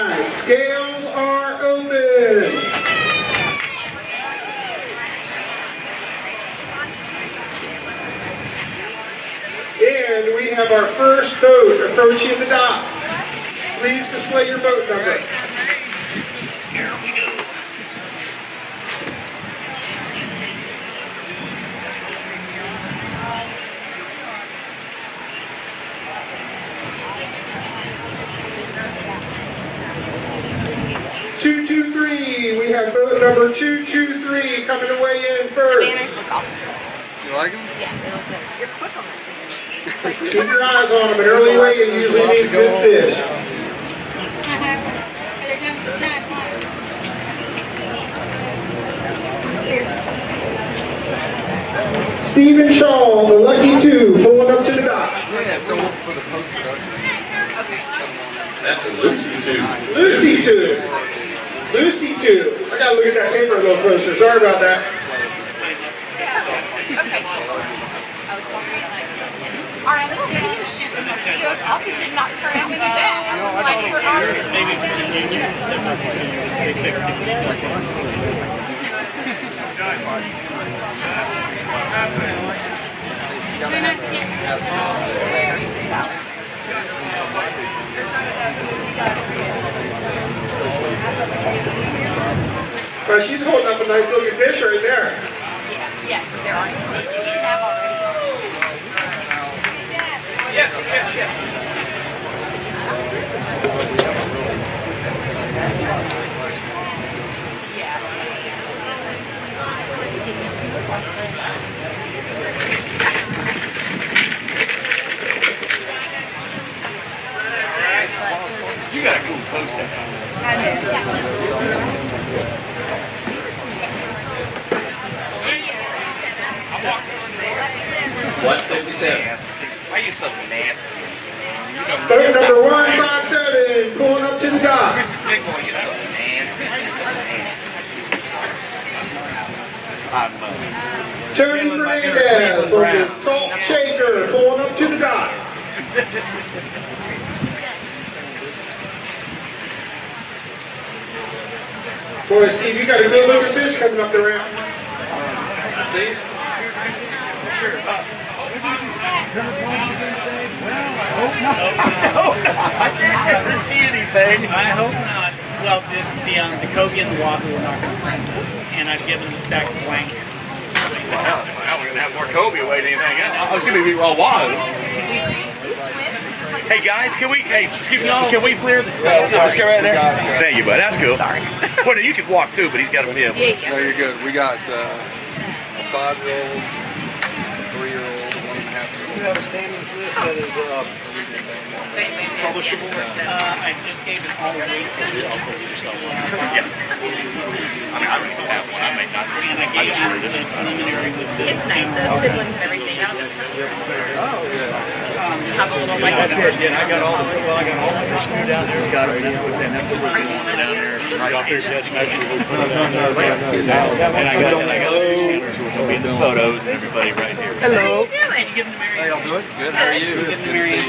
right, scales are open. And we have our first boat approaching the dock. Please display your boat number. Here we go. We have boat number 223 coming to weigh in first. You like them? Yeah, they look good. You're quick on that. Keep your eyes on them. An early weigh-in usually means good fish. Stephen Shaw, the lucky two, pulling up to the dock. That's the Lucy 2. Lucy 2. Lucy 2. I gotta look at that paper a little closer. Sorry about that. Okay. Our little video shoot with my videos also did not turn out too bad. Like for our Maybe we can continue. They fixed Well, she's holding up a nice looking fish right there. yes, there are. We have already. Yes. You got a cool poster. I do. What? 57. Why are you so nasty? Boat number 157, pulling up to the dock. Big boy, you're so nasty. Tony Fernandez on the salt shaker, pulling up to the dock. Boy, Steve, you got a good looking fish coming up the ramp. See? Sure. I didn't see anything. I hope not. Well, the Kobe and the Wahoo are not going to print it. And I've given the stack blank. Now we're going to have more Kobe away than anything else. I was going to be raw wild. Hey guys, can we clear the space? Let's get right there. Thank you, bud. That's cool. Sorry. Well, no, you can walk through, but he's got to be able to. Yeah. No, you're good. We got a 5-year-old, a 3-year-old, 1.5-year-old. You have a standings list that is publishable? I just gave it all away. Yeah. I mean, I don't even have one. I may not. And I gave you the preliminary with the It's nice, the siblings and everything. I don't know. Oh, yeah. Have a little like That's it. Yeah, I got all the screw down there. Got it. That's what we're doing down there. Right off there. Yes, and I got the fish handlers who will be in the photos and everybody right here. Hello. How you doing? How y'all doing? Good. How are you? Good, very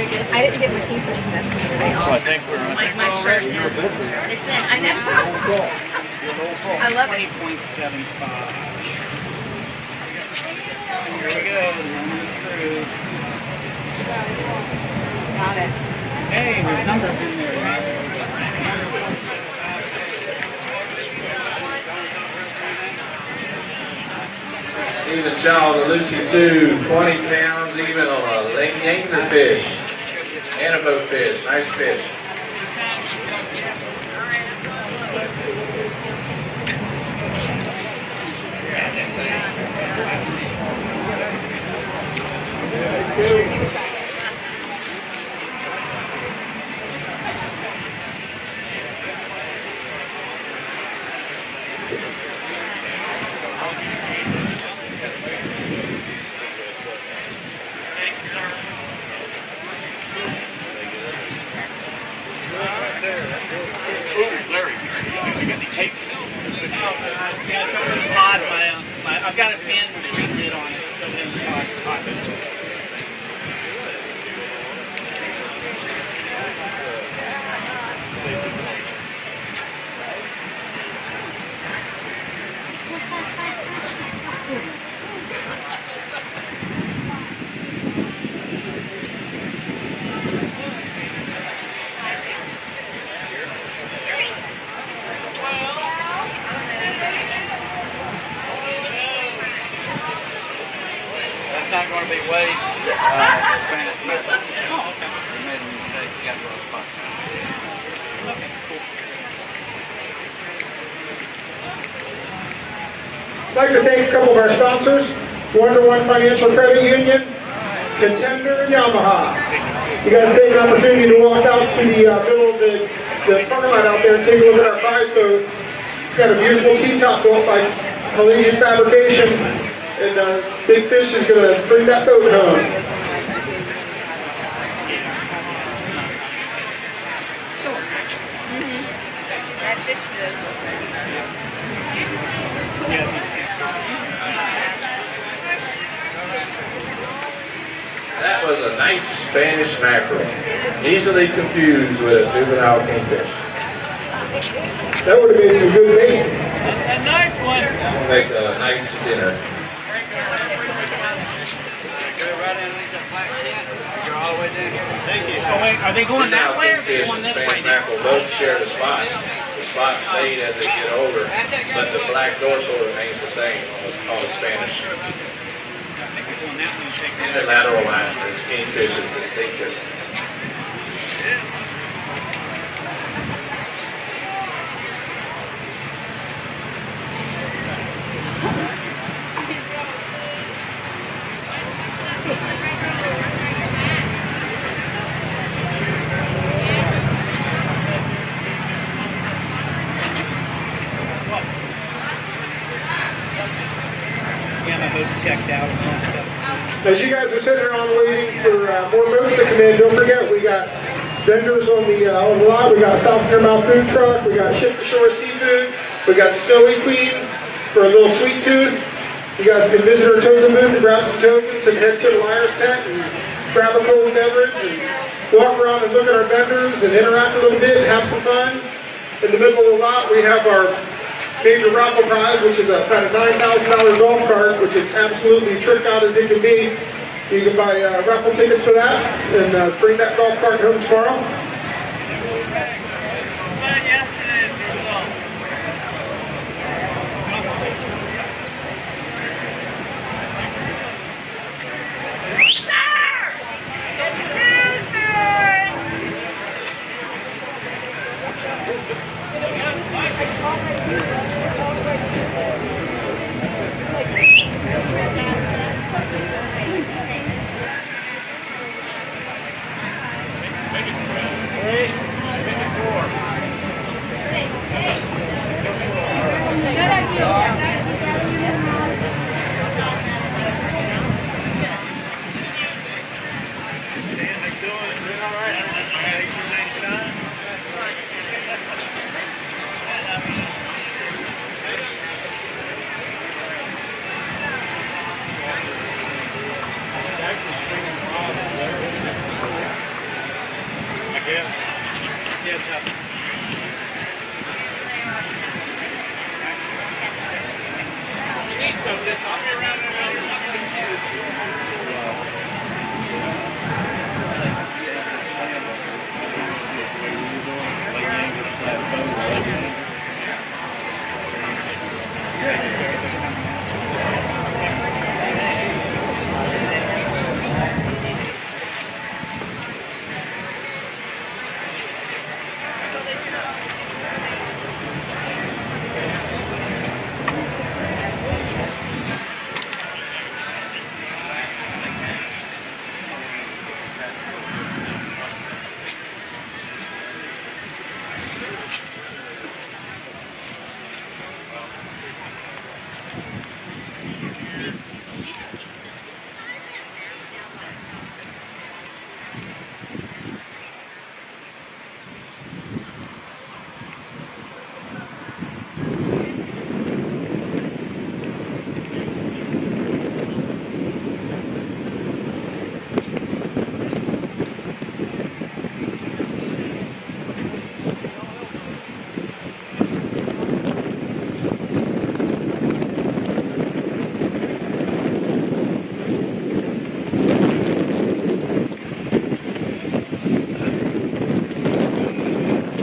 good. I didn't get my teeth today. I think we're Like my shirt is. It's in. I know. I love it. 20.75. Here we go. Through. Got it. Hey, there's numbers in there. Stephen Shaw, the Lucy 2, 20 pounds even on a lady angler fish and a boat fish. Nice fish. Yeah, it's over the pod. I've got a pin with a green lid on it. It's over in the pod. want to be weighed. Spanish metal. Oh, okay. We made a mistake. We got to go to spot. Okay, cool. I'd like to thank a couple of our sponsors, Wonder One Financial Credit Union, Contender, and Yamaha. You guys take an opportunity to walk out to the middle of the parking lot out there and take a look at our prize boat. It's got a beautiful T-top built by Collegiate Fabrication, and Big Fish is going to bring that boat home. That fish does look very That was a nice Spanish mackerel, easily confused with a juvenile kingfish. That would have made some good bait. A nice one. We'll make a nice dinner. Go right underneath that black cat. Go all the way down here. Thank you. Oh, wait, are they going that way or are they Kingfish going and this way Spanish now? mackerel both share the spots. The spots fade as they get older, but the black dorsal remains the same on what's called Spanish. I think we're going that way and take In that. the lateral line, this kingfish is distinctive. Yeah, my boat's checked out and all stuff. As you guys are sitting around waiting for more boats to come in, don't forget we got vendors on the lot. We got South Fairmount food truck. We got Ship to Shore seafood. We got Snowy Queen for a little sweet tooth. You guys can visit our token booth and grab some tokens and head to the Liar's Tent and grab a cold beverage and walk around and look at our vendors and interact a little bit and have some fun. In the middle of the lot, we have our major raffle prize, which is about a $9,000 golf cart, which is absolutely tricked out as it can be. You can buy raffle tickets for that and bring that golf cart home tomorrow.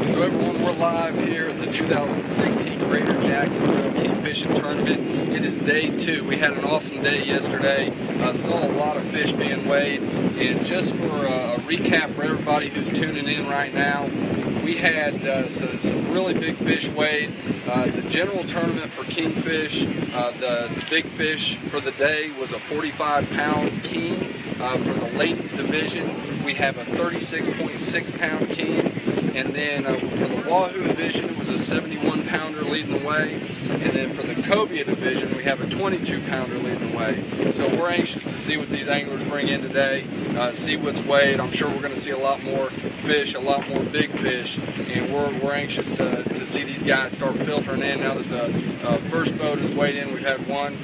So everyone, we're live here at the 2016 Greater Jacksonville Kingfish Fishing Tournament. It is day 2. We had an awesome day yesterday. Saw a lot of fish being weighed. And just for a recap for everybody who's tuning in right now, we had some really big fish weighed. The general tournament for kingfish, the big fish for the day was a 45-pound king. For the ladies division, we have a 36.6-pound king. And then for the wahoo division, it was a 71-pounder leading the way. And then for the cobia division, we have a 22-pounder leading the way. So we're anxious to see what these anglers bring in today, see what's weighed. I'm sure we're going to see a lot more fish, a lot more big fish. And we're anxious to see these guys start filtering in now that the first boat is weighed in. We've had one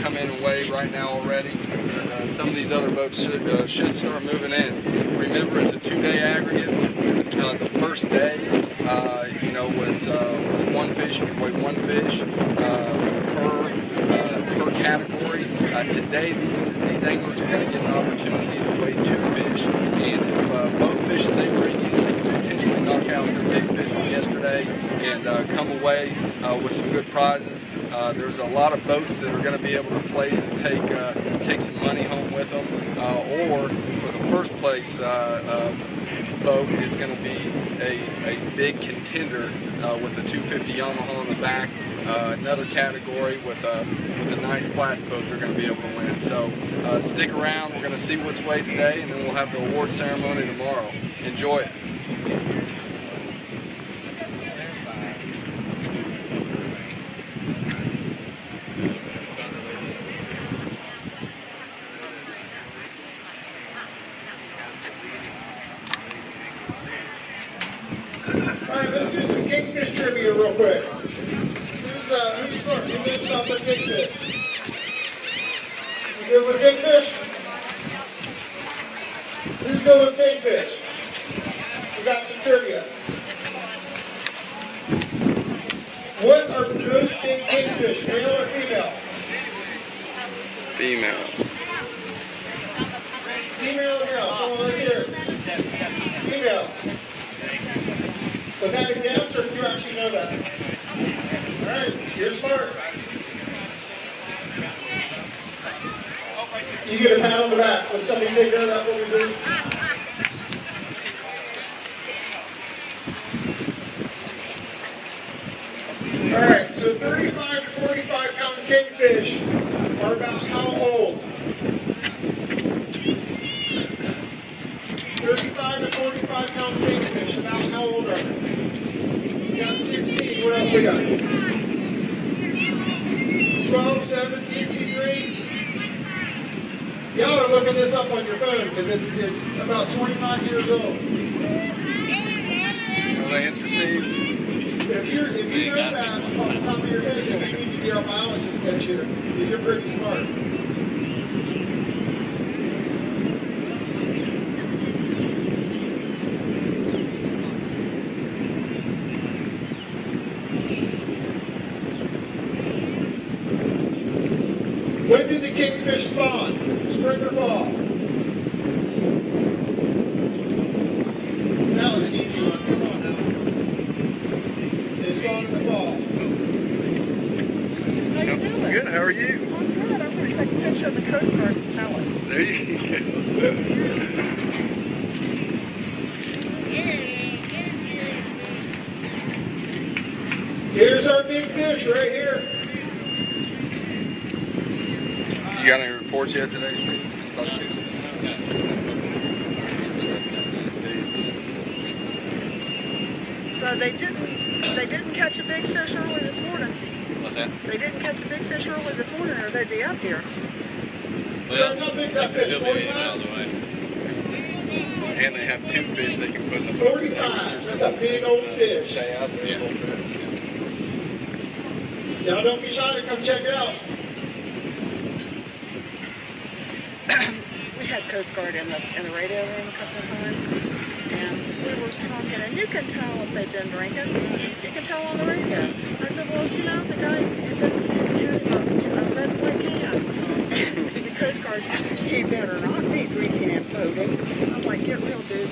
come in and weigh right now already. And some of these other boats should start moving in. Remember, it's a 2-day aggregate. The first day, was one fish. You could weigh one fish per category. Today, these anglers are going to get an opportunity to weigh 2 fish, and if both fish that they bring in, they can potentially knock out their big fish from yesterday and come away with some good prizes. There's a lot of boats that are going to be able to place and take some money home with them, or for the first place boat is going to be a big contender with a 250 Yamaha on the back. Another category with a nice flats boat they're going to be able to win. So stick around. We're going to see what's weighed today, and then we'll have the award ceremony tomorrow. Enjoy it. Alright, let's do some kingfish trivia real quick. Who's starting? Who lives off with kingfish? You good with kingfish? Who's good with kingfish? We got some trivia. What are the most big kingfish, male or female? Female. Female or male? Come on, let's hear it. Female. Was that a guess, or did you actually know that? All right, you're smart. You get a pat on the back. When somebody take care of that, what we do? All right, so 35 to 45 pound kingfish are about how old? 35 to 45 pound kingfish, about how old are they? We got 16. What else we got? 12, 7, 63. Y'all are looking this up on your phone because it's about 25 years old. Want to answer, Steve? If you know that off the top of your head, then we need to get our biologist next year because you're pretty smart. When do the kingfish spawn? Spring or fall? That was an easy one. Come on now. They spawn in the fall. How you doing? Good, how are you? I'm good. I'm going to take a picture of the Coast Guard pallet. There you go. Here's our big fish right here. You got any reports yet today, Steve? So they didn't catch a big fish early this morning. What's that? They didn't catch a big fish early this morning, or they'd be up here. Well, how big's that fish? 45? And they have 2 fish they can put in the boat. 45. That's a big old fish. Stay out there a little bit. Y'all don't be shy to come check it out. We had Coast Guard in the radio room a couple of times, and we were talking, and you can tell if they've been drinking. You can tell on the radio. I said, well, the guy had a red and white can. The Coast Guard, he better not be drinking and boating. I'm like, get real, dude.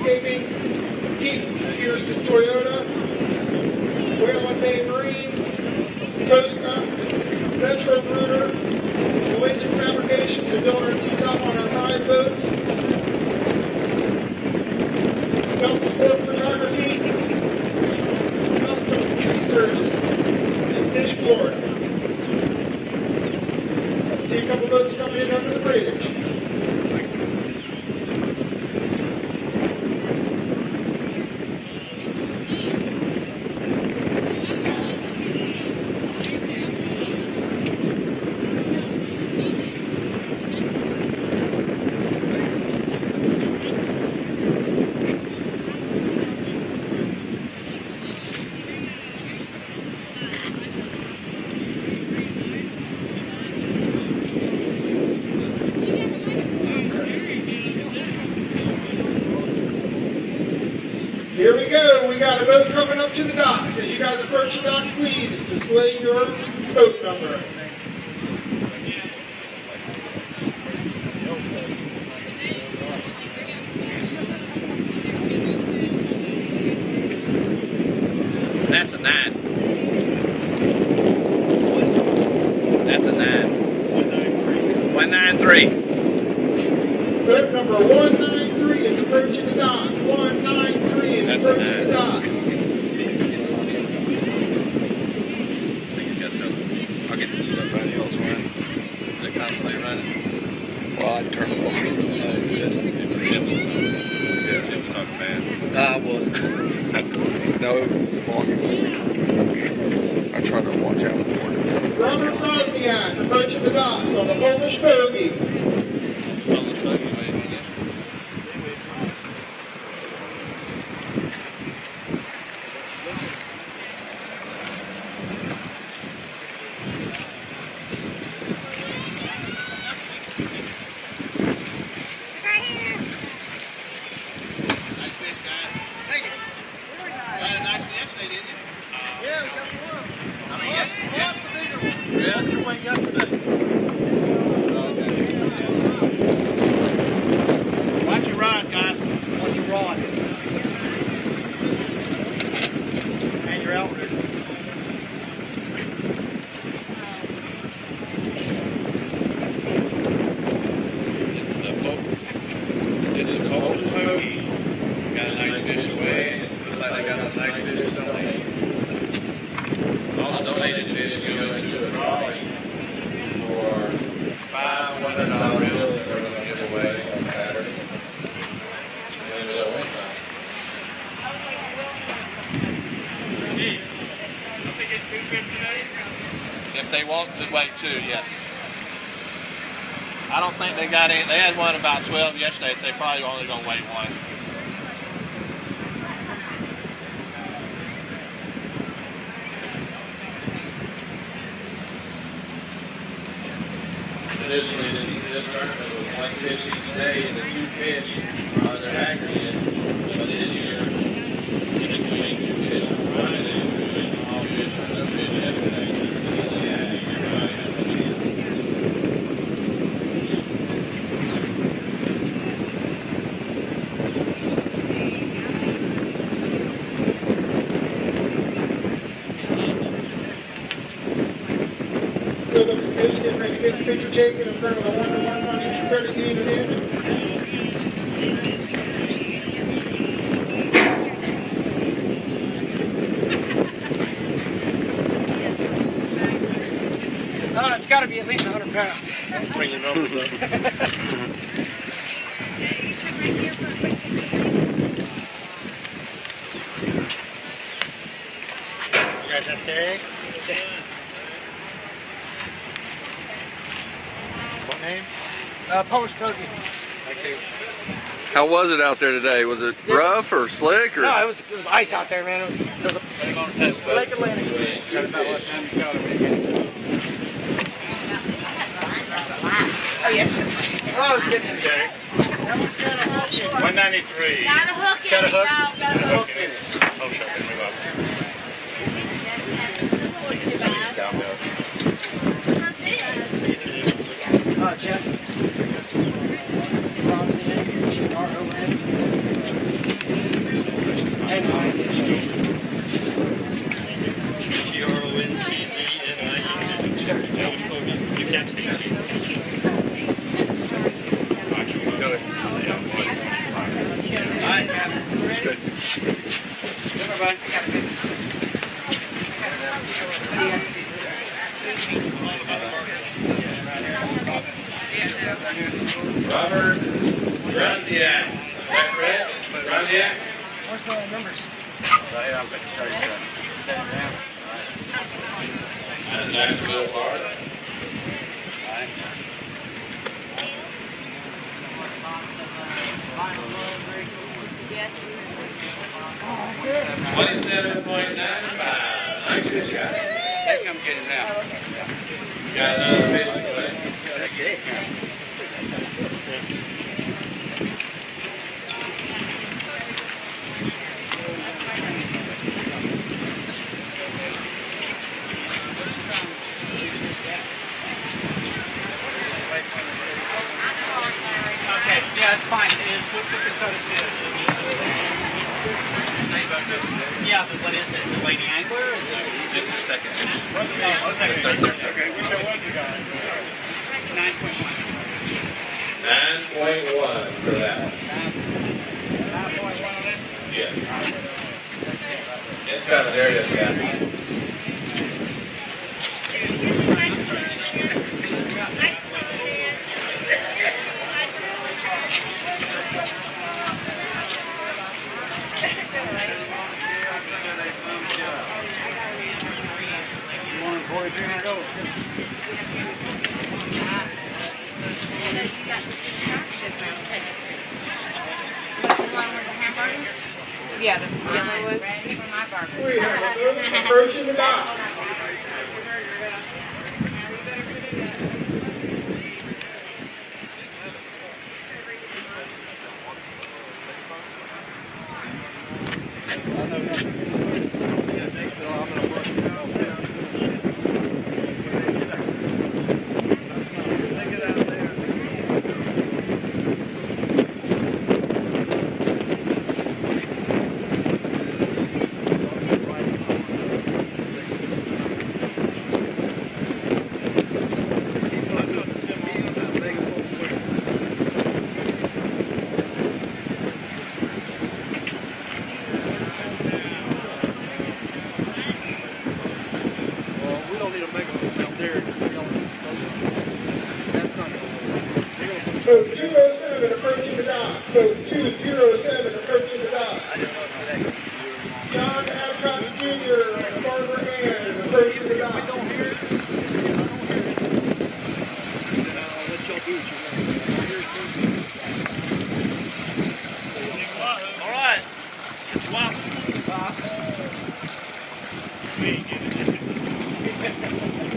Landscaping, Pete Peterson Toyota, Whalen Bay Marine, Costa, Metro Brooder, Pelagic Fabrications, and building our T-top on our prize boats, Belt Sport Photography, Custom Tree Surgeon, and Fish, Florida. Let's see a couple boats coming in under the bridge. Here we go. We got a boat coming up to the dock. As you guys approach the dock, please display your boat number. That's a 9. That's a 9. 193. Boat number 193 is approaching the dock. 193 is approaching the dock. I'll get this stuff out of y'all's way. Is it constantly running? Well, I'd turn it on. Jim's talking bad. I was. No, long. I try to watch out for it. Robert Wozniak approaching the dock on the Polish bogey. Watch your rod, guys. Watch your rod. And your outlet. This is the Polish bogey. Got a nice fish away. Looks like they got a nice fish donated. All the donated fish go into a drawing for 5 $100 bills that we're going to give away on Saturday. Maybe they'll win some. If they want to wait too, yes. I don't think they got any. They had one about 12 yesterday, so they probably only going to wait one. Traditionally, this tournament was 1 fish each day, and the 2 fish are their aggregate. So this year, we ate 2 fish on Friday, and we ate small fish and no fish yesterday. Fill up your fish, getting ready to get the picture taken in front of the 1-to-1 financial credit union. It's got to be at least 100 pounds. Bring your numbers up. You guys SKA? What name? Polish bogey. Thank you. How was it out there today? Was it rough or slick or? No, it was ice out there, man. It was a Lake Atlantic. Oh, it's getting Jerry. 193. Got a hook in it, y'all. Got a hook in it. Oh, shut it. Move up. Jeff. Rossi, R-O-N. that correct? Pontiac? Where's the numbers? And Jacksonville, Florida. 27.95. Nice fish, guys. They come get it now. Got another fish away. That's it. Okay, yeah, it's fine. It is. What's the sort of fish? Yeah, but what is this? A lady angler? Or is it Just a second. oh, second. Okay, which one was the guy? 9.1. 9.1 for that one. 9.1 on it? Yes. It's coming. There it is, guys. Yeah, the yellow one. We have a boat approaching the dock. Boat 207 approaching the dock. Boat 207 approaching the dock. John Adcock Jr. and Barbara Ann is approaching the dock. All right. Wow.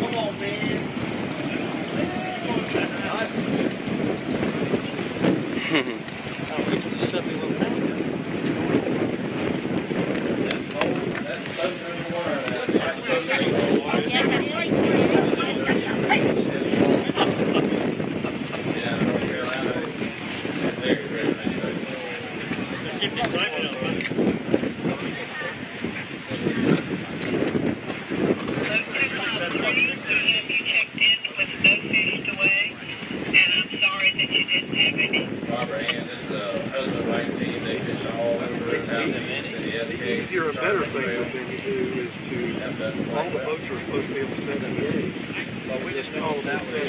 Come on, man. Yes, I feel like Keep the excitement up, man. Barbara Ann, this is a husband and wife team. They fish all over the southeast and the SK. Easier or better thing for them to do is to, all the boats are supposed to be able to set in the gauge. But we just call them set.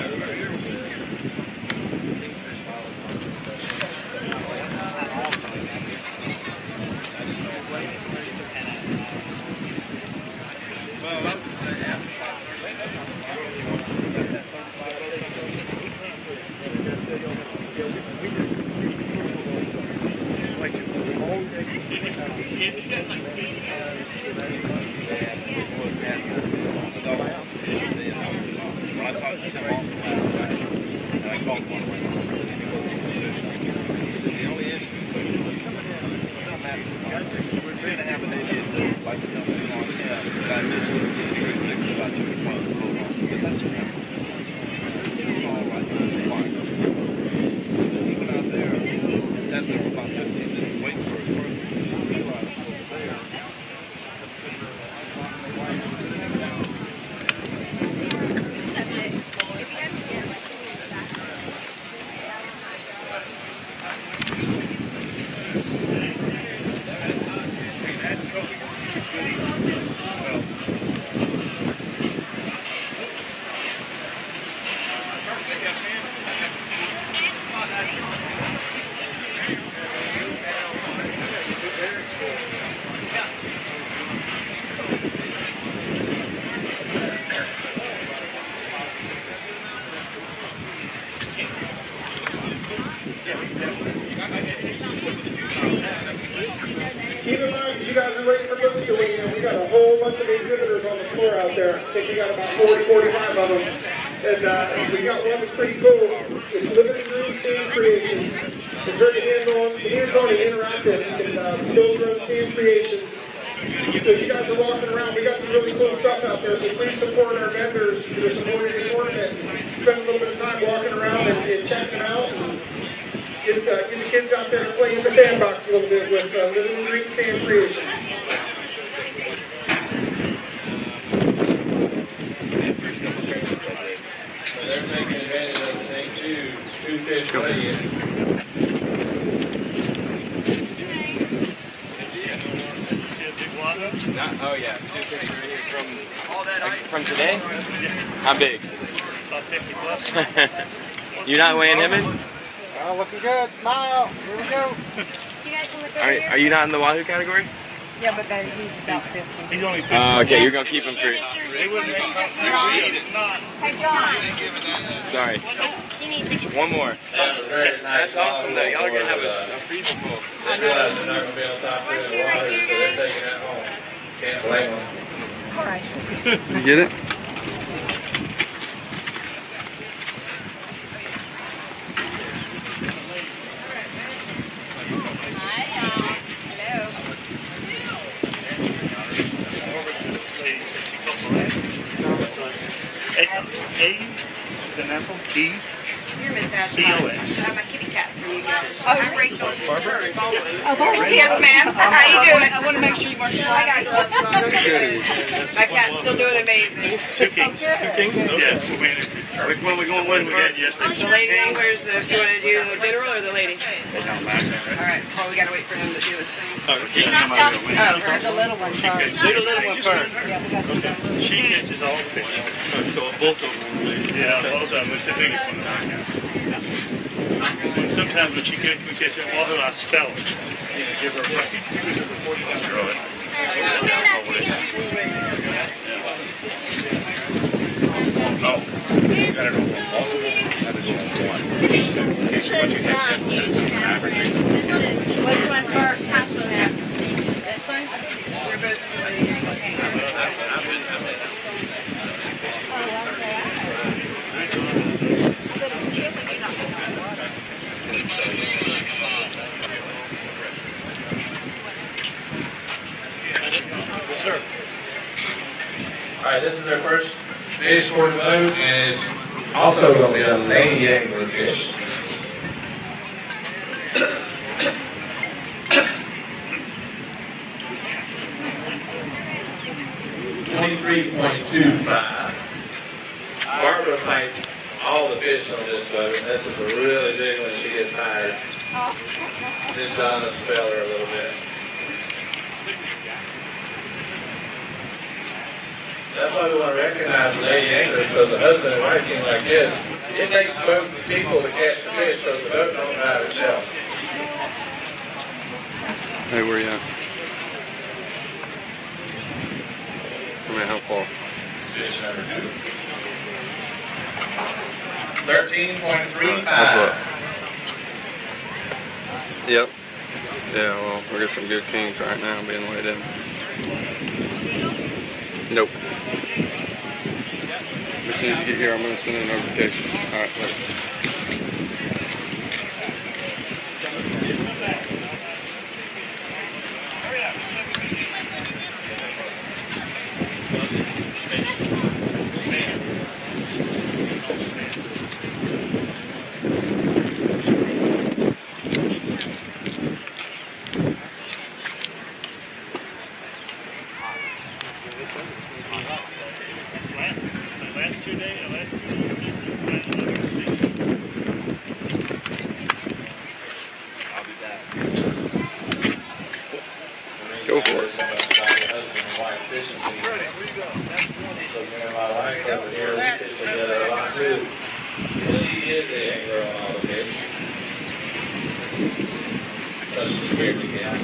Keep in mind, as you guys are waiting for boats to weigh in, we got a whole bunch of exhibitors on the floor out there. I think we got about 40, 45 of them. And we got one that's pretty cool. It's Limited Dream Sand Creations. It's very hands-on and interactive. You can build your own sand creations. So as you guys are walking around, we got some really cool stuff out there. So please support our vendors that are supporting the tournament. Spend a little bit of time walking around and checking them out. And get the kids out there to play in the sandbox a little bit with Living Dream Sand Creations. So they're taking advantage of the thing too. Two fish weigh in. Oh yeah, two fish right here from today. How big? About 50 plus. You're not weighing him in? Oh, looking good. Smile. Here we go. You guys want to look over here? Are you not in the Wahoo category? Yeah, but then he's about 50. He's only 50. Okay, you're gonna keep him free. They wouldn't make not. Hey, John. Sorry. She needs to get One more. That's awesome though. Y'all are gonna have a freezer full. They realize they're not gonna be on top of the water, so they're taking that home. Can't blame them. All right. You get it? A, the apple, D, You're Miss C-O-N. I'm a kitty cat for you guys. I'm Rachel. Barbara? Yes, ma'am. How you doing? I want to make sure you weren't I got gloves on. My cat's still doing amazing. Two kings. Two kings? Yeah. Which one are we going with? The lady anglers, you want to do the general or the lady? All right. Well, we got to wait for him to do his thing. Oh, The little one first. do the little one first. She catches all the fish. So both of them. Yeah, both of them. It's the biggest one that I have. And sometimes when we catch it, wahoo, I spell it. Give her a throw it. Oh, got it on Which one first? This one? They're both. Sir. All right, this is their first fish for the boat, and it's also going to be a lady angler fish. $23.25. Barbara fights all the fish on this boat, and this is a really big one. She gets tired. Then John will spell her a little bit. That's why we want to recognize the lady anglers, because the husband and wife team like this, it takes both people to catch the fish, because the boat don't drive itself. Hey, where you at? I mean, how far? Fish number 2. 13.35. That's what? Yep. Yeah, well, we got some good kings right now being weighed in. Nope. As soon as you get here, I'm going to send a notification. All right, later. Last 2 days. Go for it. She is the angler on all the fish. So she's scared to get out.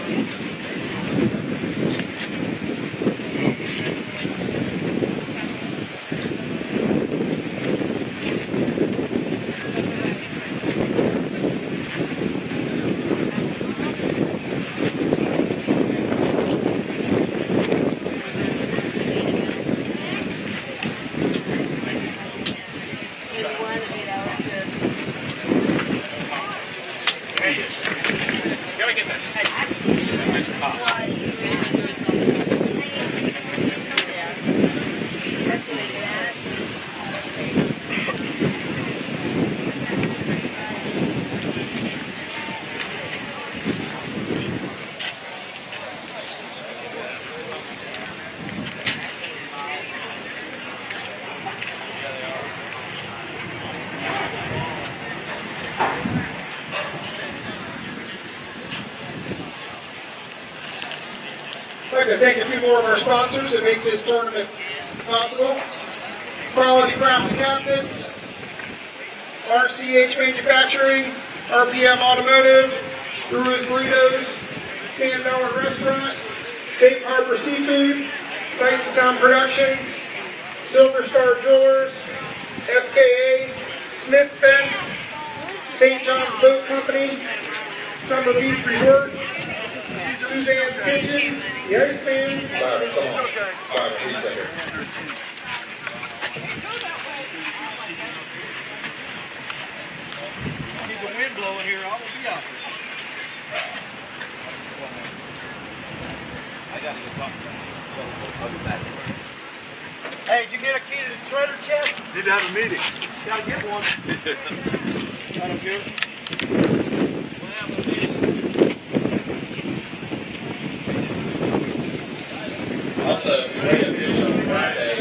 I'd like to thank a few more of our sponsors that make this tournament possible. Quality Crafted Cabinets, RCH Manufacturing, RPM Automotive, Ruiz Burritos, Sand Dollar Restaurant, Safe Harbor Seafood, Sight and Sound Productions, Silver Star Jewelers, SKA, Smith Fence, St. John's Boat Company, Summer Beach Resort, Suzanne's Kitchen, the Iceman. Keep the wind blowing here, I will be out there. I gotta get talking about it, so I'll be back. Hey, did you get a key to the treasure chest? Need to have a meeting. Gotta get one. I don't care. Also, if you weigh a fish on Friday,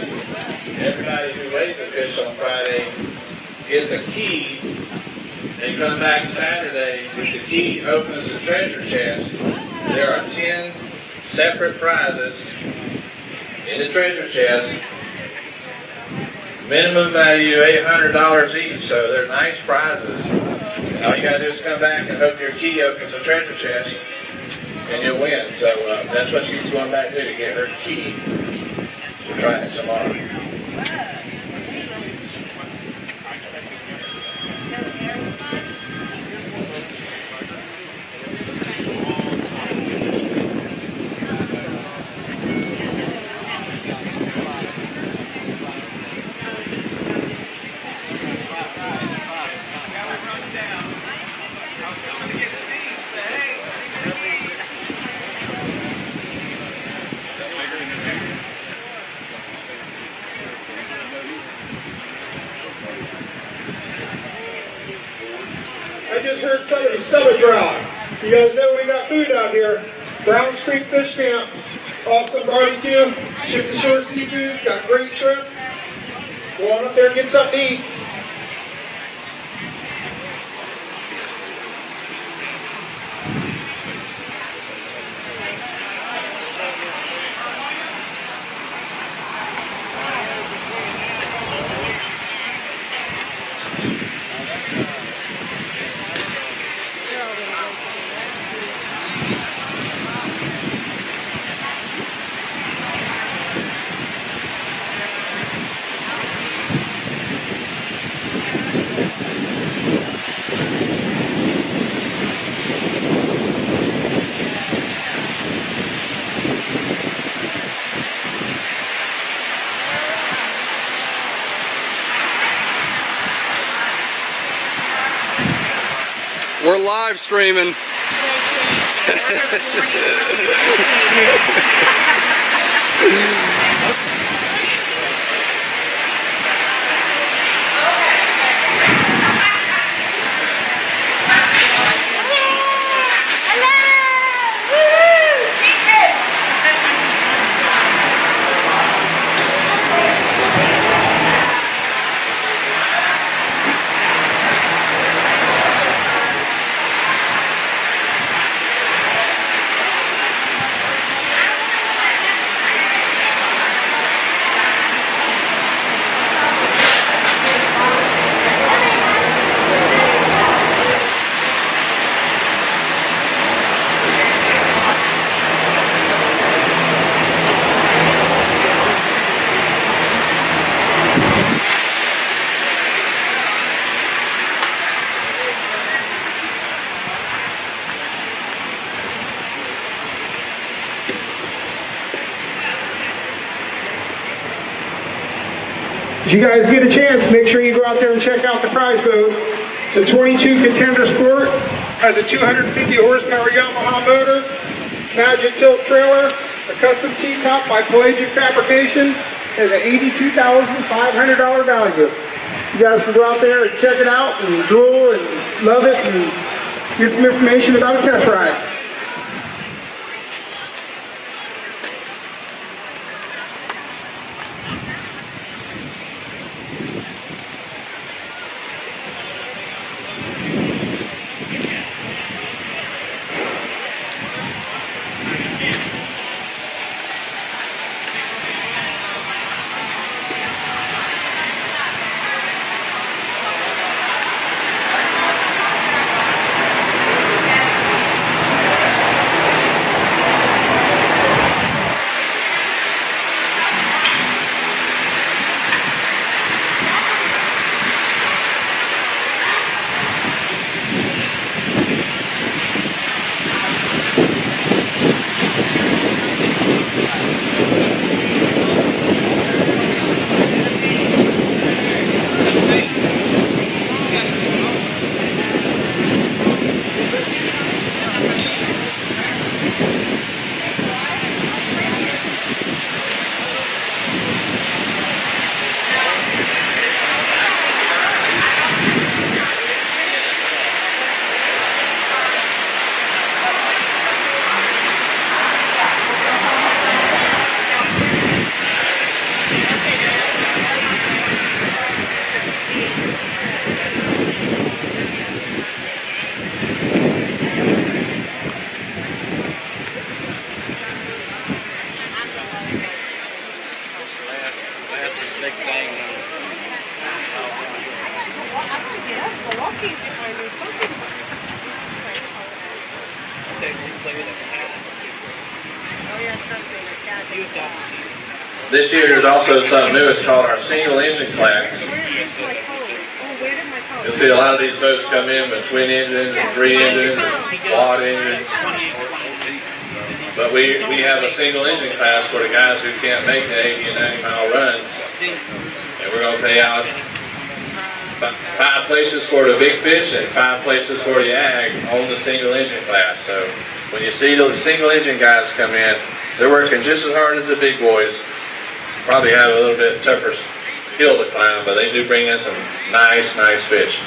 everybody who weighs a fish on Friday gets a key. They come back Saturday with the key, opens the treasure chest. There are 10 separate prizes in the treasure chest. Minimum value $800 each, so they're nice prizes. And all you gotta do is come back and hope your key opens the treasure chest, and you'll win. So that's what she's going back to do, to get her key. We'll try it tomorrow. I just heard somebody's stomach growl. You guys know we got food out here. Brown Street Fish Camp, awesome barbecue, ship to shore seafood, got great shrimp. Go on up there and get something to eat. We're live streaming. If you guys get a chance, make sure you go out there and check out the prize boat. It's a 22 contender sport. Has a 250 horsepower Yamaha motor, Magic tilt trailer, a custom T-top by Pelagic Fabrication. Has an $82,500 value. You guys can go out there and check it out and drool and love it and get some information about a test ride. This year there's also something new. It's called our single engine class. You'll see a lot of these boats come in with twin engines and 3 engines and quad engines. But we have a single engine class for the guys who can't make the 80 and 90 mile runs. And we're going to pay out 5 places for the big fish and 5 places for the ag on the single engine class. So when you see those single engine guys come in, they're working just as hard as the big boys. Probably have a little bit tougher hill to climb, but they do bring in some nice fish.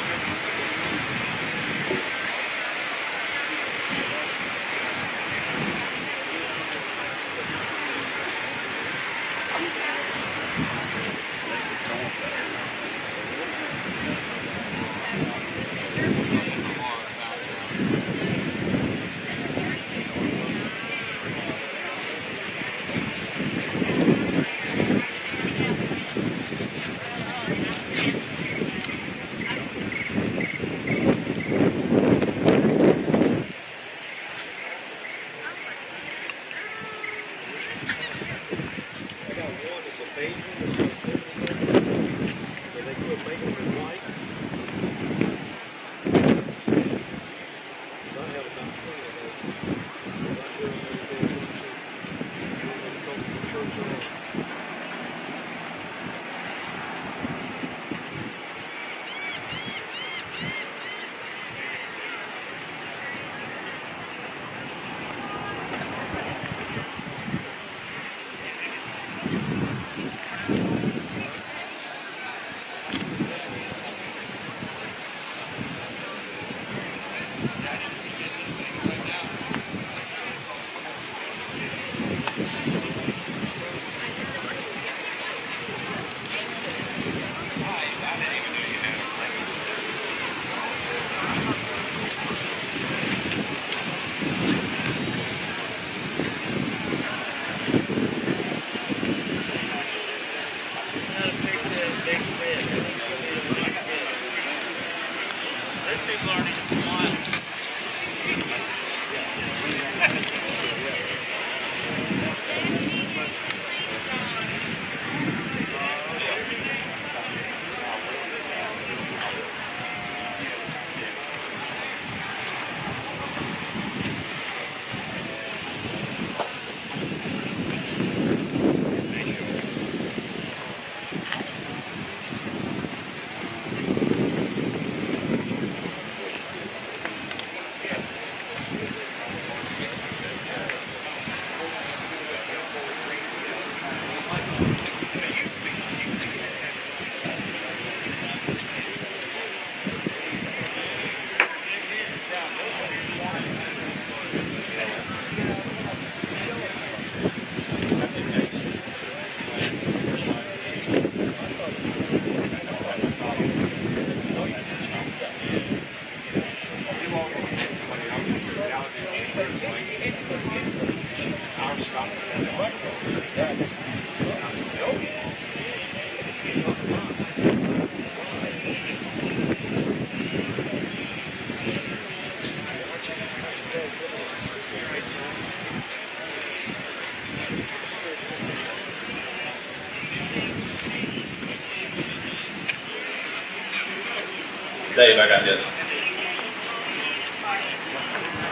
Dave, I got this.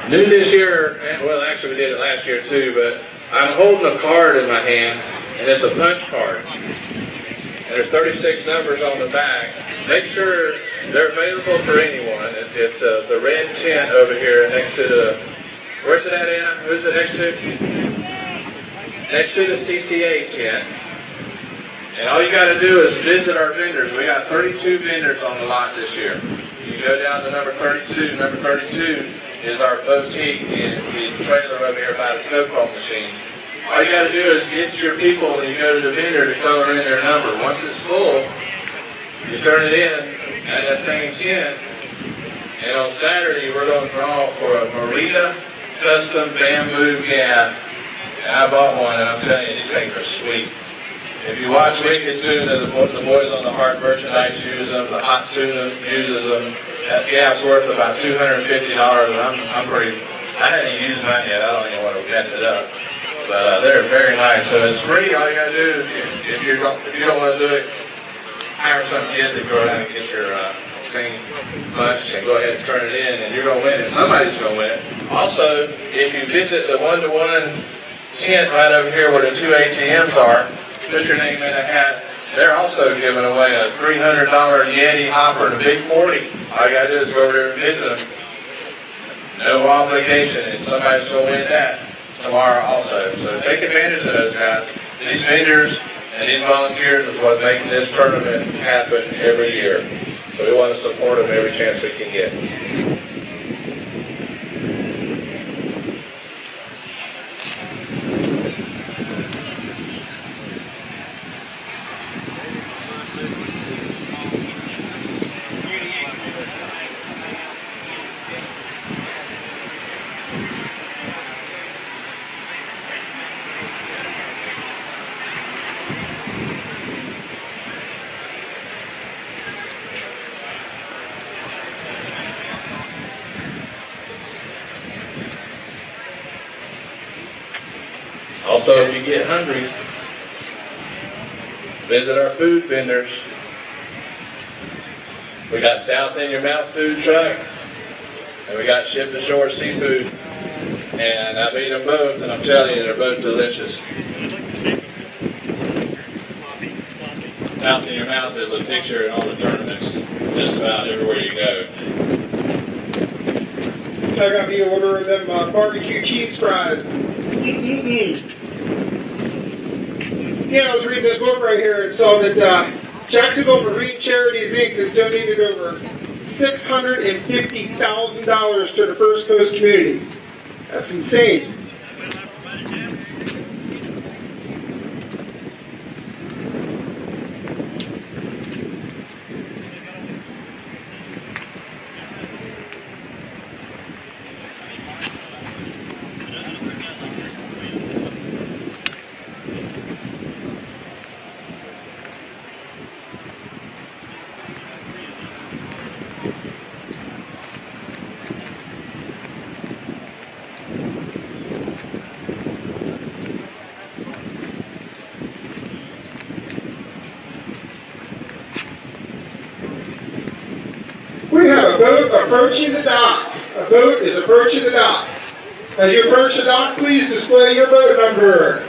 New this year, well actually we did it last year too, but I'm holding a card in my hand, and it's a punch card. And there's 36 numbers on the back. Make sure they're available for anyone. It's the red tent over here next to the, where's it at, Anna? Who's it next to? Next to the CCA tent. And all you got to do is visit our vendors. We got 32 vendors on the lot this year. You go down to number 32. Number 32 is our boutique in the trailer over here by the snow cone machine. All you got to do is get your people when you go to the vendor to color in their number. Once it's full, you turn it in at that same tent. And on Saturday, we're going to draw for a Marita custom bamboo gaff. And I bought one, and I'm telling you, these things are sweet. If you watch Wicked Tuna, the boys on the hard merchandise use them, the hot tuna uses them. That gaff's worth about $250, and I'm pretty, I hadn't even used mine yet. I don't even want to mess it up. But they're very nice, so it's free. All you got to do, if you don't want to do it, hire some kid to go around and get your thing punched and go ahead and turn it in, and you're going to win it. Somebody's going to win it. Also, if you visit the one-to-one tent right over here where the two ATMs are, put your name in a hat. They're also giving away a $300 Yeti hopper and a big 40. All you got to do is go over there and visit them. No obligation, and somebody's going to win that tomorrow also. So take advantage of those guys. These vendors and these volunteers is what make this tournament happen every year. So we want to support them every chance we can get. Also, if you get hungry, visit our food vendors. We got South in Your Mouth food truck, and we got Ship to Shore seafood. And I've eaten them both, and I'm telling you, they're both delicious. South in Your Mouth is a picture in all the tournaments, just about everywhere you go. I got me an order of them barbecue cheese fries. Yeah, I was reading this book right here and saw that Jacksonville Marine Charities Inc. has donated over $650,000 to the First Coast community. That's insane. We have a boat approaching the dock. A boat is approaching the dock. As you approach the dock, please display your boat number.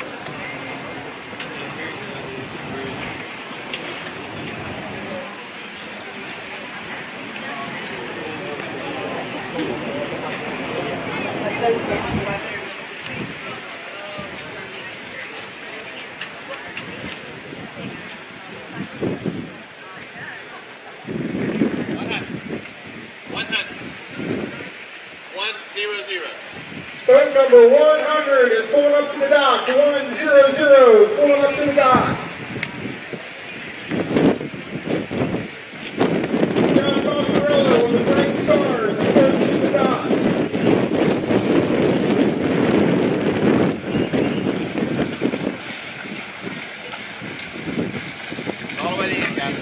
Boat number 100 is pulling up to the dock. 100 is pulling up to the dock. John Boscarello with the Bright Stars approaching the dock. All the way in, guys.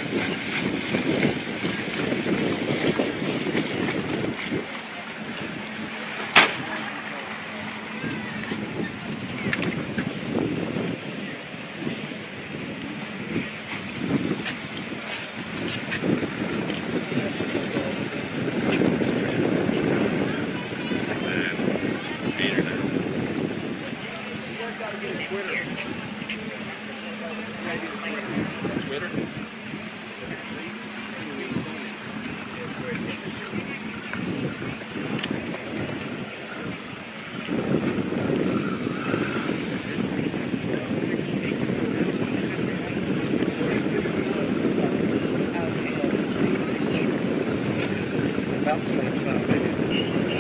About the same size, maybe.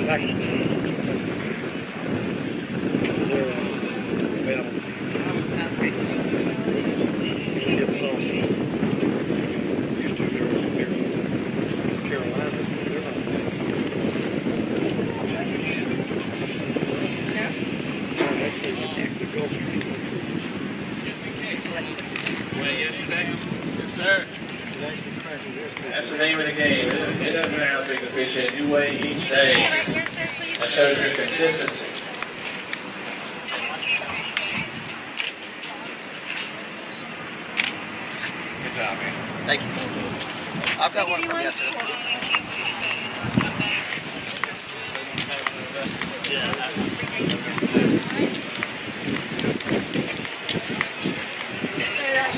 Back. Get some. Used to there was some here in Carolina. They're not next week, the Gulf. Well, yesterday? Yes, sir. That's the name of the game. It doesn't matter how big the fish is. You weigh each day. That shows your consistency. Good job, man. Thank you. I've got one from yesterday.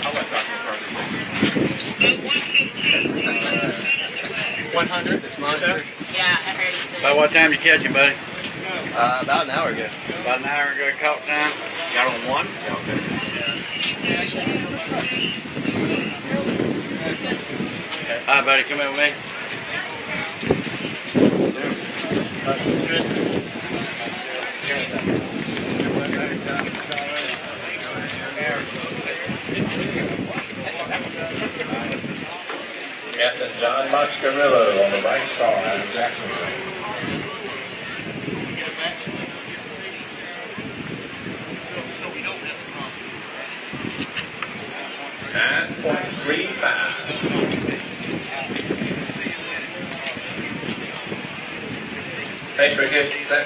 I'll let Dr. Carter take it. 100. This monster. Yeah, I heard you say. By what time you catch him, buddy? About an hour ago. About an hour ago, caught time. Got on one? Hi, buddy. Come in with me. Captain John Mascarillo on the Bright Star out of Jacksonville. .35.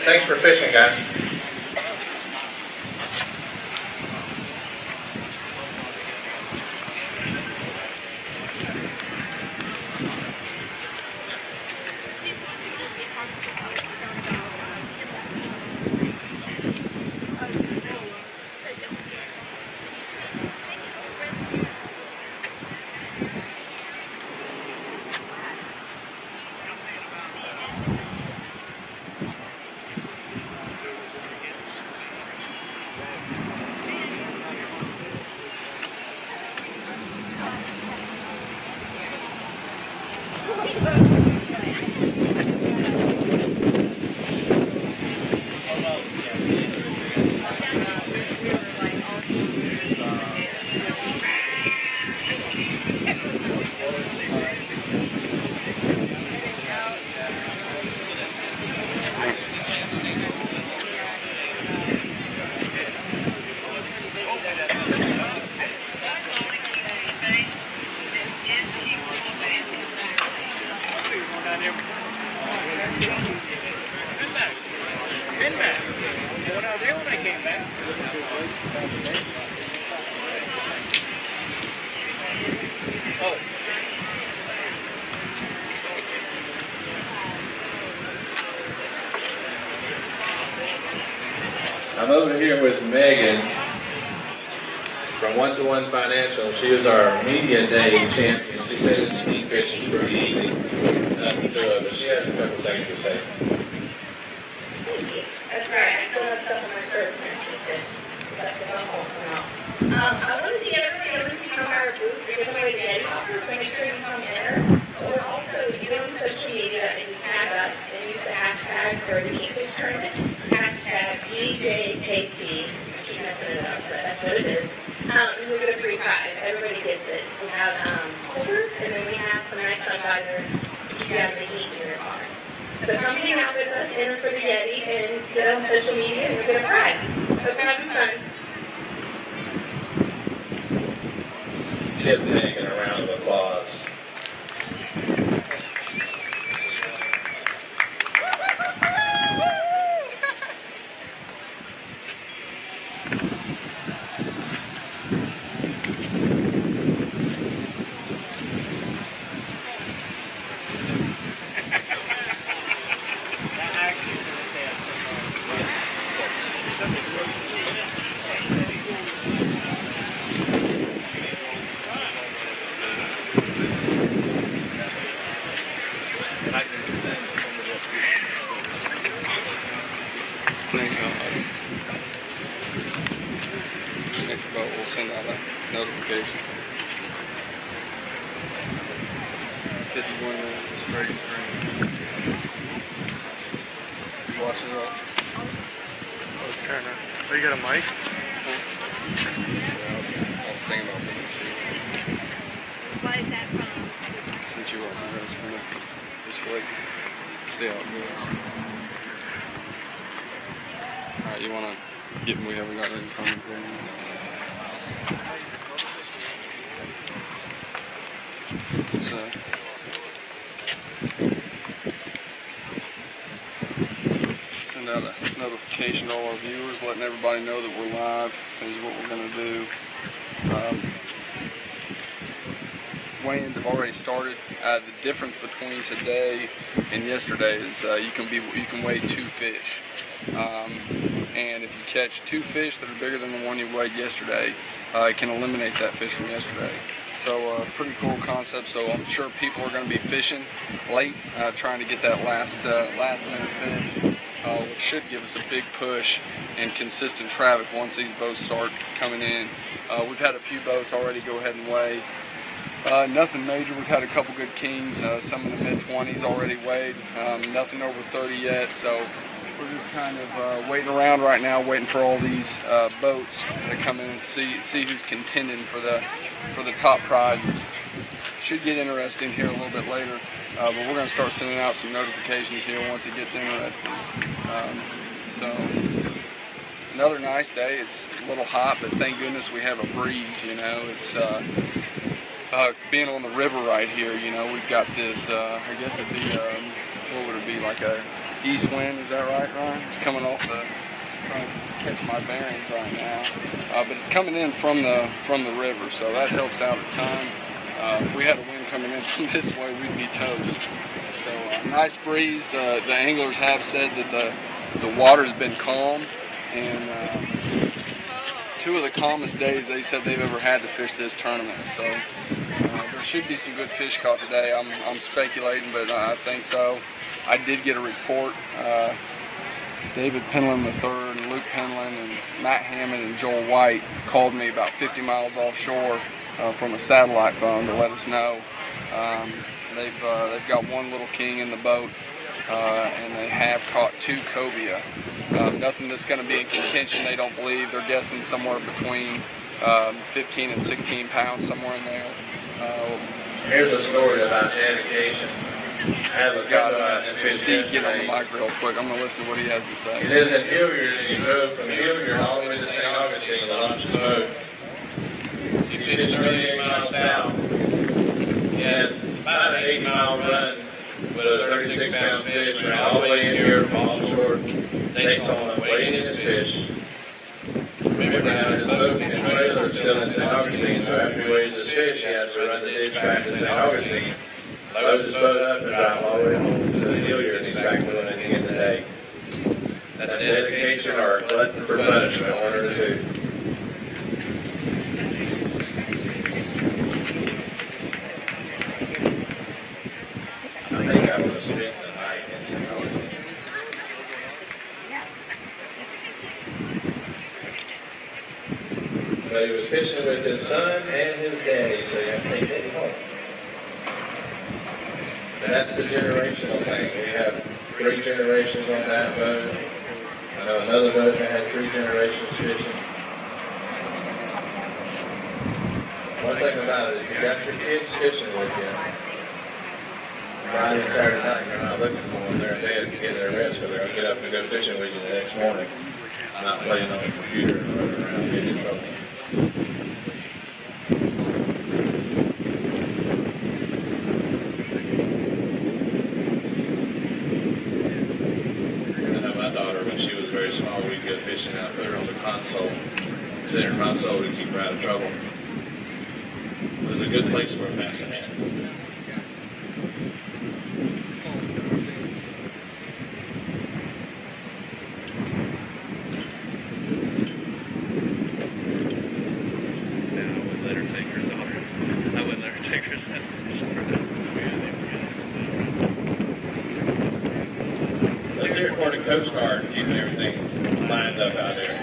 Thanks for fishing, guys. I'm over here with Megan from One to One Financial. She was our media day champion. She said it's sneak fishing is pretty easy. Nothing to it, but she has a couple things to say. Thank you. That's right. I still have stuff on my shirt and everything. But the bubble come out. I want to see everybody come by our booth. We're giving away the Yeti offers, so make sure you come enter. Or also, you go on social media and you tag us and use the hashtag for the Kingfish Tournament. Hashtag BJKT. I keep messing it up, but that's what it is. And we'll get a free prize. Everybody gets it. We have holders, and then we have some nice sun visors to keep you out of the heat in your car. So come hang out with us, enter for the Yeti, and get on social media, and you'll get a prize. Hope you're having fun. Give Megan a round of applause. send out a notification. 51 minutes of straight stream. You watch it all? Oh, Turner. Oh, you got a mic? Yeah, I was thinking about putting it. Why is that from? Since you were on there, I was gonna just wait. See how it goes. Alright, you wanna get me? We haven't got any commentary. Send out a notification to all our viewers, letting everybody know that we're live. Is what we're gonna do. Weigh-ins have already started. The difference between today and yesterday is you can weigh 2 fish, and if you catch 2 fish that are bigger than the one you weighed yesterday, it can eliminate that fish from yesterday. So pretty cool concept. So I'm sure people are going to be fishing late, trying to get that last minute fish, which should give us a big push and consistent traffic once these boats start coming in. We've had a few boats already go ahead and weigh. Nothing major. We've had a couple good kings, some in the mid-20s already weighed, nothing over 30 yet, so we're just kind of waiting around right now, waiting for all these boats to come in and see who's contending for the top prizes. Should get interesting here a little bit later, but we're going to start sending out some notifications here once it gets interesting. So another nice day. It's a little hot, but thank goodness we have a breeze. You know, it's being on the river right here, you know, we've got this, I guess it'd be, what would it be, like a east wind, is that right, Ryan? It's coming off the, trying to catch my bearings right now, but it's coming in from the river, so that helps out a ton. If we had a wind coming in from this way, we'd be toast. So, nice breeze. The anglers have said that the water's been calm, and 2 of the calmest days they said they've ever had to fish this tournament. So there should be some good fish caught today. I'm speculating, but I think so. I did get a report. David Penland III and Luke Penland and Matt Hammond and Joel White called me about 50 miles offshore from a satellite phone to let us know. They've got 1 little king in the boat, and they have caught 2 cobia. Nothing that's going to be in contention, they don't believe. They're guessing somewhere between 15 and 16 pounds, somewhere in there. Here's a story about dedication. I have a Got fish Steve get on the yesterday. mic real quick. I'm going to listen to what he has to He say. lives in Hilliard, and he drove from Hilliard all the way to St. Augustine to launch his boat. He fished 38 miles south. He had about an 8-mile run with a 36-pound fish, ran all the way in here from offshore Daytona, weighed in his fish. Remember now, his boat and trailer are still in St. Augustine, so after he weighs his fish, he has to run the ditch back to St. Augustine, load his boat up, and drive all the way home to Hilliard, and he's back doing it again today. That's dedication or a glutton for punishment, one or the two. I think I was spending the night in St. Augustine. But he was fishing with his son and his daddy, so you have to take Daddy home. And that's the generational thing. We have 3 generations on that boat. I know another boat that had 3 generations fishing. One thing about it is you got your kids fishing with you. Friday and Saturday night, you're not looking for them. They're in bed to get their rest, but they're going to get up and go fishing with you the next morning. Not playing on the computer and running around getting in trouble. I know my daughter, when she was very small, we'd go fishing and I'd put her on the console, center console to keep her out of trouble. It was a good place for a pass hand. Let's hear it for the Coast Guard keeping everything lined up out there.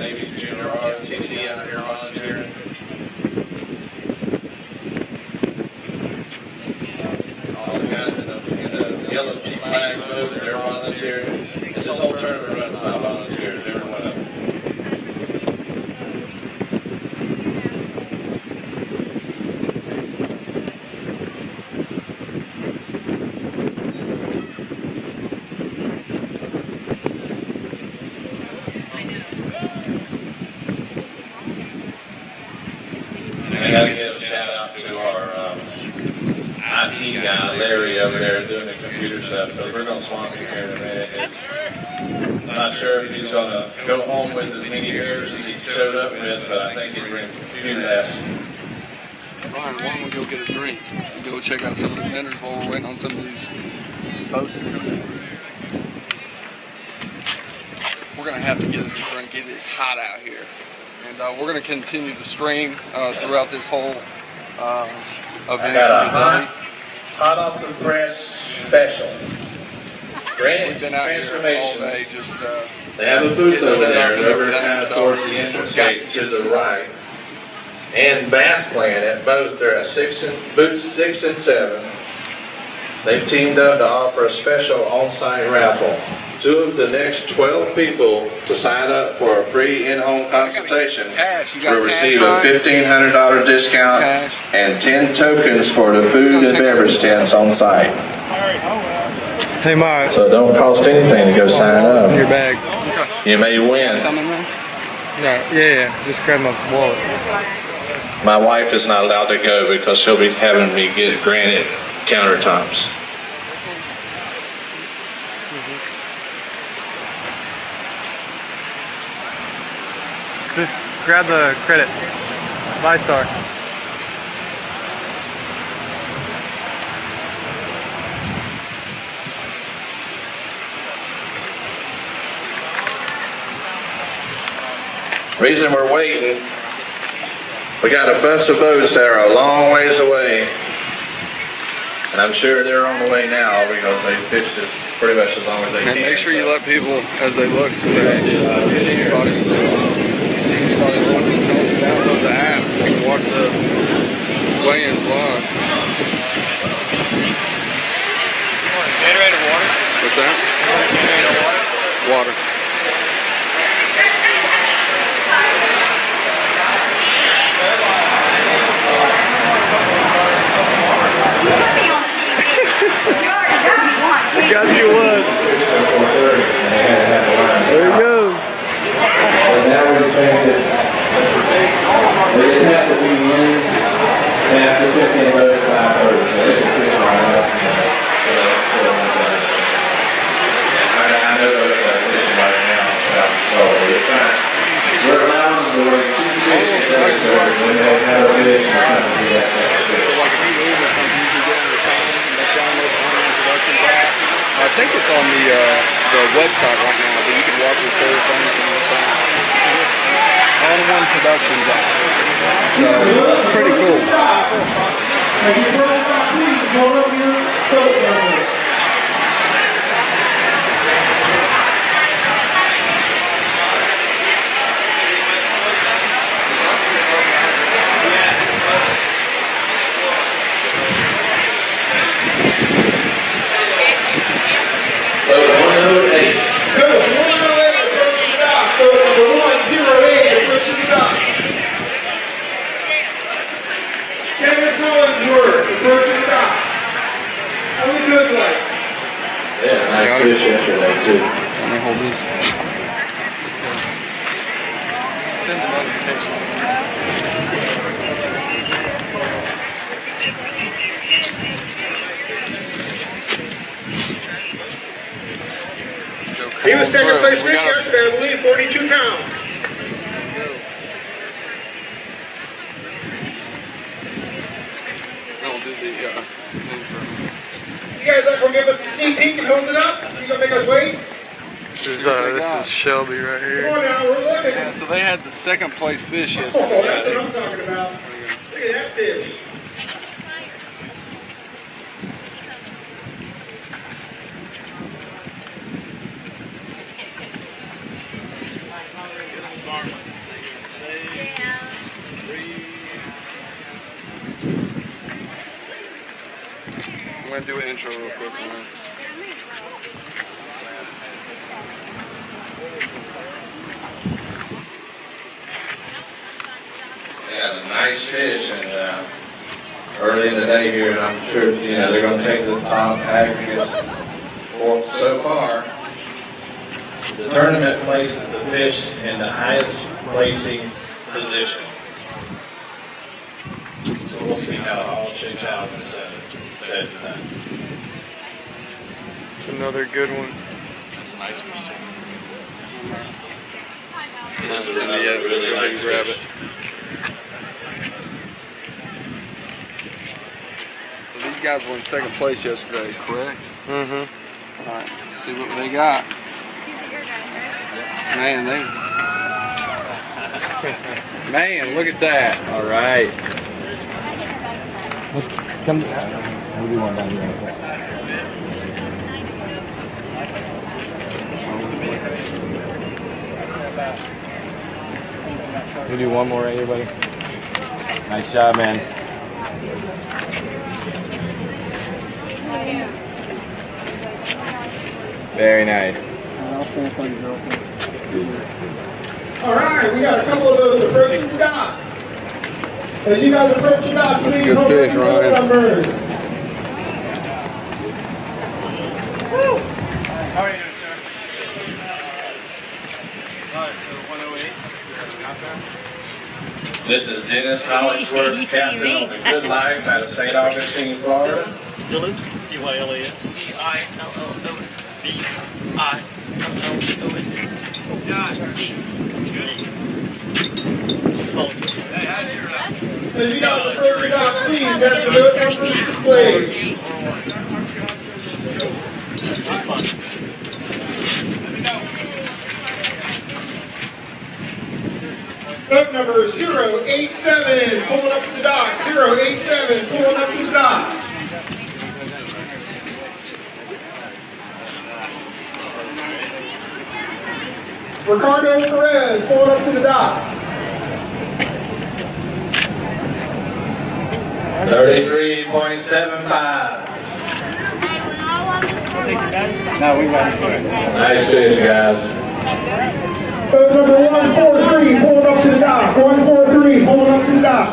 Navy Junior ROTC out here volunteering. All the guys in the yellow flag boats, they're volunteering. This whole tournament runs by volunteers, every one of them. I gotta give a shout out to our IT guy, Larry, over there doing the computer stuff, because we're gonna swamp him here in a minute. I'm not sure if he's gonna go home with as many errors as he showed up with, but I think he's bringing computer less. Ryan, why don't we go get a drink and go check out some of the vendors while we're waiting on some of these boats to come in? We're gonna have to get us a drink. It is hot out here. And we're going to continue to stream throughout this whole event. Got a hot off the press special. Granite We've been out here all day just they have a booth over there, and over everything, kind of so towards the entrance gate to the right. And Bath Plan at both, they're at booths 6 and 7. They've teamed up to offer a special on-site raffle. 2 of the next 12 people to sign up for a free in-home consultation will receive a $1,500 discount and 10 tokens for the food and beverage tents on site. Hey, Mike. So it don't cost anything to go sign In your up. bag. You may win. some in there? No, yeah. Just grab my wallet. My wife is not allowed to go because she'll be having me get granite countertops. Just grab the credit. ViStar. Reason we're waiting, we got a bunch of boats that are a long ways away. And I'm sure they're on the way now because they pitched this pretty much as long as they And can. make sure you let people, as they look, say, you see anybody that wants to tell them to download the app and watch the weigh-ins live. Gatorade or water? What's that? Gatorade or water? Water. Got you once. There he goes. And now we're changing it. They just have to be in, and ask to check in about 5:30, so they can fish right up. I know there's a fishing right now in South Florida. We're trying. We're allowing them to work 2 fish a day, so when they have a fish, we're trying to do that second fish. So like if you leave or something, you can get on your phone and let's download the Online Productions app. I think it's on the website right now, but you can watch this whole thing from your phone. On-One Productions app. So it's pretty cool. As you approach about, please hold up your coat down there. Boat 108. Go, 108 approaching the dock. Boat number 108 approaching the dock. Kenneth Hollingsworth approaching the dock. On the good light. Yeah, nice fish yesterday too. Let me hold this. Send the notification. He was second place We fish got yesterday, I believe, 42 pounds. We'll do the intro. You guys not gonna give us a sneak peek and hold it up? You gonna make us wait? This is Shelby right Come here. on now, we're looking. Yeah, so they had the second place fish Oh, yesterday. that's what I'm talking about. Look at that fish. Farmer. going to do an intro real quick. Man. Yeah, nice fish, and early in the day here, and I'm sure they're going to take the top aggregates for so far. The tournament places the fish in the highest placing position. So we'll see how it all shakes out in said tonight. Another good one. That's a nice fish too. This This is is another really nice grab fish. it. So these guys were in second place yesterday, correct? Mm-hmm. All right, let's see what they got. Man, man, look at that. All right. Let's come. What do you want down here? We do one more right here, buddy. Nice job, man. Very nice. All right, we got a couple of those approaching the dock. As you guys approach the dock, That's a please good hold fish, up your Ryan. numbers. How are you doing, sir? Alright, so 108. This is Dennis Hollingsworth, captain of the Good Life out of St. Augustine, Florida. Dylan, D-Y-L-A-N. As you guys approach the dock, please have your boat numbers displayed. Boat number 087, pulling up to the dock. 087, pulling up to the dock. Ricardo Perez, pulling up to the dock. 33.75. No, we got it. Nice fish, guys. Boat number 143, pulling up to the dock. 143, pulling up to the dock.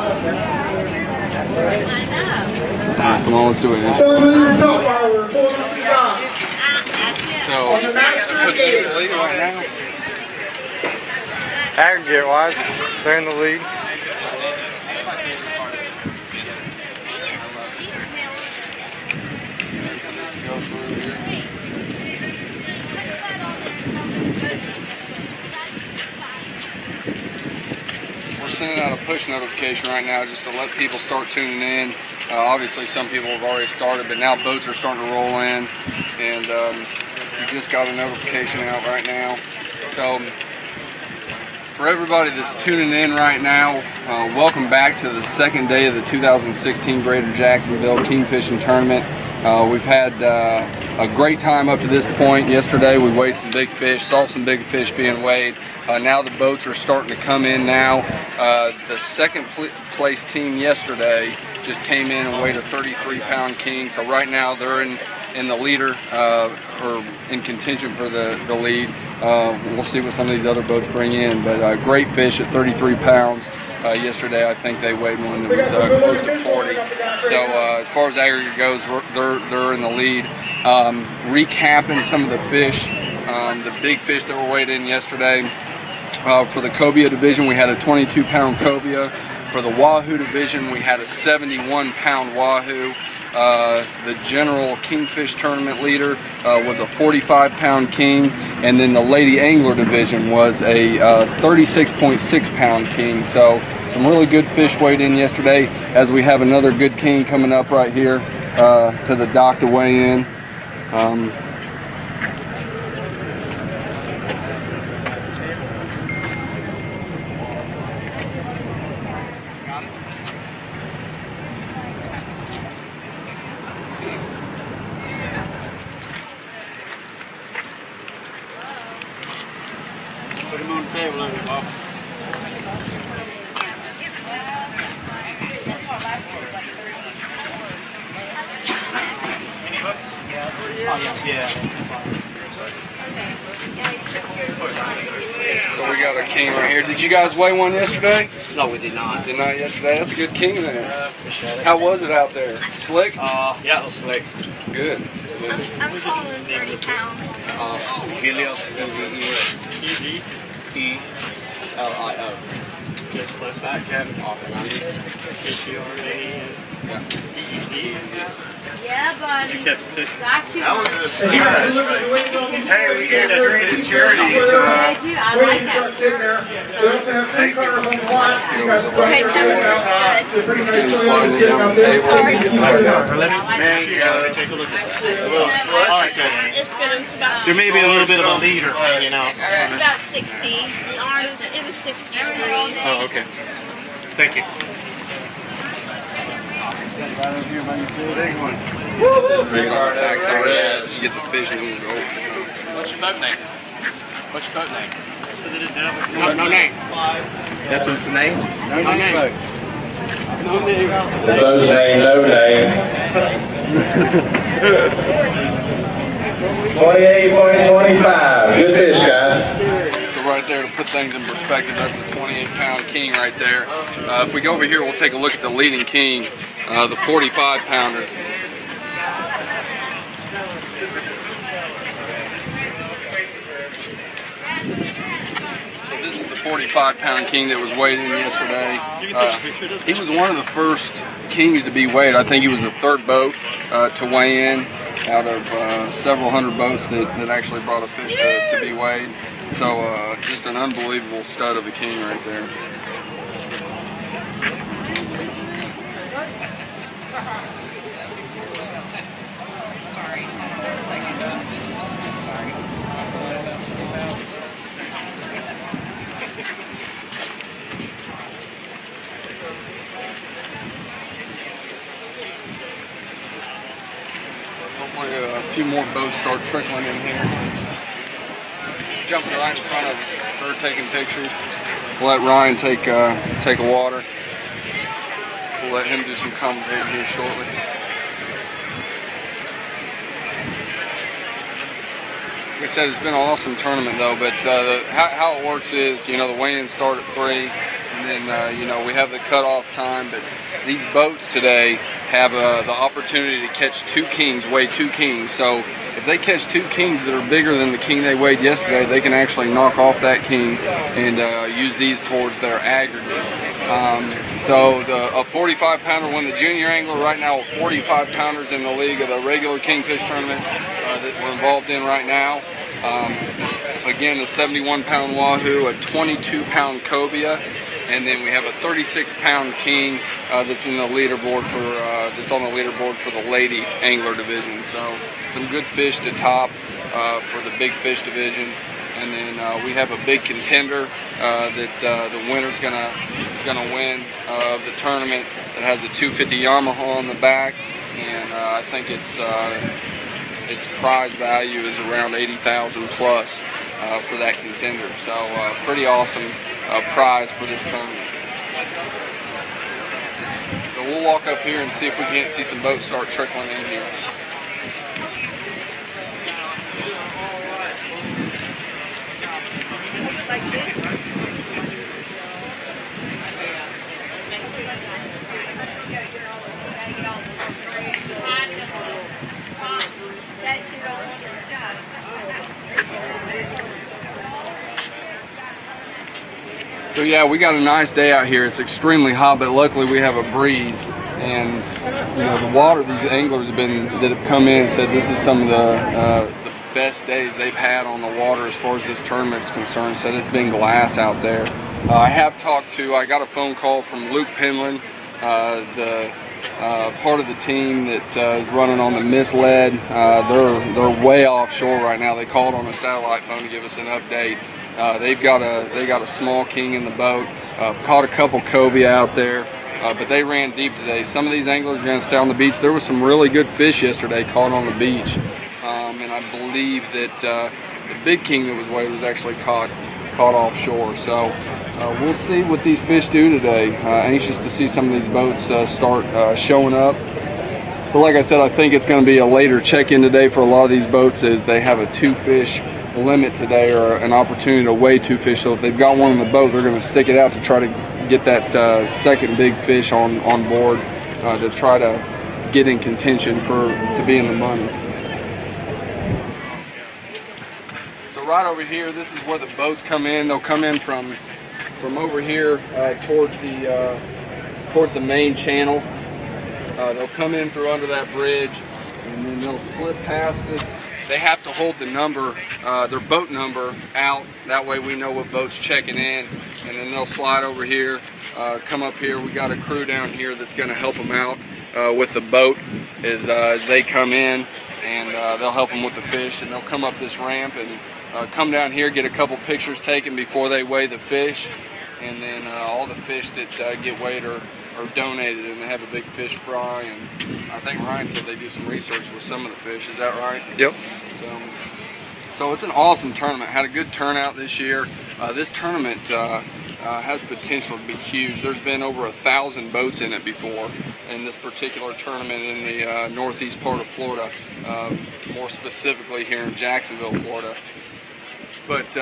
Come on, let's do it. Boat Liz Tutwiler, pulling up to the dock. So, On the master what's in gate. the lead right now? Aggregate wise, they're in the lead. Just to go through here. We're sending out a push notification right now just to let people start tuning in. Obviously, some people have already started, but now boats are starting to roll in, and we just got a notification out right now. So, for everybody that's tuning in right now, welcome back to the second day of the 2016 Greater Jacksonville Kingfishing Tournament. We've had a great time up to this point. Yesterday we weighed some big fish, saw some big fish being weighed. Now the boats are starting to come in now. The second place team yesterday just came in and weighed a 33-pound king. So right now they're in the leader, or in contention for the lead. We'll see what some of these other boats bring in, but great fish at 33 pounds. Yesterday I think they weighed one that was close to 40. So as far as aggregate goes, they're in the lead. Recapping some of the fish, the big fish that were weighed in yesterday. For the cobia division, we had a 22-pound cobia. For the wahoo division, we had a 71-pound wahoo. The general kingfish tournament leader was a 45-pound king, and then the lady angler division was a 36.6-pound king. So some really good fish weighed in yesterday, as we have another good king coming up right here to the dock to weigh in. Put him on the table over, Bob. king right here. Did you guys weigh one yesterday? No, we did not. Did not yesterday. That's a good king there. How was it out there? Slick? Yeah, it was slick. Good. I'm calling 30 pounds. Helio. E-L-I-O. Back Kevin. H-E-R-A-N-D-E-C. Yeah, buddy. Catch the fish. Got you. That was a Hey, we gave a drink to charity, so. I do. I like Waiting that. truck sitting there. We also have three cars on the lot. You guys are Okay, right Kevin, now. good. They're pretty nice. Just sliding it Sitting down out the there. table and get back up. Let me take a look at that. All right, good. It's good. It was about. There may be a little bit of a leader hanging out. It's about 60. The orange, it was 60 degrees. Oh, okay. Thank you. Bring it on back side of that. Get the fish and then we'll go. What's your boat name? What's your boat name? No name. That's what's the name? No name. The boat's name, no name. 28.25. Good fish, guys. So right there, to put things in perspective, that's a 28-pound king right there. If we go over here, we'll take a look at the leading king, the 45-pounder. So this is the 45-pound king that was weighed in yesterday. He was one of the first kings to be weighed. I think he was the third boat to weigh in out of several hundred boats that actually brought a fish to be weighed. So just an unbelievable stud of a king right there. Hopefully a few more boats start trickling in here. Jumping right in front of her, taking pictures. We'll let Ryan take a water. We'll let him do some commentating here shortly. Like I said, it's been an awesome tournament though, but how it works is, you know, the weigh-ins start at 3, and then, you know, we have the cutoff time, but these boats today have the opportunity to catch 2 kings, weigh 2 kings. So if they catch 2 kings that are bigger than the king they weighed yesterday, they can actually knock off that king and use these towards their aggregate. So a 45-pounder won the junior angler. Right now, 45-pounders in the league of the regular kingfish tournament that we're involved in right now. Again, a 71-pound wahoo, a 22-pound cobia, and then we have a 36-pound king that's in the leaderboard that's on the leaderboard for the lady angler division. So some good fish to top for the big fish division, and then we have a big contender that the winner's gonna win the tournament that has a 250 Yamaha on the back, and I think its prize value is around 80,000 plus for that contender. So pretty awesome prize for this tournament. So we'll walk up here and see if we can't see some boats start trickling in here. So yeah, we got a nice day out here. It's extremely hot, but luckily we have a breeze. And you know, the water, these anglers that have come in said this is some of the best days they've had on the water as far as this tournament is concerned. Said it's been glass out there. I got a phone call from Luke Penland, the part of the team that is running on the misled. They're way offshore right now. They called on a satellite phone to give us an update. They got a small king in the boat. Caught a couple cobia out there, but they ran deep today. Some of these anglers are going to stay on the beach. There was some really good fish yesterday caught on the beach, and I believe that the big king that was weighed was actually caught offshore. So we'll see what these fish do today. Anxious to see some of these boats start showing up. But like I said, I think it's going to be a later check-in today for a lot of these boats, as they have a 2 fish limit today or an opportunity to weigh 2 fish. So if they've got one in the boat, they're going to stick it out to try to get that second big fish on board to try to get in contention to be in the money. So right over here, this is where the boats come in. They'll come in from over here towards the main channel. They'll come in through under that bridge, and then they'll slip past us. They have to hold the number, their boat number out. That way we know what boat's checking in. And then they'll slide over here, come up here. We got a crew down here that's going to help them out with the boat as they come in, and they'll help them with the fish. And they'll come up this ramp and come down here, get a couple pictures taken before they weigh the fish. And then all the fish that get weighed are donated, and they have a big fish fry. And I think Ryan said they do some research with some of the fish. Is that right? Yep. So it's an awesome tournament. Had a good turnout this year. This tournament has potential to be huge. There's been over 1,000 boats in it before in this particular tournament in the northeast part of Florida, more specifically here in Jacksonville, Florida. But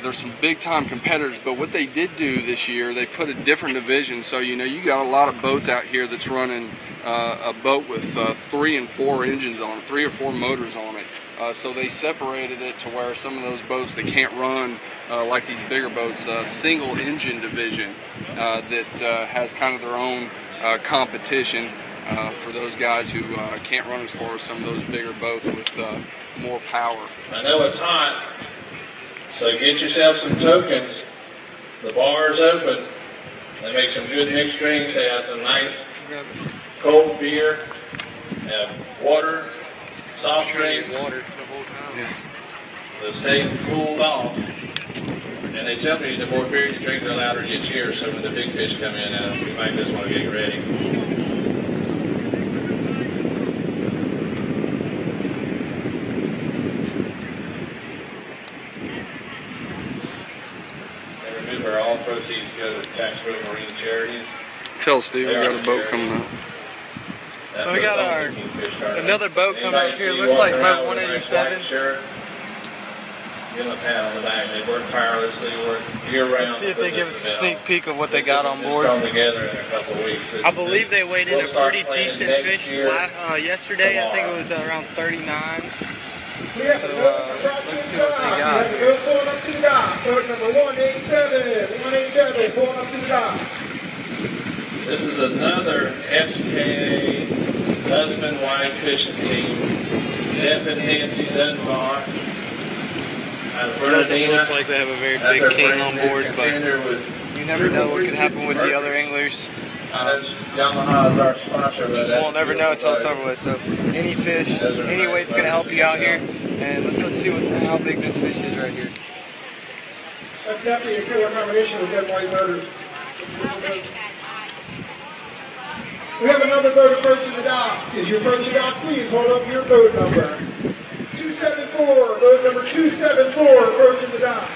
there's some big time competitors. But what they did do this year, they put a different division. So you got a lot of boats out here that's running a boat with 3 and 4 engines on it, 3 or 4 motors on it. So they separated it to where some of those boats that can't run like these bigger boats, single engine division that has kind of their own competition for those guys who can't run as far as some of those bigger boats with more power. I know it's hot, so get yourself some tokens. The bar's open. They make some good mixed drinks. They have some nice cold beer, water, soft drinks. So stay cooled off. And they tell me the more beer you drink, the louder you cheer. So when the big fish come in, you might just want to get ready. And remember, all proceeds go to Jacksonville Marine Charities. Tell Steve we got a boat coming up. So we got another boat coming up here. Looks like boat 187. Give them a pat on the back. They work tirelessly, work year-round. Let's see if they give us a sneak peek of what they got on board. Thrown together in a couple of weeks. I believe they weighed in a pretty decent fish yesterday. I think it was around 39. We have to go let's see what they got. We have to go pulling up to the dock. Boat number 187, pulling up to the dock. This is another SKA husband-wife fishing team. Jeff and Nancy Dunbar. It doesn't look like they have a very big king on board, but you never know what could happen with the other anglers. Yamaha is our sponsor. We'll never know until it's over with. So any fish, any weight's going to help you out here. And let's see how big this fish is right here. That's definitely a killer combination with them white motors. We have another boat approaching the dock. As you approach the dock, please hold up your boat number. 274, boat number 274 approaching the dock.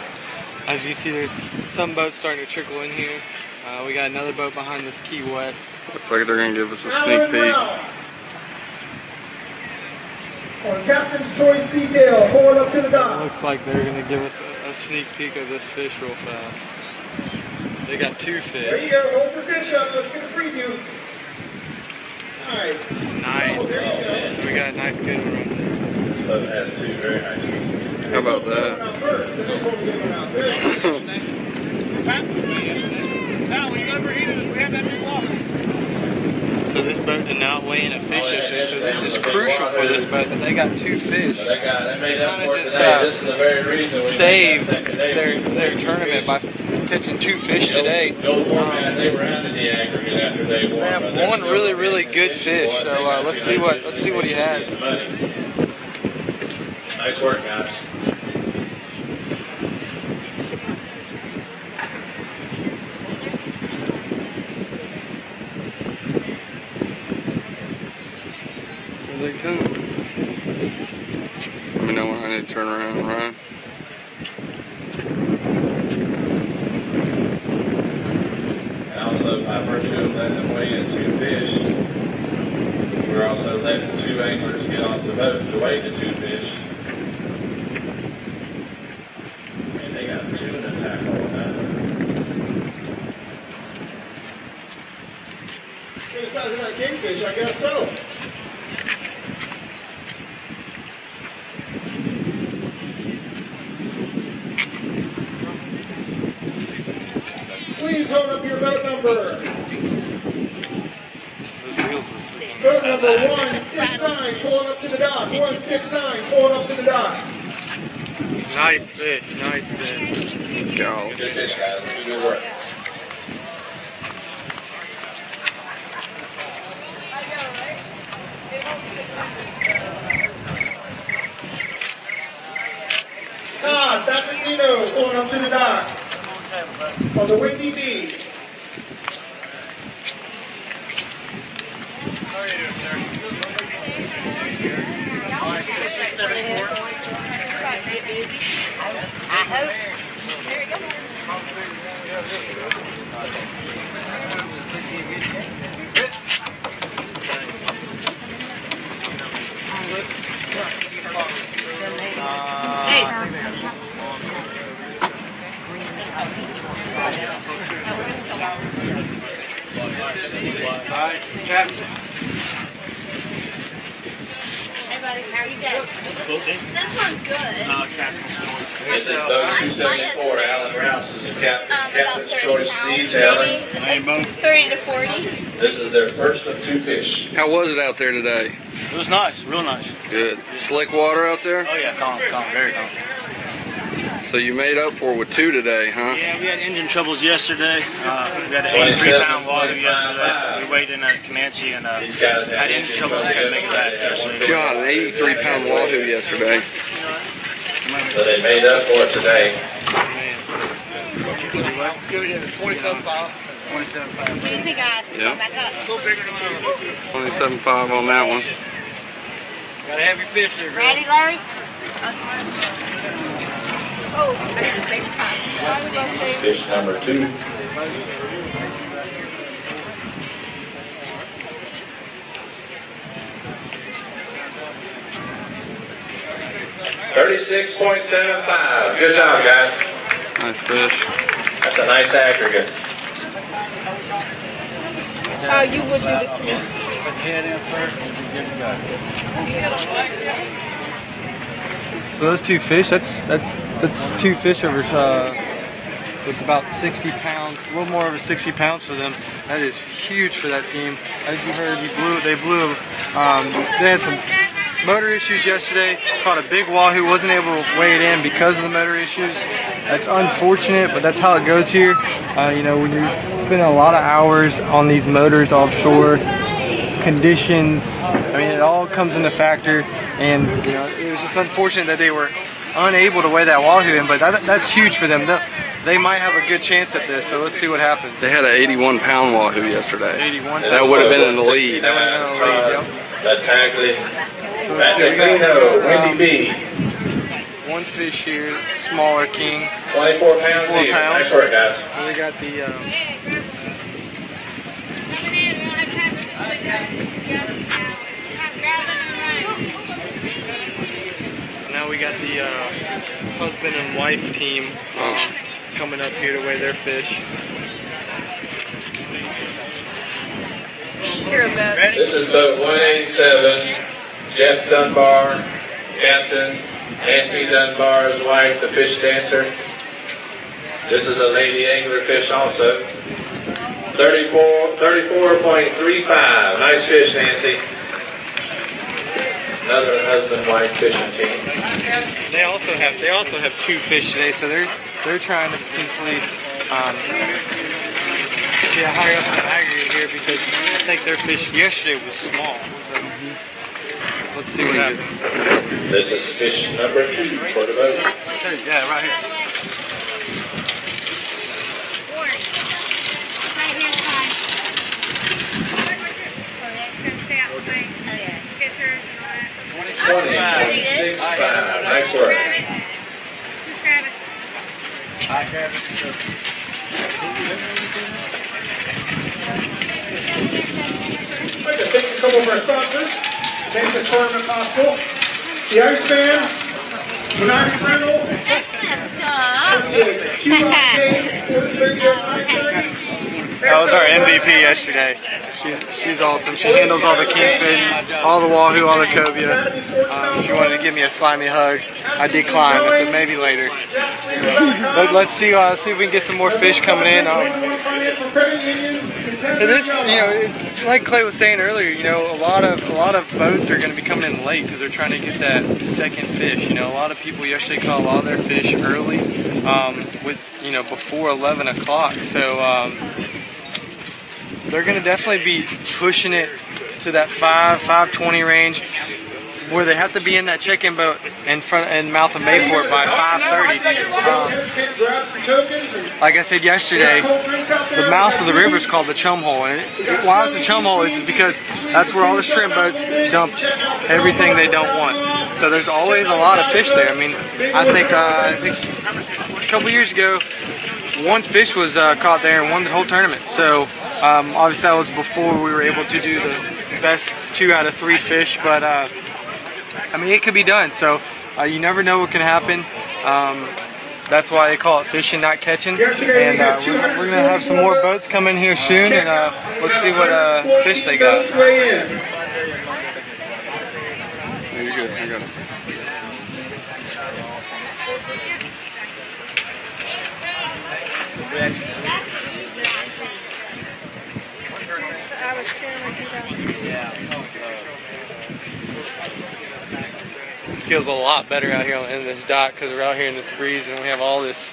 As you see, there's some boats starting to trickle in here. We got another boat behind this Key West. Looks like they're going to give us a sneak peek. On Captain's Choice Detail, pulling up to the dock. Looks like they're going to give us a sneak peek of this fish real fast. They got 2 fish. There you go, hold your fish up, let's get a preview. Nice. Nice. Oh, there you go. We got a nice good one right there. This boat has 2 very nice feet. How about that? So this boat did not weigh in a fish issue, so this is crucial for this boat that they got 2 fish. They made up for it Just, today. This is the very reason we saved their tournament by catching 2 fish today. The old format, they were out of the aggregate after day 1. They have one really good fish, so let's see what he has. Nice work, guys. Here they come. Let me know when I need to turn around, Ryan. And also, my first go letting them weigh in 2 fish. We're also letting 2 anglers get off the boat to weigh the 2 fish. kingfish, I guess so. Please hold up your boat number. Boat number 169, pulling up to the dock. 169, pulling up to the dock. Nice fish, nice fish. Go. Good fish, guys. Do good work. Todd Baccaglino, pulling up to the dock. On the Windy Bee. How are you doing, sir? Alright, Captain. Hey buddy, how are you doing? This one's good. Captain's choice. This is boat 274, Alan Rouse is the captain's choice detailing. 30 to 40. This is their first of 2 fish. How was it out there today? It was nice, real nice. Good. Slick water out there? Oh yeah, calm, very calm. So you made up for it with 2 today, huh? Yeah, we had engine troubles yesterday. We had an 83-pound wahoo yesterday. We weighed in at Comanche and These guys had engine troubles. We couldn't make it back yesterday. God, an 83-pound wahoo yesterday. So they made up for it today. 27 pounds. Excuse me guys, Yeah. come back up. 27.5 on that one. Gotta have your fish here, girl. Ready, Larry? Fish number 2. $36.75. Good job, guys. Nice fish. That's a nice aggregate. Oh, you would do this to me. Put your head in first and you're good to go. So those 2 fish, that's 2 fish over with about 60 pounds, a little more over 60 pounds for them. That is huge for that team. As you heard, they had some motor issues yesterday. Caught a big wahoo, wasn't able to weigh it in because of the motor issues. That's unfortunate, but that's how it goes here. You know, when you're spending a lot of hours on these motors offshore, conditions, I mean, it all comes into factor. And you know, it was just unfortunate that they were unable to weigh that wahoo in, but that's huge for them. They might have a good chance at this, so let's see what happens. They had an 81-pound wahoo yesterday. 81. That would have been in the lead. That would have been in the lead, That Baccaglino, Windy Bee. yep. 1 fish here, smaller king. 24 pounds 4 even. pounds. Nice work, guys. And we got the now we got the husband and wife team coming up here to weigh their fish. You're a mess. This is boat 187. Jeff Dunbar, captain. Nancy Dunbar's wife, the fish dancer. This is a lady anglerfish also. 34.35. Nice fish, Nancy. Another husband-wife fishing team. They also have 2 fish today, so they're trying to potentially get higher up in the aggregate here because I think their fish yesterday was small. So let's see what happens. This is fish number 2 for the boat. Yeah, right here. $20.65. Nice work. I'd like to thank a couple of our sponsors to make this tournament possible. The Iceman, United Rental, the Q Sports Radio 930. That was was our MVP yesterday. She's awesome. She handles all the kingfish, all the wahoo, all the cobia. She wanted to give me a slimy hug. I declined. I said maybe later. But let's see if we can get some more fish coming in. So this, like Clay was saying earlier, a lot of boats are going to be coming in late because they're trying to get that second fish. A lot of people yesterday caught a lot of their fish early, before 11 o'clock. So they're going to definitely be pushing it to that 5:20 range, where they have to be in that check-in boat in mouth of Mayport by 5:30. Like I said yesterday, the mouth of the river is called the chum hole, and why it's the chum hole is because that's where all the shrimp boats dump everything they don't want. So there's always a lot of fish there. I mean, I think a couple years ago, one fish was caught there and won the whole tournament. So obviously that was before we were able to do the best 2 out of 3 fish, but I mean, it could be done. So you never know what can happen. That's why they call it fishing, not catching. And we're going to have some more boats come in here soon, and let's see what fish they got. There you go. I got it. Feels a lot better out here in this dock because we're out here in this breeze and we have all this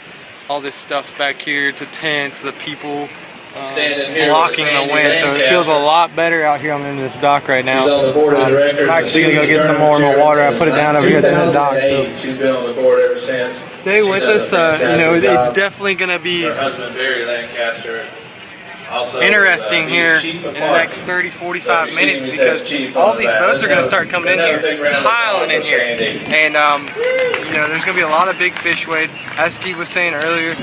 stuff back here. It's the tents, the people blocking the wind, so it feels a lot better out here on this dock right now. I'm actually gonna go get some more in my water. I put it down over here at the dock. So she's been on the board ever since. stay with us. It's definitely gonna be Her husband Barry Lancaster. Also, interesting here in the next 30-45 minutes because all these boats are going to start coming in here, piling in here, and there's going to be a lot of big fish weighed. As Steve was saying earlier,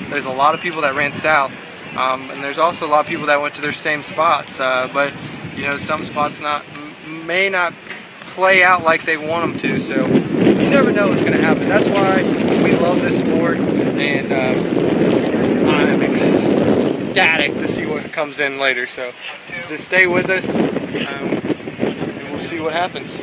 there's a lot of people that ran south, and there's also a lot of people that went to their same spots, but some spots may not play out like they want them to, so you never know what's going to happen. That's why we love this sport, and I'm ecstatic to see what comes in later. So just stay with us, and we'll see what happens.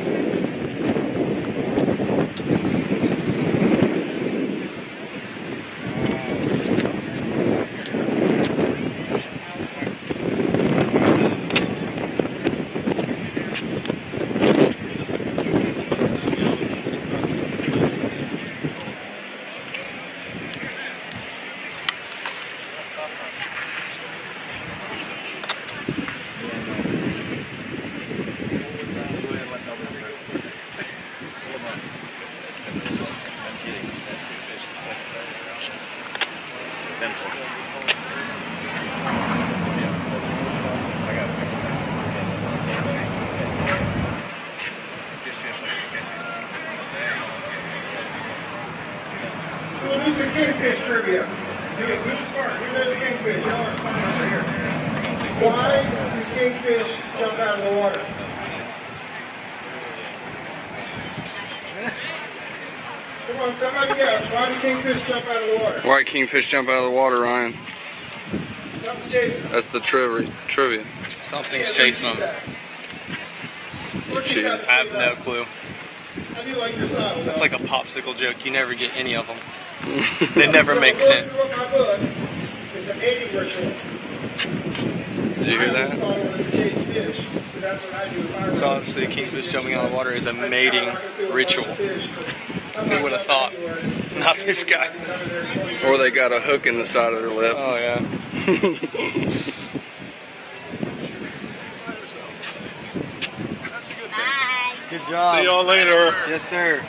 We'll do some kingfish trivia. Who's smart? Who knows kingfish? Y'all are smart over here. Why do kingfish jump out of the water? Come on, somebody guess. Why do kingfish jump out of the water? Why kingfish jump out of the water, Ryan? Something's chasing them. That's the trivia. Something's chasing them. Rookies got to I have figure no that. clue. How do you like your style, It's though? like a popsicle joke. You never get any of them. They never make sense. Look my book. It's an mating ritual. Did you hear I always that? thought it was to chase fish, but that's what I do with my So obviously, kingfish jumping out of the water is a mating ritual. Who would have thought? Not this guy. Or they got a hook in the side of their lip. Oh yeah. Good job. See y'all later. Yes, sir.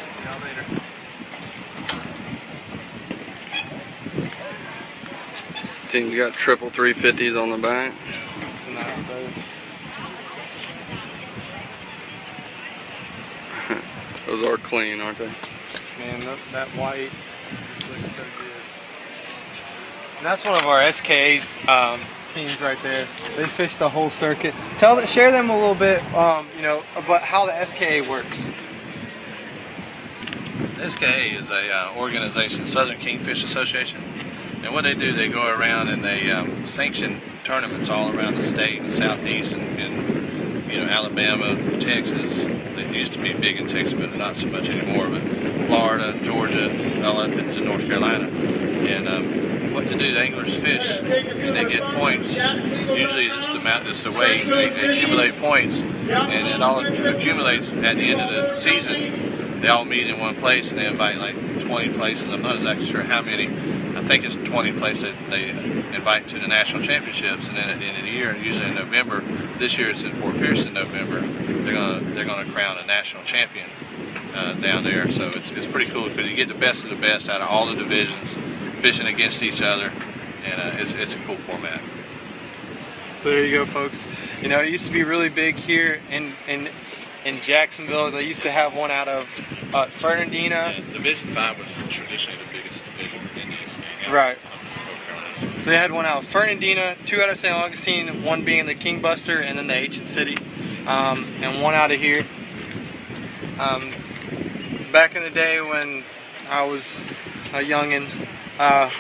Team's got triple 350s on the back. It's a nice boat. Those are clean, aren't they? Man, that white just looks so good. And that's one of our SKA teams right there. They fish the whole circuit. Share them a little bit, about how the SKA works. SKA is a organization, Southern Kingfish Association. And what they do, they go around and they sanction tournaments all around the state in the southeast and you know, Alabama, Texas. They used to be big in Texas, but not so much anymore. But Florida, Georgia, all up into North Carolina. And what to do, the anglers fish and they get points. Usually it's the way they accumulate points, and it all accumulates at the end of the season. They all meet in one place and they invite like 20 places. I'm not exactly sure how many. I think it's 20 places that they invite to the national championships, and then at the end of the year, usually in November, this year it's in Fort Pierce in November, they're gonna crown a national champion down there. So it's pretty cool because you get the best of the best out of all the divisions, fishing against each other, and it's a cool format. So there you go, folks. You know, it used to be really big here in Jacksonville. They used to have one out of Fernandina. Yeah, Division 5 was traditionally the biggest division in Indians. Right. So they had one out of Fernandina, 2 out of St. Augustine, 1 being the King Buster, and then the Ancient City, and 1 out of here. Back in the day when I was a youngin',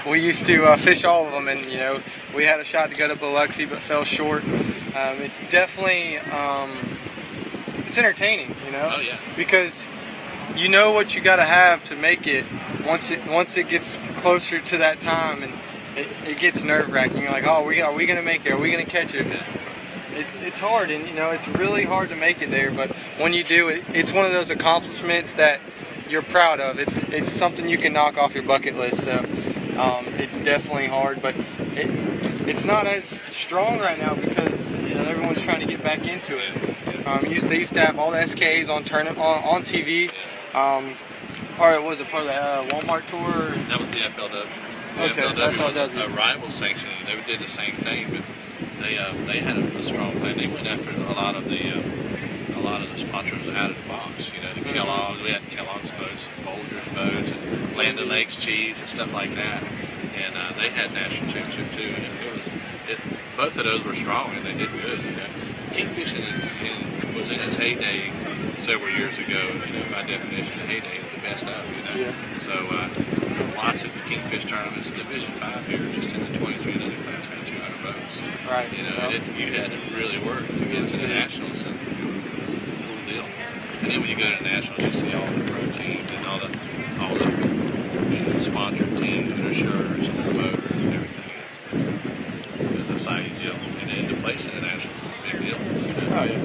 we used to fish all of them, and you know, we had a shot to go to Biloxi but fell short. It's definitely it's entertaining, you know. Oh, yeah. Because you know what you got to have to make it. Once it gets closer to that time, and it gets nerve-wracking. You're like, oh, are we gonna make it? Are we gonna catch it? It's hard, and you know, it's really hard to make it there. But when you do, it's one of those accomplishments that you're proud of. It's something you can knock off your bucket list. So it's definitely hard, but it's not as strong right now because you know, everyone's trying to get back into it. They used to have all the SKAs on TV. Part of the Walmart tour? That was the FLW. The Okay, FLW was a rival sanction. They did the same thing, but they had a strong plan. They went after a lot of the sponsors out of the box. You know, the Kellogg's. We had Kellogg's boats, Folgers boats, and Land O'Lakes cheese and stuff like that. And they had national championship too. And both of those were strong, and they did good. You know, kingfishing was in its heyday several years ago. You know, by definition, the heyday is the best of. You know, so lots of kingfish tournaments, Division 5 here, just in the 23 and under class, around 200 boats. Right. You know, you had to really work to get to the nationals, and it was a cool deal. And then when you go to the nationals, you see all the pro teams and all the you know, sponsored teams and their shirts and their motors and everything. It's a exciting deal. And then to place in the nationals is a big deal. Oh yeah.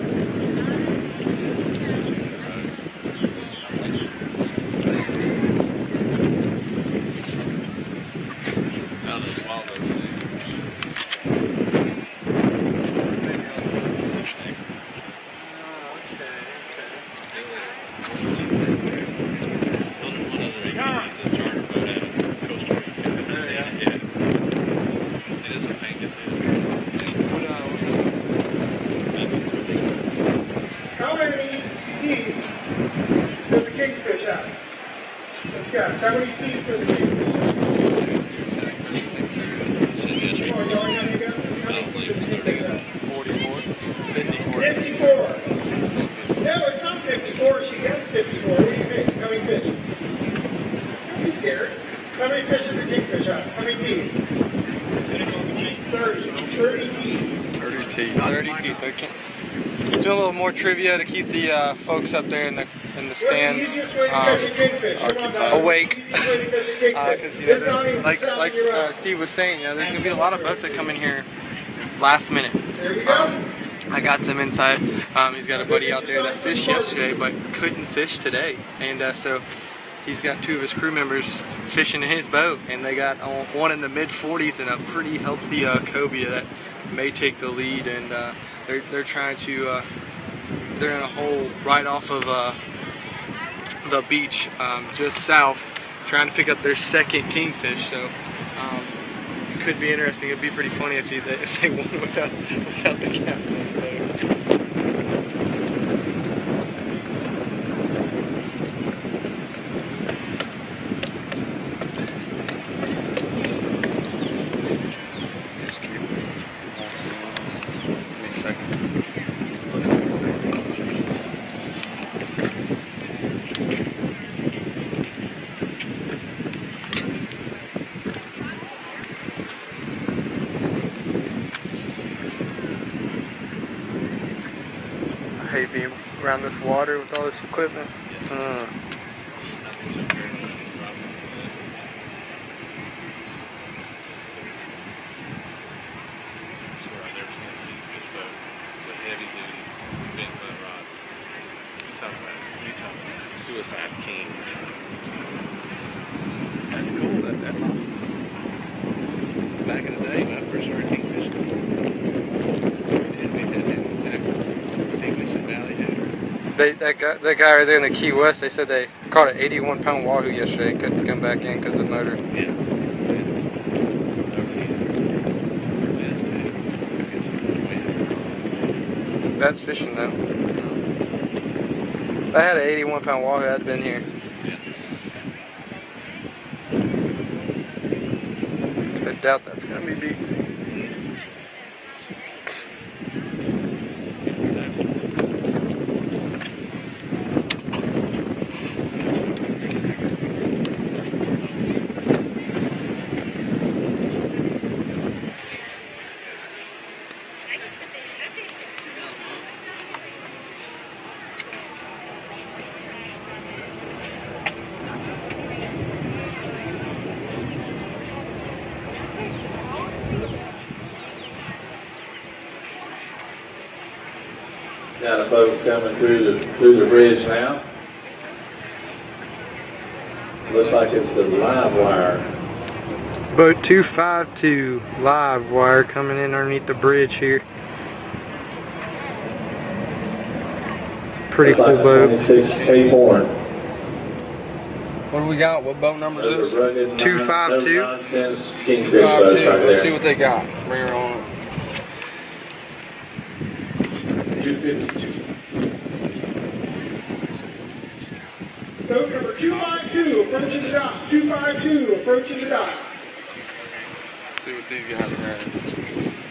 How many teeth does a kingfish have? Let's guess. How many teeth does a kingfish have? Come on, y'all, you got any guesses? How many teeth does a kingfish have? 44, 54. 54. No, it's not 54. She guessed 54. What do you think? How many fish? Don't be scared. How many fish does a kingfish have? How many teeth? 30. 30 teeth. 30 teeth. 30 teeth. Okay. Do a little more trivia to keep the folks up there in the stands What's the easiest way to catch a kingfish? Come on, Don. awake. What's the easiest way to catch a kingfish? Because you know, It's not even like sounding you out. Steve was saying, you know, there's gonna be a lot of boats that come in here last minute. There you go. I got some inside. He's got a buddy out there that fished yesterday but couldn't fish today, and so he's got 2 of his crew members fishing in his boat, and they got one in the mid 40s and a pretty healthy cobia that may take the lead, and they're trying to. They're in a hole right off of the beach, just south, trying to pick up their second kingfish. So it could be interesting. It'd be pretty funny if they won without the captain there. Just keep waltzing along. Give me a second. you'd be around this water with all this equipment. Suicide Kings. That's cool. That's awesome. Back in the day, when I first started kingfish, so we did that in Valley. That guy right there in the Key West, they said they caught an 81-pound wahoo yesterday. Couldn't come back in because of the motor. Yeah. That's fishing though. If I had an 81-pound wahoo, I'd been here. I doubt that's gonna be deep. Got a boat coming through the bridge now. Looks like it's the live wire. Boat 252 live wire coming in underneath the bridge here. It's a pretty cool boat. 26 Cape Horn. What do we got? What boat number is this? 252. No nonsense kingfish boats right Let's see there. what they got. Bring her on. 252. Boat number 252 approaching the dock. 252 approaching the dock. Let's see what these guys are at.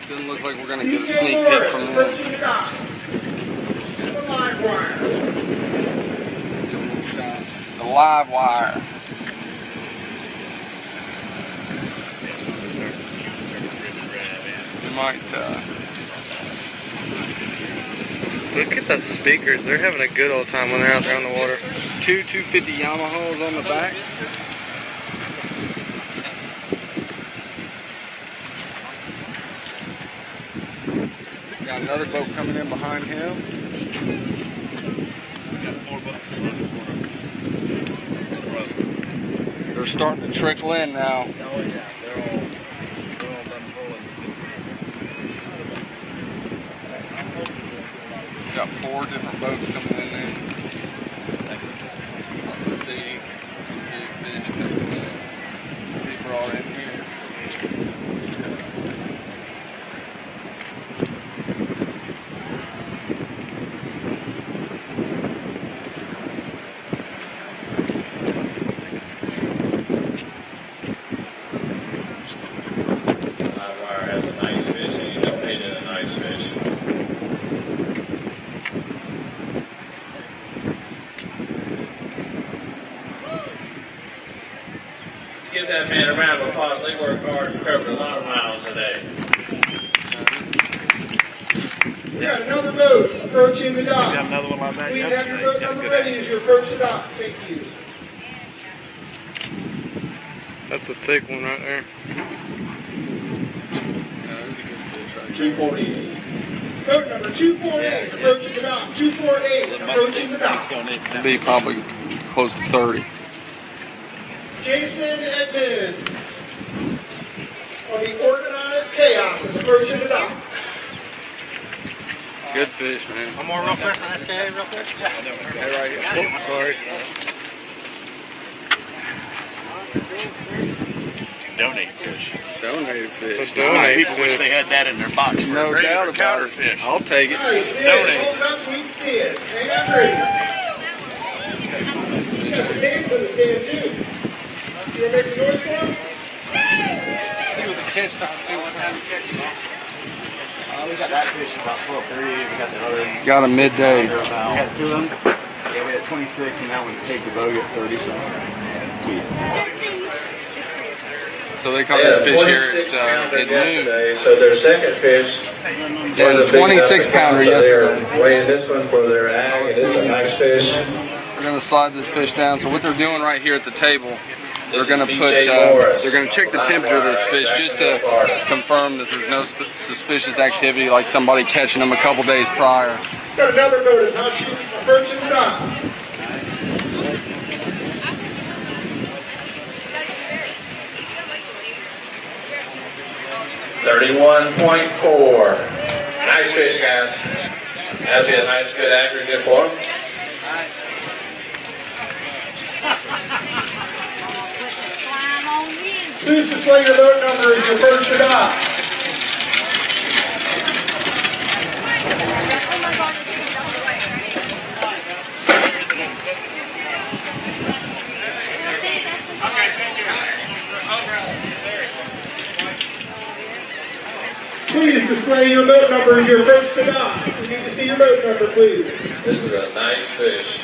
Doesn't look like we're gonna get a DJ sneak peek Morris from them. approaching the dock. The live wire. The live wire. You might Look at those speakers. They're having a good old time when they're out there on the water. two 250 Yamahas on the back. Got another boat coming in behind him. They're starting to trickle in now. Got 4 different boats coming in there. Let's see some big fish coming in. They brought in here. Live wire has a nice fish, and you don't need a nice fish. Let's give that man a round of applause. They work hard and cover a lot of miles a day. We got another boat approaching the dock. We got another one like that Please have your yesterday. boat number ready as you approach the dock. Thank you. That's a thick one right there. There's a good fish right 248. Boat number 248 approaching the dock. 248 approaching the dock. there. Be probably close to 30. Jason Edmonds on the organized chaos is approaching the dock. Good fish, man. One more real quick on this guy, real quick. Hey, right here. Oh, sorry. Donate fish. Donated fish. It's a donate People wish fish. they had that in their box. for No a regular doubt about it. counterfeit. I'll take it. Nice fish. Hold it up so we can see it. Hang on ready. You got the games on the stand too. You want to make some noise for them? See what the catch time too. We got that fish about 12:30. We got the other. Got a midday. We had 2 of them. Yeah, we had 26, and that one take the boat at 30. So So they caught They this had a fish here 26 pounder at noon. yesterday, so their second fish They had a was a big 26 enough pounder so yesterday. they're weighing this one for their ag, and it's a nice fish. We're gonna slide this fish down. So what they're doing right here at the table, they're gonna This is put, BJ Morris. they're gonna check the temperature of this fish just to confirm that there's no suspicious activity, like somebody catching them a couple days prior. Got another boat in hot shoe, approaching the dock. $31.4. Nice fish, guys. That'd be a nice, good aggregate for them. Please display your boat number as you approach the dock. Please display your boat number as you approach the dock. We need to see your boat number, please. This is a nice fish.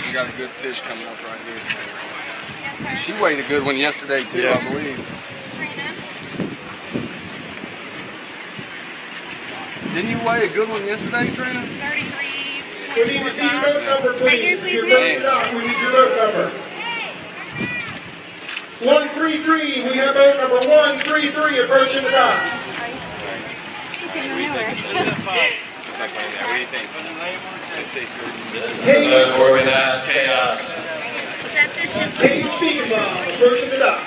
We got a good fish coming up right here. She weighed a good one yesterday too, I believe. Didn't you weigh a good one yesterday, Trina? 33. We need to see your boat number, please. As you approach the dock, we need your boat number. 133, we have boat number 133 approaching the dock. What do you think? This is the organized chaos. Page speaking bomb approaching the dock.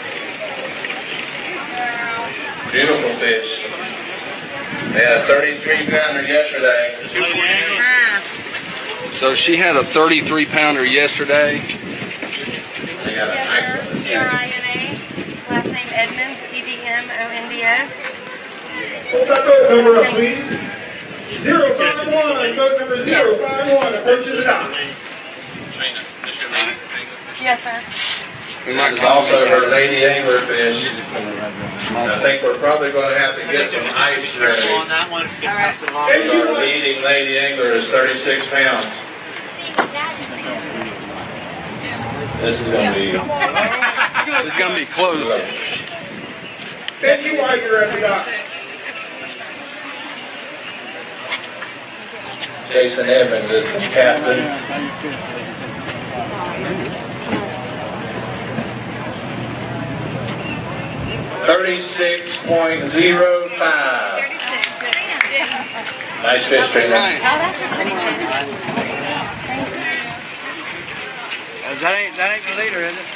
Beautiful fish. They had a 33 pounder yesterday. So she had a 33 pounder yesterday. They got a nice one. Trina, last name Edmonds, Edmonds. Hold that boat number up, please. 051, boat number 051 approaching the dock. Yes, sir. This is also her lady angler fish. I think we're probably going to have to get some ice ready. All right. Our leading lady angler is 36 pounds. This is going to be It's gonna be close. Thank you while you're at the dock. Jason Evans is the captain. $36.05. 36. Nice fish, Trina. Oh, that's a pretty fish. Thank you. That ain't the leader, is it?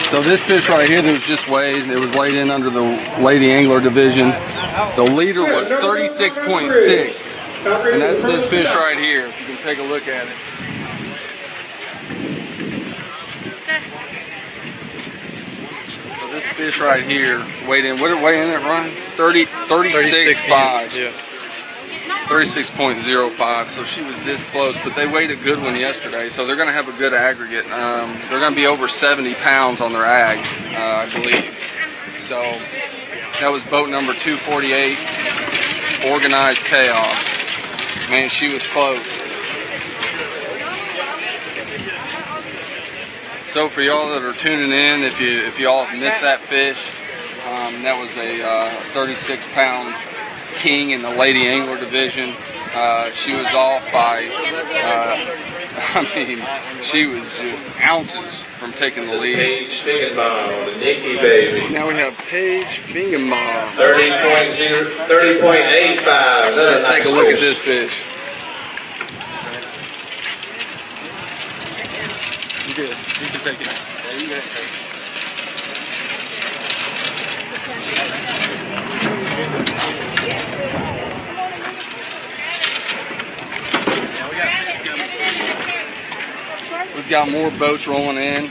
So this fish right here that was just weighed, it was laid in under the Lady Angler division. The leader was 36.6. And that's this fish right here, if you can take a look at it. So this fish right here weighed in, what did it weigh in at, Ryan? 36.5. Yeah. 36.05, so she was this close, but they weighed a good one yesterday, so they're going to have a good aggregate. They're going to be over 70 pounds on their ag, I believe. So that was boat number 248, Organized Chaos. Man, she was close. So for y'all that are tuning in, if y'all have missed that fish, that was a 36-pound king in the Lady Angler division. She was off by, she was just ounces from taking the lead. Paige Fingenbaum, the Nikki baby. Now we have Paige Fingenbaum. 30.85. Let's take a look at this fish. You good. You can take it out. Yeah, you got it. We've got more boats rolling in.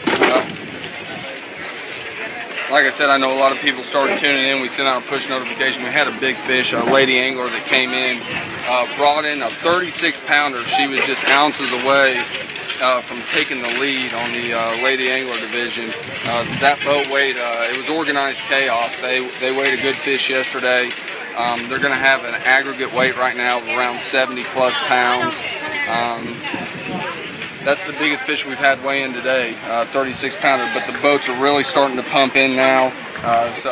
Like I said, I know a lot of people started tuning in. We sent out a push notification. We had a big fish, a lady angler that came in, brought in a 36-pounder. She was just ounces away from taking the lead on the lady angler division. That boat weighed, it was Organized Chaos. They weighed a good fish yesterday. They're going to have an aggregate weight right now of around 70 plus pounds. That's the biggest fish we've had weigh in today, 36 pounder. But the boats are really starting to pump in now, so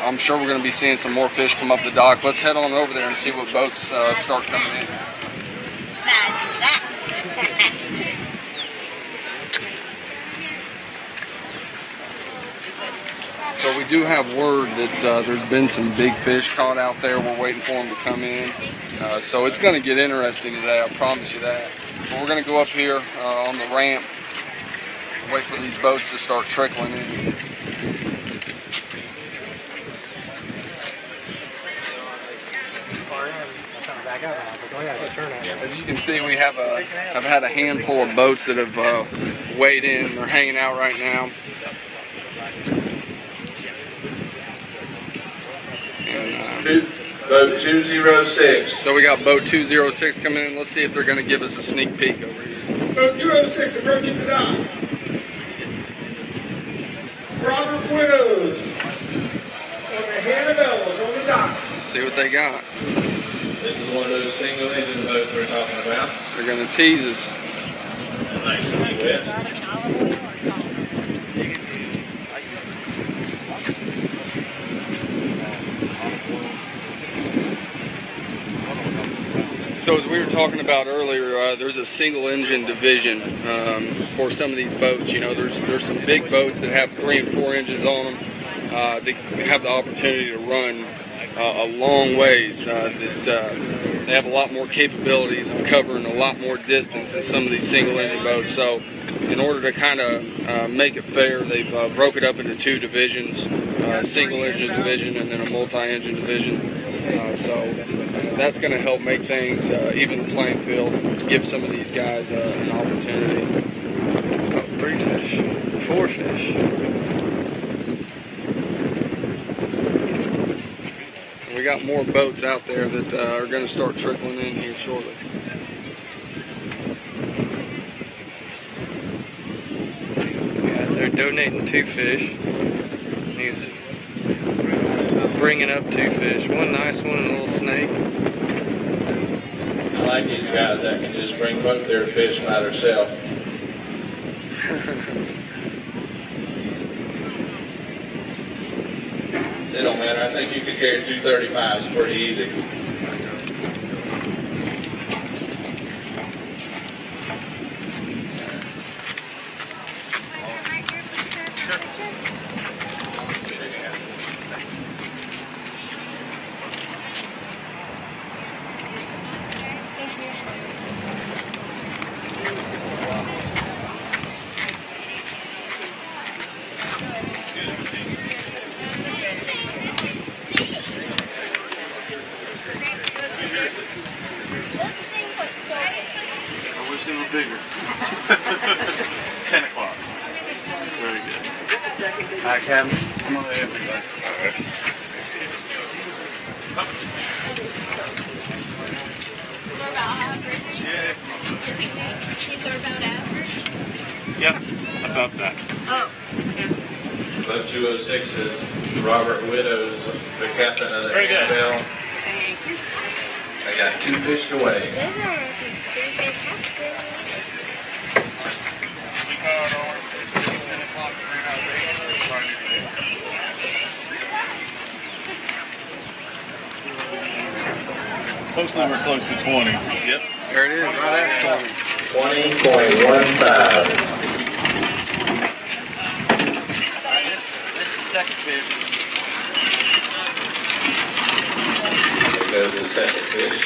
I'm sure we're going to be seeing some more fish come up the dock. Let's head on over there and see what boats start coming in. So we do have word that there's been some big fish caught out there. We're waiting for them to come in. So it's going to get interesting today, I promise you that. But we're going to go up here on the ramp, wait for these boats to start trickling in. As you can see, we have had a handful of boats that have weighed in. They're hanging out right now. And, Boat 206. so we got boat 206 coming in. Let's see if they're going to give us a sneak peek over here. Boat 206 approaching the dock. Robert Widows on the Hannibals on the dock. Let's see what they got. This is one of those single engine boats we're talking about. They're going to tease us. Nice in the west. So as we were talking about earlier, there's a single engine division for some of these boats. You know, there's some big boats that have 3 and 4 engines on them. They have the opportunity to run a long ways. They have a lot more capabilities of covering a lot more distance than some of these single engine boats. So in order to kind of make it fair, they've broke it up into 2 divisions, single engine division and then a multi-engine division. So that's going to help make things even the playing field and give some of these guys an opportunity. Caught 3 fish, 4 fish. And we got more boats out there that are going to start trickling in here shortly. Yeah, they're donating 2 fish. He's bringing up 2 fish. One nice one and a little snake. I like these guys that can just bring both their fish by themselves. It don't matter. I think you could carry 235s pretty easy. I wish they were bigger. 10 o'clock. Very good. Hi, Cam. Come on, everybody. All right. Yeah, about that. Boat 206 is Robert Widows, the captain of the Very good. Annabelle. I got 2 fish to weigh. Those are fantastic. We caught our fish at 10 o'clock and ran out of bait. Hopefully we're close to 20. Yep. There it is, right at 20. 20.15. Second fish. There goes the second fish.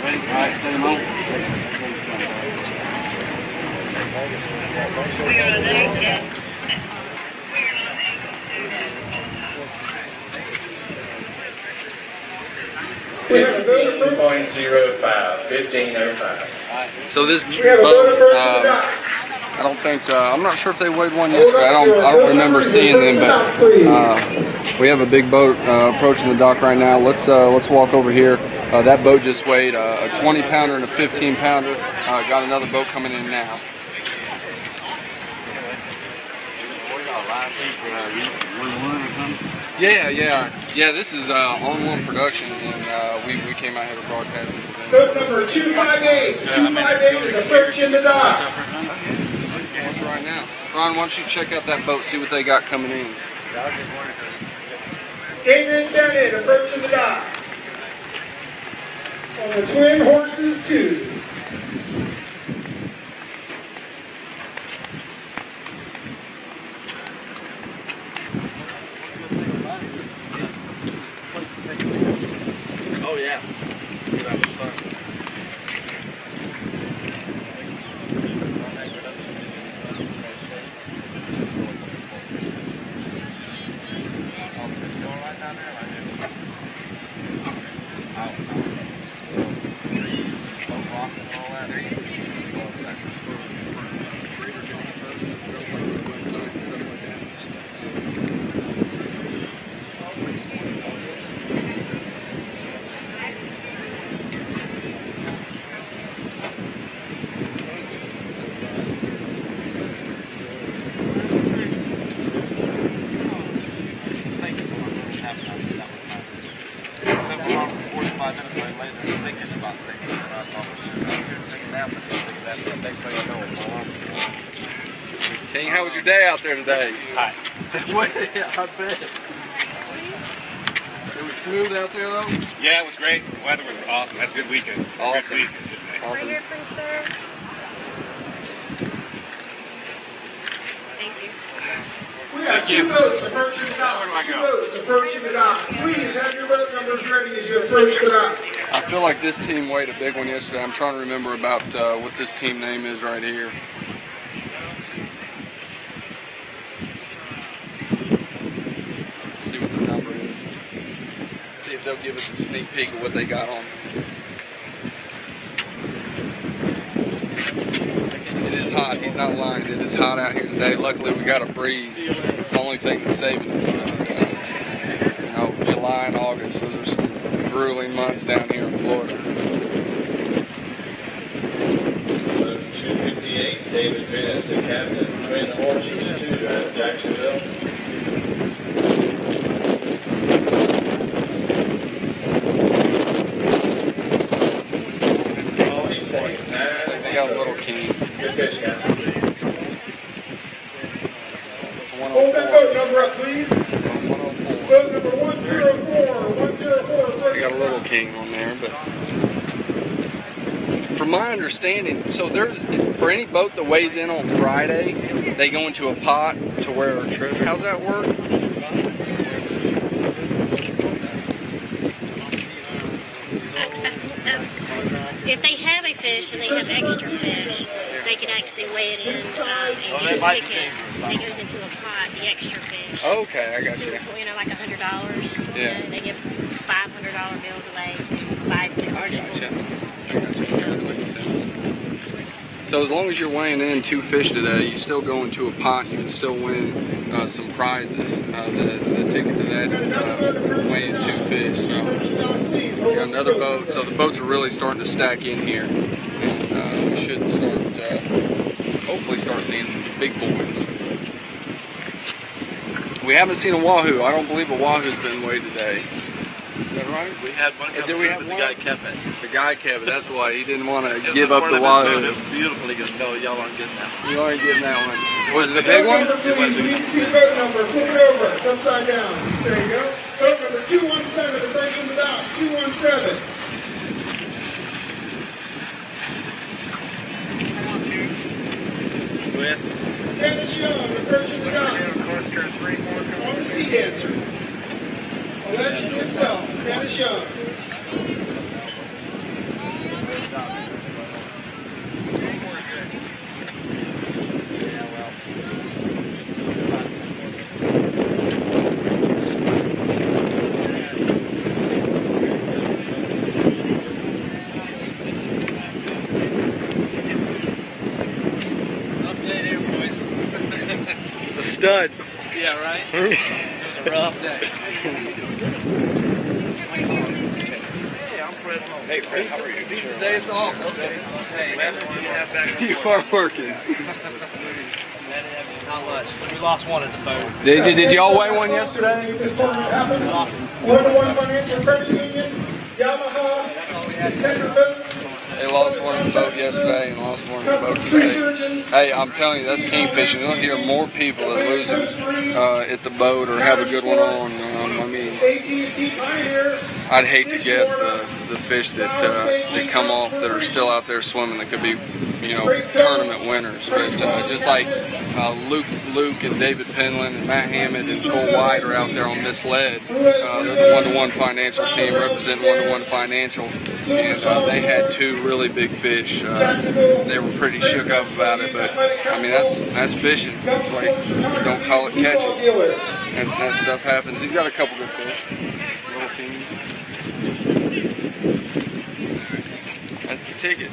We have a boat approaching. 15.05. So this We have a boat boat, approaching the dock. I don't think, I'm not sure if they weighed one yesterday. I don't remember seeing them, but we have a big boat approaching the dock right now. Let's walk over here. That boat just weighed a 20 pounder and a 15 pounder. Got another boat coming in now. We got a live feed for 1-1 or something. Yeah. This is On One Productions, and we came out here to broadcast this event. Boat number 258. 258 is approaching the dock. What's right now? Ron, why don't you check out that boat, see what they got coming in. David Bennett approaching the dock. On the Twin Horses 2. Oh yeah. That was fun. King, how was your day out there today? Hi. I bet. It was smooth out there though? Yeah, it was great. The weather was awesome. Had a good weekend. Awesome. Good week, I should say. Awesome. Thank you. We got two boats approaching the dock. Two boats approaching the dock. Please have your boat numbers ready as you approach the dock. I feel like this team weighed a big one yesterday. I'm trying to remember about what this team name is right here. See what the number is. See if they'll give us a sneak peek of what they got on. It is hot. He's not lying. It is hot out here today. Luckily, we got a breeze. It's the only thing that's saving us. You know, July and August, those are some grueling months down here in Florida. 258, David Venus, the captain, Twin Horses 2 out of Jacksonville. They got a little king. Good fish, Captain. It's Hold that 104. boat number up, please. 104. Boat number 104. 104. They got a little king on there, but from my understanding, so there's for any boat that weighs in on Friday, they go into a pot to where. How's that work? If they have a fish and they have extra fish, they can actually weigh it in and get a ticket. It goes into a pot, the extra fish. Okay, I got you. You know, like $100. Yeah. And they give $500 bills away to 5 different I people. gotcha. That makes sense. So as long as you're weighing in 2 fish today, you still go into a pot. You can still win some prizes. The ticket to that is weighing 2 fish. So we got another boat. So the boats are really starting to stack in here, and we should start, hopefully, start seeing some big boys. We haven't seen a wahoo. I don't believe a wahoo's been weighed today. Is that right? We had one. Did we have but one? The guy kept it. The guy kept it. That's why he didn't want to It was give up the It wahoo. was beautiful. He goes, no, y'all aren't getting that one. You aren't getting that one. Was it a big one? Boat number, please. We need to see boat number. Flip it over. It's upside down. There you go. Boat number 217 approaching the dock. 217. With Dennis Young approaching the dock. On the Sea Dancer. A legend himself, Dennis Young. It's a stud. yeah, right. It was a rough day. Hey, Fred, how are you? These days off. Hey, man, you have back and You forth. are working. Had to have Not much. We lost one at the boat. Did y'all weigh one yesterday? This tournament happened. 1-to-1 Financial Credit Union, Yamaha, Tender Boats. They lost one in the boat yesterday and lost one in the boat today. Hey, I'm telling you, that's king fishing. You'll hear more people that lose it at the boat or have a good one on. I mean, I'd hate to guess the fish that come off that are still out there swimming that could be, you know, tournament winners. But just like Luke and David Penland and Matt Hammond and Joel White are out there on Misled. They're the 1-to-1 financial team representing 1-to-1 financial, and they had 2 really big fish. They were pretty shook up about it, but I mean that's fishing. It's like you don't call it catching. And that stuff happens. He's got a couple good fish. Little teeny. That's the ticket.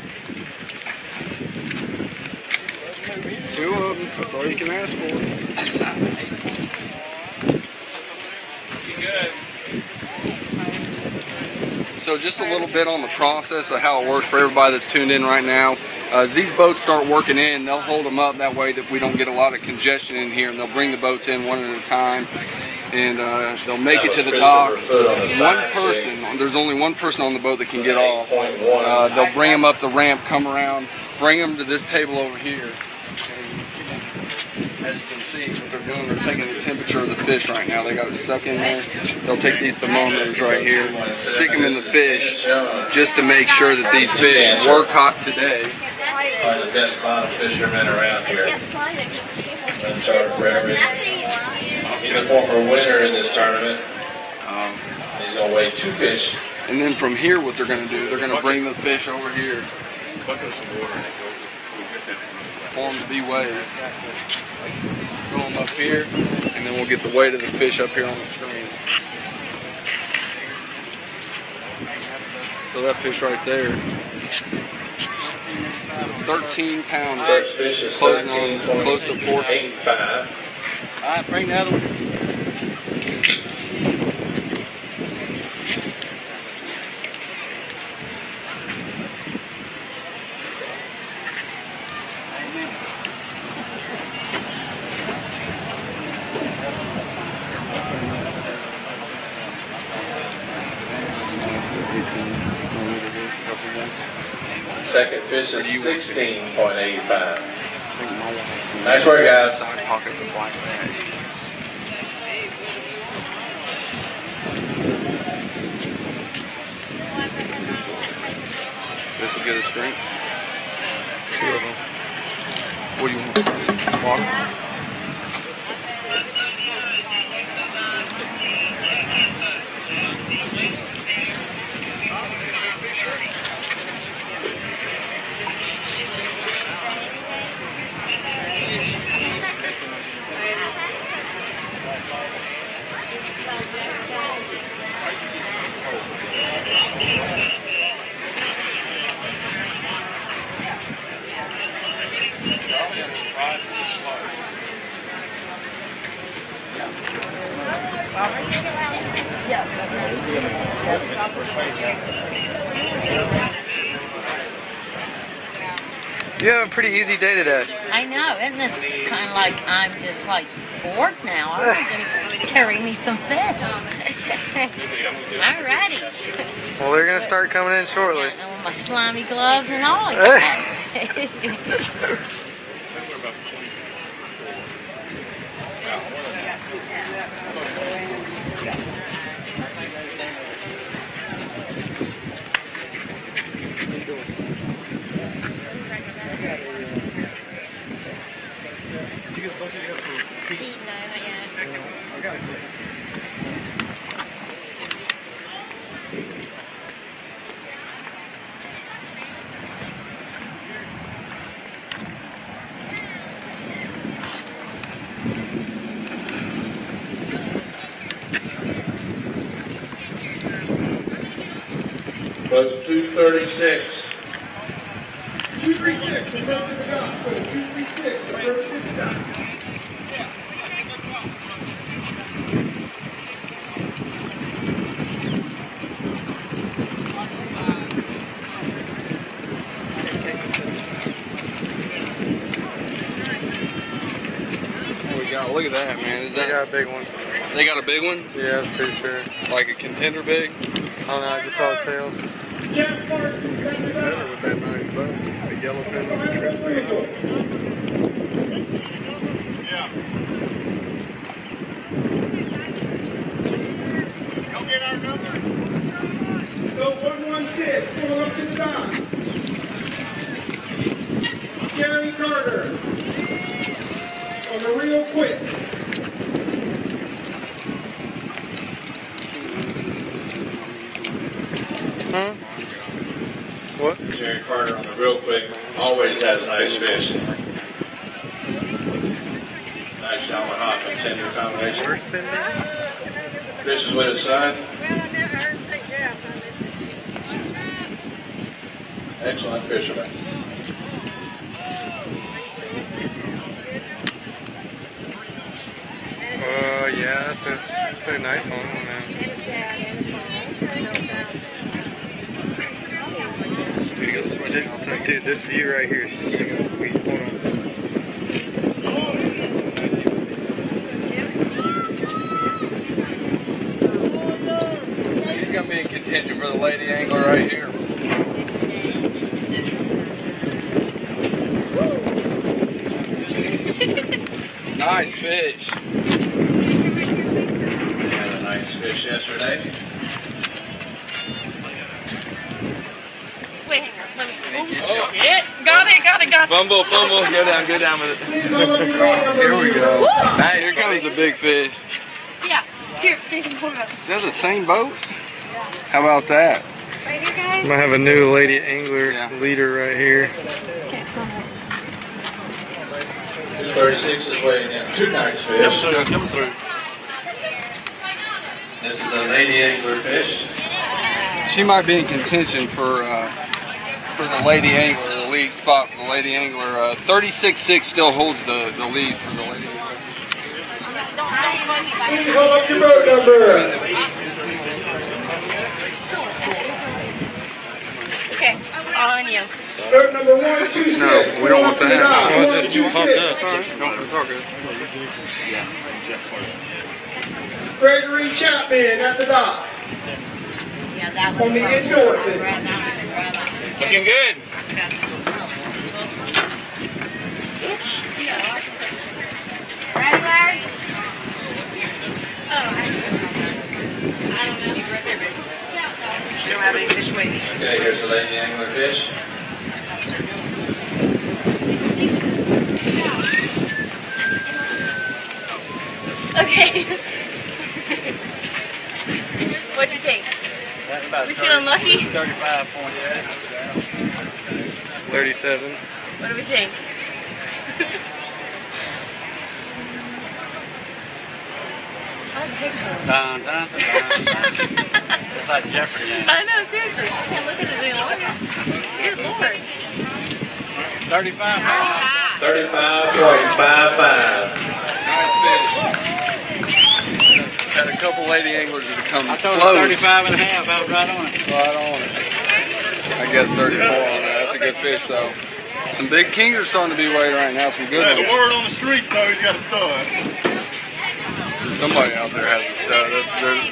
2 of them. That's all you can ask for. So just a little bit on the process of how it works for everybody that's tuned in right now. As these boats start working in, they'll hold them up that way that we don't get a lot of congestion in here, and they'll bring the boats in one at a time, and they'll make it to the dock. There's only one person on the boat that can get off. They'll bring them up the ramp, come around, bring them to this table over here. As you can see, what they're doing, they're taking the temperature of the fish right now. They got it stuck in there. They'll take these thermometers right here, stick them in the fish, just to make sure that these fish were caught today. Probably the best bottom fishermen around here. And charter for everything. He's a former winner in this tournament. He's gonna weigh 2 fish. And then from here, what they're gonna do, they're gonna bring the fish over here for them to be weighed. Throw them up here, and then we'll get the weight of the fish up here on the screen. So that fish right there, 13 pounds. First fish is close to 14. All right, bring the other one. Second fish is 16.85. Nice work, guys. Side pocket the black bag. This will get us drinks. 2 of them. What do you want? Water? You have a pretty easy day today. I know, isn't this kind of like I'm just like bored now? I was going to carry me some fish. Alrighty. Well, they're gonna start coming in shortly. And with my slimy gloves and all. Boat 236. 236, we're going to the dock. 236, we're going to the dock. look at that, man. Is They that? got a big one. They got a big one? Yeah, I'm pretty sure. Like a contender big? I don't know, I just saw the tail. Jeff Parsons at the dock. With that nice boat, the yellowfin. Behind the vehicle. Go get our number. Go 116, going up to the dock. Gary Carter. On the real quick. Huh? What? Jerry Carter on the real quick always has nice fish. Nice Yamaha contender combination. Fishes with his son. Excellent fisherman. Yeah, that's a nice one, man. Dude, this view right here is sweet. Hold on. She's gonna be in contention for the lady angler right here. Nice fish. Had a nice fish yesterday. Wait, let me. Oh, yeah, got it. Fumble. Go down with it. Here we go. Nice. Here comes the big fish. Yeah, here, Jason, pull it up. Is that the same boat? How about that? Right here, guys. Might have a new lady angler leader right here. 236 is weighing in. Two nice fish. Come through. This is a lady angler fish. She might be in contention for the lady angler, the lead spot for the lady angler. 36.6 still holds the lead for the lady angler. Please hold up your boat number. Okay, on you. Boat number 126. No, we don't want that. Going up Well, to the just dock. pumped up. 126. No, it's all good. Gregory Chapman at the dock. Yeah, that On was the from indoor Grab thing. that. Looking good. Ready, Larry? You don't have any fish waiting. Okay, here's the lady angler fish. Okay. What'd you think? We feeling lucky? 37. What do we think? How's it take so long? It's like Jeopardy. I know, seriously. I can't look at it any longer. Good Lord. 35. 35.55. Nice fish. Had a couple lady anglers that have come I thought close. it was 35 and a half. I was right on it. Right on it. I guess 34 on that. That's a good fish though. Some big kings are starting to be weighed right now. Some good The ones. word on the streets though, he's got a stud. Somebody out there has a stud.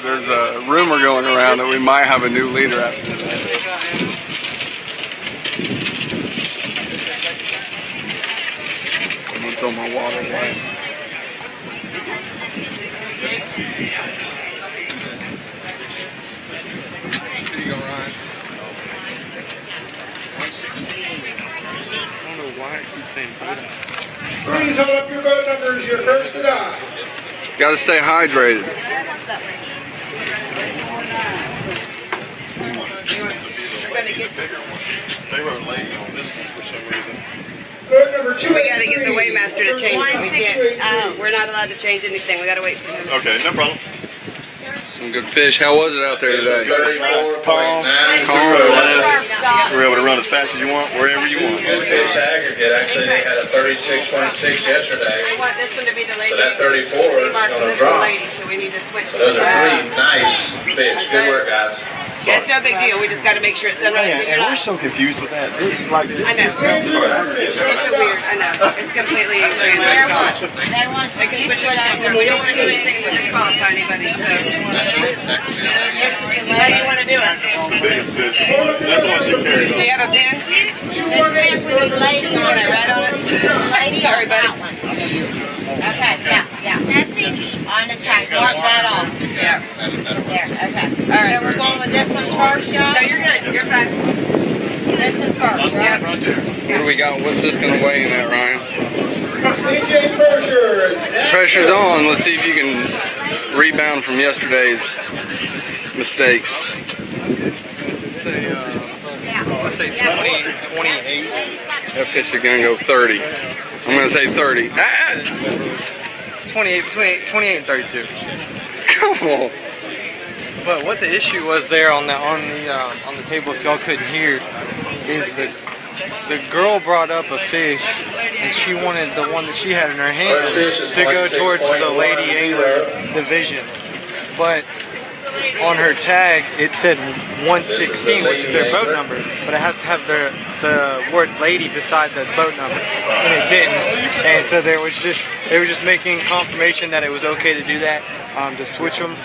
There's a rumor going around that we might have a new leader after today. I'm gonna throw my water away. Here you go, Ryan. I don't know why I keep saying Buddha. Please hold up your boat numbers. Your first to dock. Got to stay hydrated. They wrote lady on this one for some reason. Boat number 2. We gotta get the weighmaster to change it. We can't, we're not allowed to change anything. We gotta wait for him. Okay, no problem. Some good fish. How was it out there today? 34.9. We're able to run as fast as you want, wherever you want. Good fish aggregate. Actually, they had a 36.6 yesterday. We want this one to be the lady. So that 34 We is marked going to this one drop. lady, so we need to switch. So those are them. three nice fish. Good work, guys. Yeah, it's no big deal. We just got to make sure it's done right. And we're so confused with that. Like, this I know. is It's so weird. I know. It's completely random. They want They can switch it over. We don't want to do anything to disqualify anybody, so. How do you want to do it? Biggest fish. That's the one she carried. Do you have a pen? lady on it. Right on it? Sorry, buddy. Okay, yeah. On the tank, mark that off. Yeah. There, okay. All right. So we're going with this one first, y'all? No, you're good. You're fine. This one first, right? What do we got? What's this going to weigh in at, Ryan? DJ Pressure. Pressure's on. Let's see if you can rebound from yesterday's mistakes. let's say 20, 28. That fish is going to go 30. I'm going to say 30. 28, between 28 and 32. Come on. But what the issue was there on the table, if y'all couldn't hear, is the girl brought up a fish, and she wanted the one that she had in her hand to go towards the lady angler division. But on her tag, it said 116, which is their boat number, but it has to have the word lady beside the boat number, and it didn't. And so they were just making confirmation that it was okay to do that, to switch them.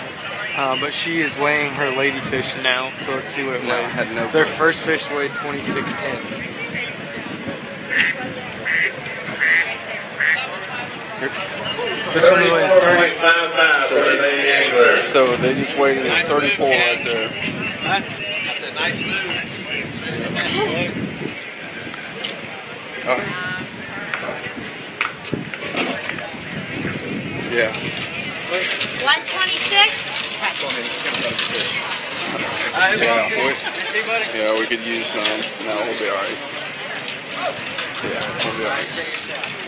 But she is weighing her lady fish now, so let's see what it weighs. Their first fish weighed 26 10. This one weighs 30. So they just weighed in at 34 right there. That's a nice move. Oh. Yeah. 126? Yeah, we could use some. No, we'll be alright. Yeah, we'll be alright.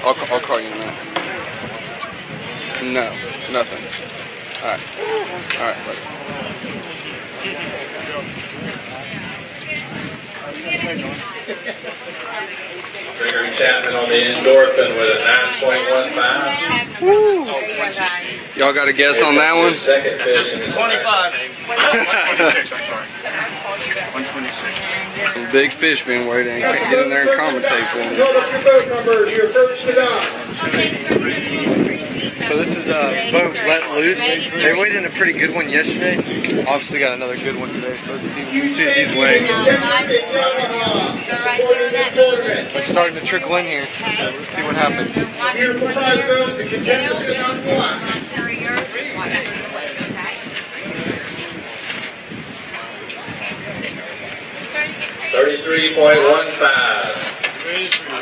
I'll call you in a minute. No, nothing. Alright, buddy. Gregory Chapman on the endorphin with a 9.15. Woo! Y'all got a guess on that one? Second fish in the 25. 126, I'm sorry. 126. Some big fish being weighed in. Can't get in there and commentate for me. Hold up your boat numbers, your first to dock. So this is a boat let loose. They weighed in a pretty good one yesterday. Obviously got another good one today. So let's see if these weigh. They're starting to trickle in here. So let's see what happens. Beautiful prize boats and contender sitting on the line. 33.15.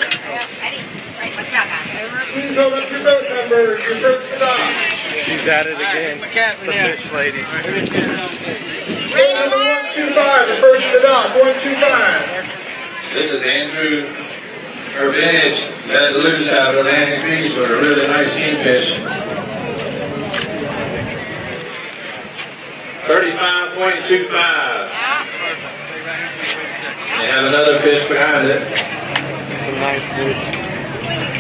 Please hold up your boat number, your first to dock. She's at it again. The fish lady. Boat number 125, the first to dock, 125. This is Andrew Irvinage, let loose out of Atlantic Beach with a really nice kingfish. 35.25. They have another fish behind it. Some nice fish.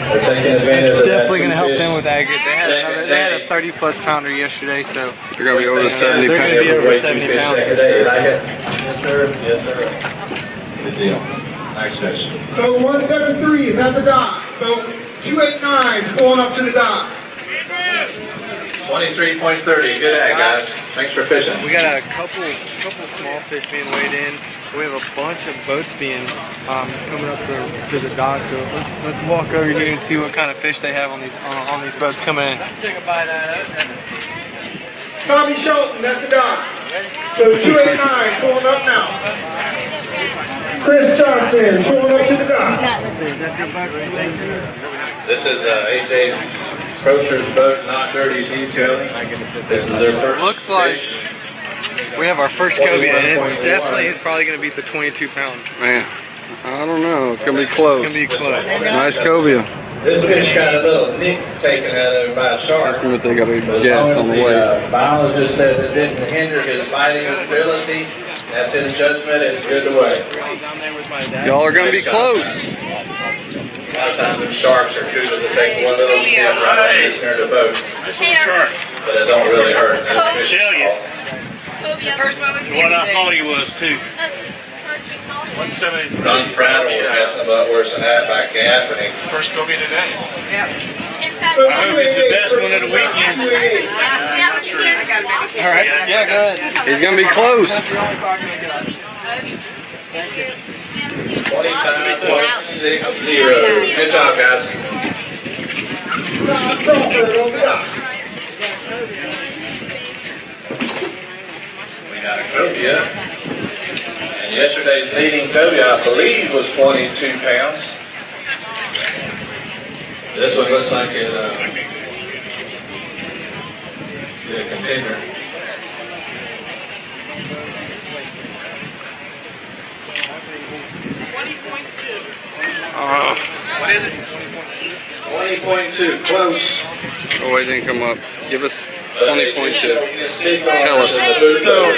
They're taking advantage It's of that. definitely going to help fish. them with aggregate. They had a 30 plus pounder yesterday, so They're going to be over 70 they're going to be pounds. over 70 pounds. Second day, you like it? Yes, sir. Yes, sir. Good deal. Nice fish. Boat 173 is at the dock. Boat 289 is pulling up to the dock. 23.30. Good ag, guys. Thanks for fishing. We got a couple small fish being weighed in. We have a bunch of boats being coming up to the dock. So let's walk over here and see what kind of fish they have on these boats coming in. Take a bite out of it. Tommy Shelton at the dock. So 289 pulling up now. Chris Johnson pulling up to the dock. This is AJ Crocher's boat, Not Dirty Detailing. This is their first Looks like fish. we have our first cobia, and it definitely is probably going to beat the 22 pound. Man, I don't know. It's going to be close. It's going to be close. Nice cobia. This fish got a little nick taken out of it by a shark. That's what they got to But as guess long on as the way. the biologist says it didn't hinder his biting ability, that's his judgment, it's good to weigh. Y'all are going to be close. A lot of times the sharks or cougars will take one little dip right on this near the boat, Nice little shark. but it don't really hurt. That fish is Tell you. small. first one we've seen What I today. thought he was too. That's the first we saw him. 173. Ron Prattle was messing him up worse than halfback Anthony. First go be today. Yep. In fact, I hope it's the best one of the weekend. All right. Yeah, go ahead. He's gonna be close. 25.60. Good job, guys. We got a cobia. And yesterday's leading cobia, I believe, was 22 pounds. This one looks like it, a contender. What is it? 20.2, close. Oh, wait, didn't come up. Give us 20.2. Tell us. So,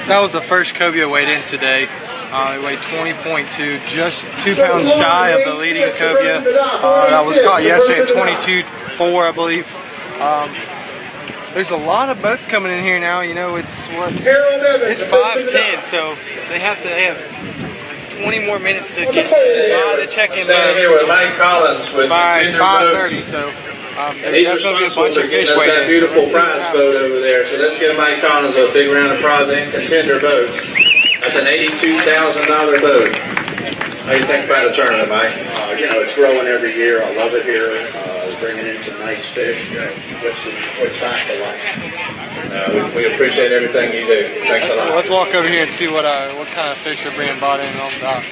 that was the first cobia weighed in today. He weighed 20.2, just 2 pounds shy of the leading cobia. That was caught yesterday at 22.4, I believe. There's a lot of boats coming in here now. You know, it's what? It's 5:10, so they have 20 more minutes to get the check-in Standing here with Mike Collins with by Contender 5:30. Boats. So And he's there's definitely a responsible bunch for of fish getting us that waiting. beautiful prize boat over there. So let's give Mike Collins a big round of applause and Contender Boats. That's an $82,000 boat. How do you think about the tournament, Mike? You know, it's growing every year. I love it here. Bringing in some nice fish. You know, what's not to like? We appreciate everything you do. Thanks a lot. Let's walk over here and see what kind of fish are being bought in on the dock.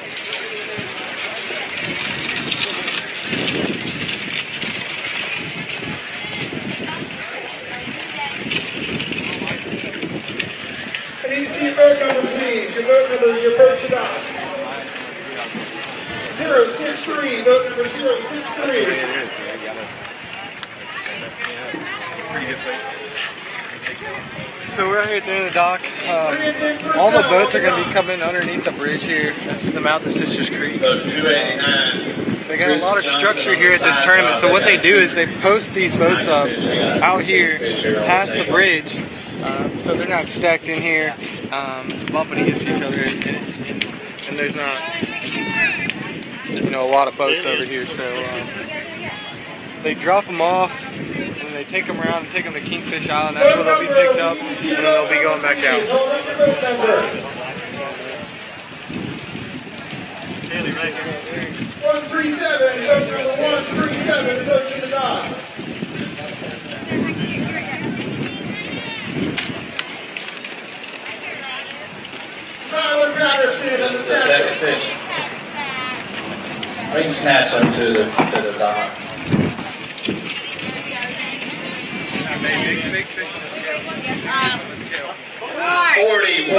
I need to see your boat number, please. Your boat number, your boat should dock. 063, boat number 063. So we're out here at the end of the dock. All the boats are going to be coming underneath the bridge here. That's the mouth of Sisters Creek. Boat 289. They got a lot of structure here at this tournament. So what they do is they post these boats up out here past the bridge. So they're not stacked in here, bumping against each other. And there's not, you know, a lot of boats over here. So they drop them off. And they take them around and take them to Kingfish Island. That's where they'll be picked up, and then they'll be going back out. 137, boat number 137, approaching the dock. Tyler Patterson. This is the second fish. We can snatch them to the dock. 40.30.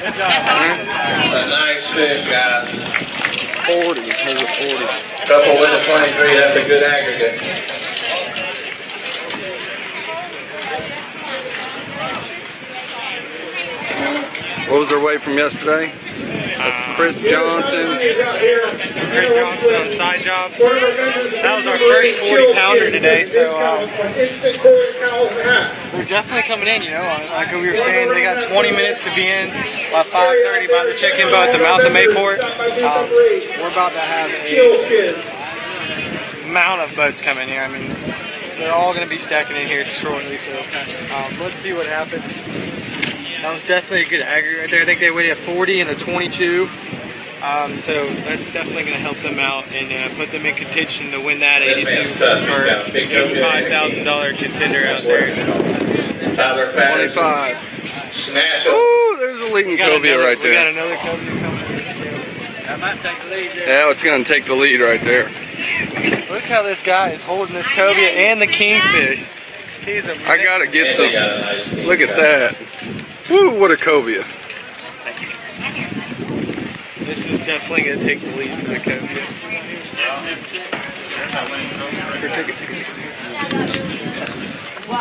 That's a nice fish, guys. 40. There's a 40. Couple with a 23. That's a good aggregate. What was their weight from yesterday? That's Chris Johnson. Chris Johnson on side job. That was our first 40 pounder today, so they're definitely coming in, you know. Like we were saying, they got 20 minutes to be in by 5:30 by the check-in boat at the mouth of Mayport. We're about to have a amount of boats coming here. I mean, they're all going to be stacking in here shortly, so let's see what happens. That was definitely a good aggregate right there. I think they weighed a 40 and a 22. So that's definitely going to help them out and put them in contention to win that 82 or $85,000 contender out there. Tyler Patterson. 25. Snatch them. Ooh, there's a leading cobia right We got there. another cobia coming. That might take the lead there. Yeah, it's going to take the lead right there. Look how this guy is holding this cobia and the kingfish. He's a I got to get some. Look at that. Woo, what a cobia. This is definitely going to take the lead for the cobia. Take it. Whoa,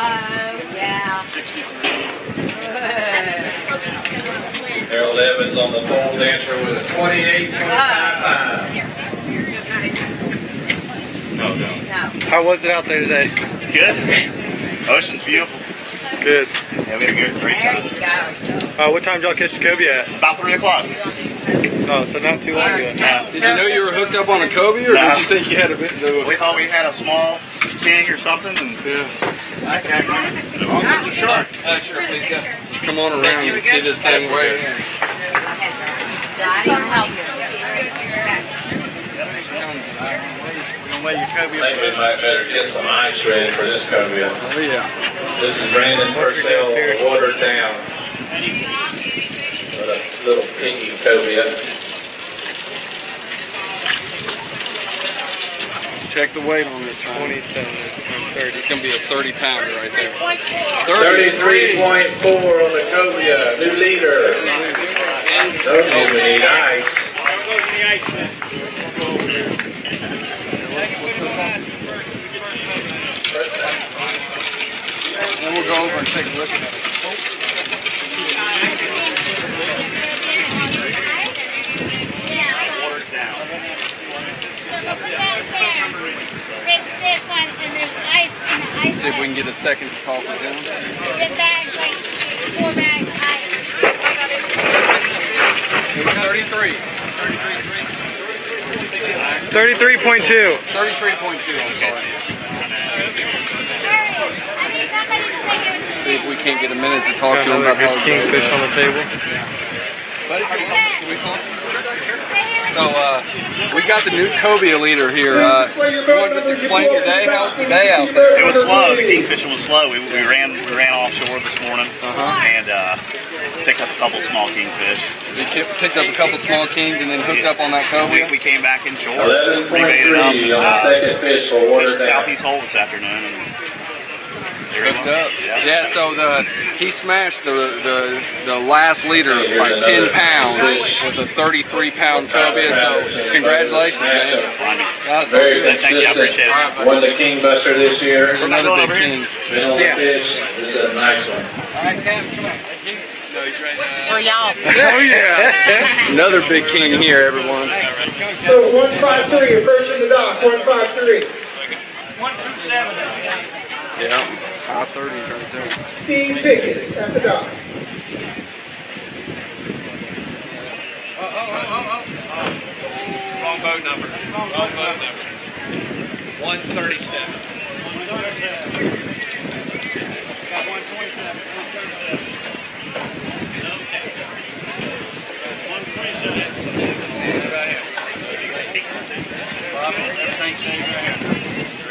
yeah. Harold Evans on the pole dancer with a 28.55. How was it out there today? It's good. Ocean's beautiful. Good. Yeah, we had a great time. What time did y'all catch the cobia at? About 3 o'clock. Oh, so not too long ago. Did you know you were hooked up on a cobia, or did you think you had a bit? We thought we had a small king or something, and Oh, there's a shark. Sure, please, yeah. Come on around and see this thing weigh in. I think we might better get some ice ready for this cobia. Oh yeah. This is Brandon Purcell, watered down. What a little piggy cobia. Check the weight on this. 27, 30. It's gonna be a 30-pounder right there. 33.4 on the cobia, new leader. Told you we need ice. Then we'll go over and take a look at it. See if we can get a second to talk with him. 33. 33.2. 33.2, I'm sorry. See if we can't get a minute to talk to him about how kingfish on the table. So, we got the new cobia leader here. You want to just explain your day? How was the day out there? it was slow. The kingfishing was slow. We ran offshore this morning and picked up a couple small kingfish. You picked up a couple small kings and then hooked up on that cobia? We came back inshore, 11.3 rebaited up, on second fish for water fished the down. southeast hole this afternoon. And there he Hooked was. up. Yeah, so he smashed the last leader by 10 pounds with a 33-pound cobia. So congratulations, man. That's Very good. Thank you, I appreciate it. consistent. Won the king buster this year. There's another big king. Been on the fish. This is a nice one. For y'all. Oh yeah. Another big king here, everyone. So 153, approaching the dock, 153. 127. Yeah, 5:30 right there. Steve Pickett at the dock. Wrong boat number. 137. Got 127.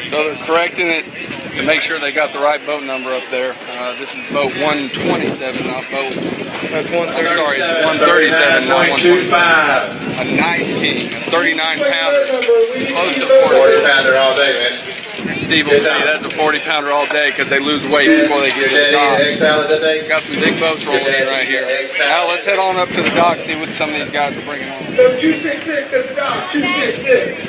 So they're correcting it to make sure they got the right boat number up there. This is boat 127, not boat. That's I'm sorry, it's 137, not 127. 125. A nice king, a 39-pounder, close to 40 40. pounder all day, man. Steve will tell you that's a 40-pounder all day because they lose weight before they get to the dock. Egg salad today? Got some big boats rolling in right here. Now let's head on up to the dock, see what some of these guys are bringing on. So 266 at the dock, 266.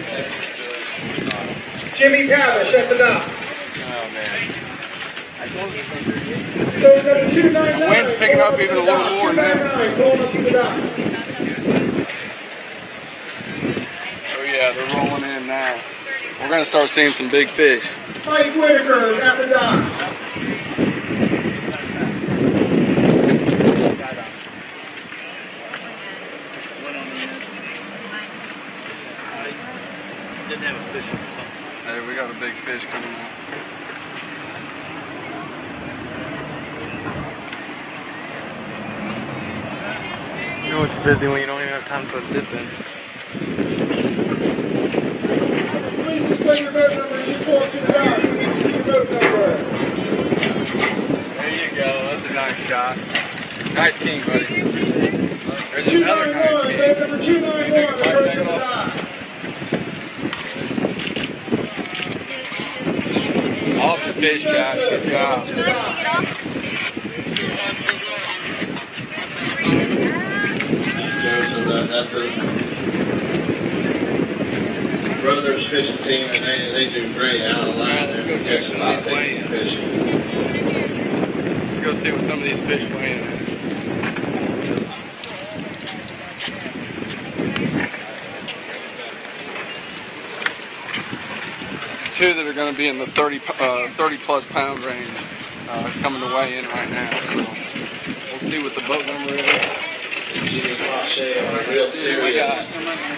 Jimmy Tavish at the dock. Oh man. So number 299. The wind's picking up even a little more now. 299, pulling up to the dock. Oh yeah, they're rolling in now. We're gonna start seeing some big fish. Mike Whitaker at the dock. Didn't have a fish on something. Hey, we got a big fish coming out. You know it's busy when you don't even have time to put a dip in. Please display your boat number as you pull up to the dock. Please see your boat number. There you go, that's a nice shot. Nice king, buddy. There's another nice 291, king. boat number 291, approaching the dock. Awesome fish, guys. Good job. Joseph, that's the brothers fishing team, and they do great out of line. They're catching a lot of big fish. Let's go see what some of these fish weigh in at. Two that are going to be in the 30 plus pound range. coming to weigh in right now. So we'll see what the boat number is. Jimmy Pache on a real serious.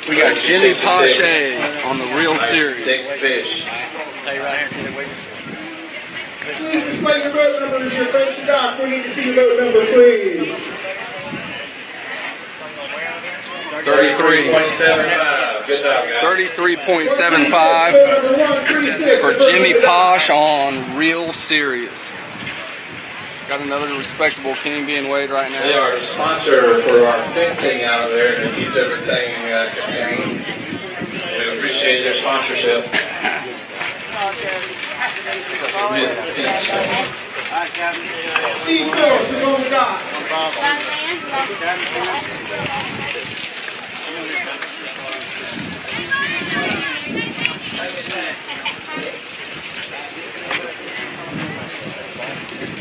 We got Jimmy Pache on the real series. Thick fish. Hey, right here. Please display your boat number as you approach the dock. We need to see your boat number, please. 33.75. Good job, guys. 33.75 for Jimmy Posh on Real Serious. Got another respectable king being weighed right now. They are a sponsor for our fencing out there that keeps everything contained. We appreciate their sponsorship. Steve Phillips is on the dock.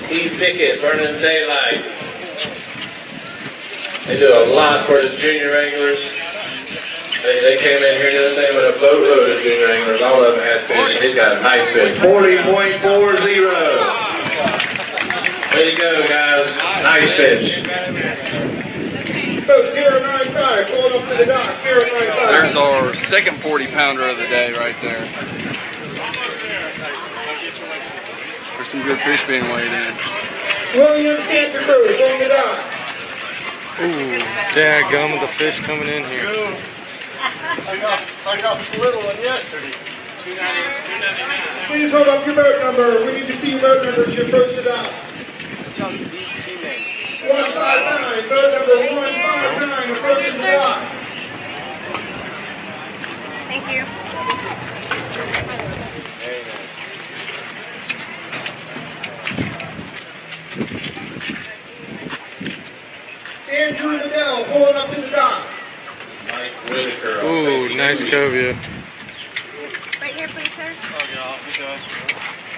Steve Pickett, Burning Daylight. They do a lot for the junior anglers. They came in here the other day with a boatload of junior anglers. All of them had fish. He's got a nice fish. 40.40. Way to go, guys. Nice fish. Boat 095, pulling up to the dock, 095. There's our second 40-pounder of the day right there. There's some good fish being weighed in. William Santa Cruz on the dock. Ooh, daggum, the fish coming in here. I got a little one yesterday. Please hold up your boat number. We need to see your boat number as you approach the dock. 159, boat number 159, approaching the dock. Thank you. Andrew Liddell pulling up to the dock. Mike Whitaker. Ooh, nice cobia. Right here, please, sir.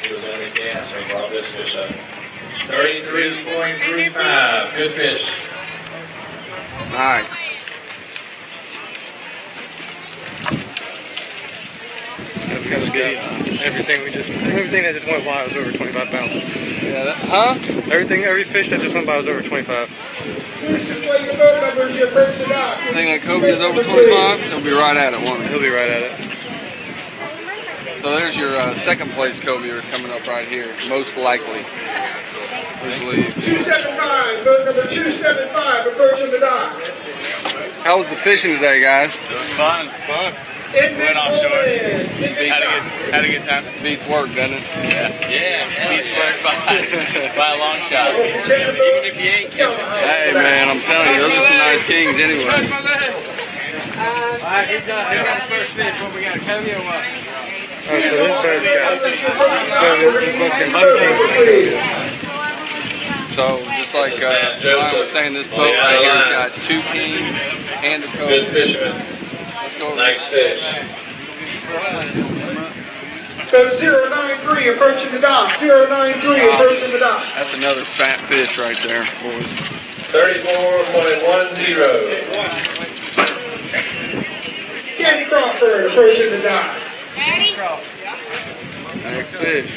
He was on the gas and brought this fish up. 33.35. Good fish. Nice. That's gonna be everything that just went by was over 25 pounds. Yeah, huh? Every fish that just went by was over 25. Please display your boat number as you approach the dock. I think that cobia is over 25. He'll be right at it, won't he? He'll be right at it. So there's your second place cobia coming up right here, most likely. We believe. 275, boat number 275, approaching the dock. How was the fishing today, guys? It was fun. Went offshore. Had a good time. Beats work, doesn't it? Yeah. Beats work by a long shot. Even if you ain't catching. Hey man, I'm telling you, those are some nice kings anyway. Alright, who's got the first fish? What we got, cobia or what? Oh, so this boat's got So just like Ryan was saying, this boat right here has got two kings and a Good cobia. fisherman. Let's go over. Nice fish. Boat 093, approaching the dock. 093, approaching the dock. That's another fat fish right there, boys. 34.10. Kenny Crawford, approaching the dock. Next fish.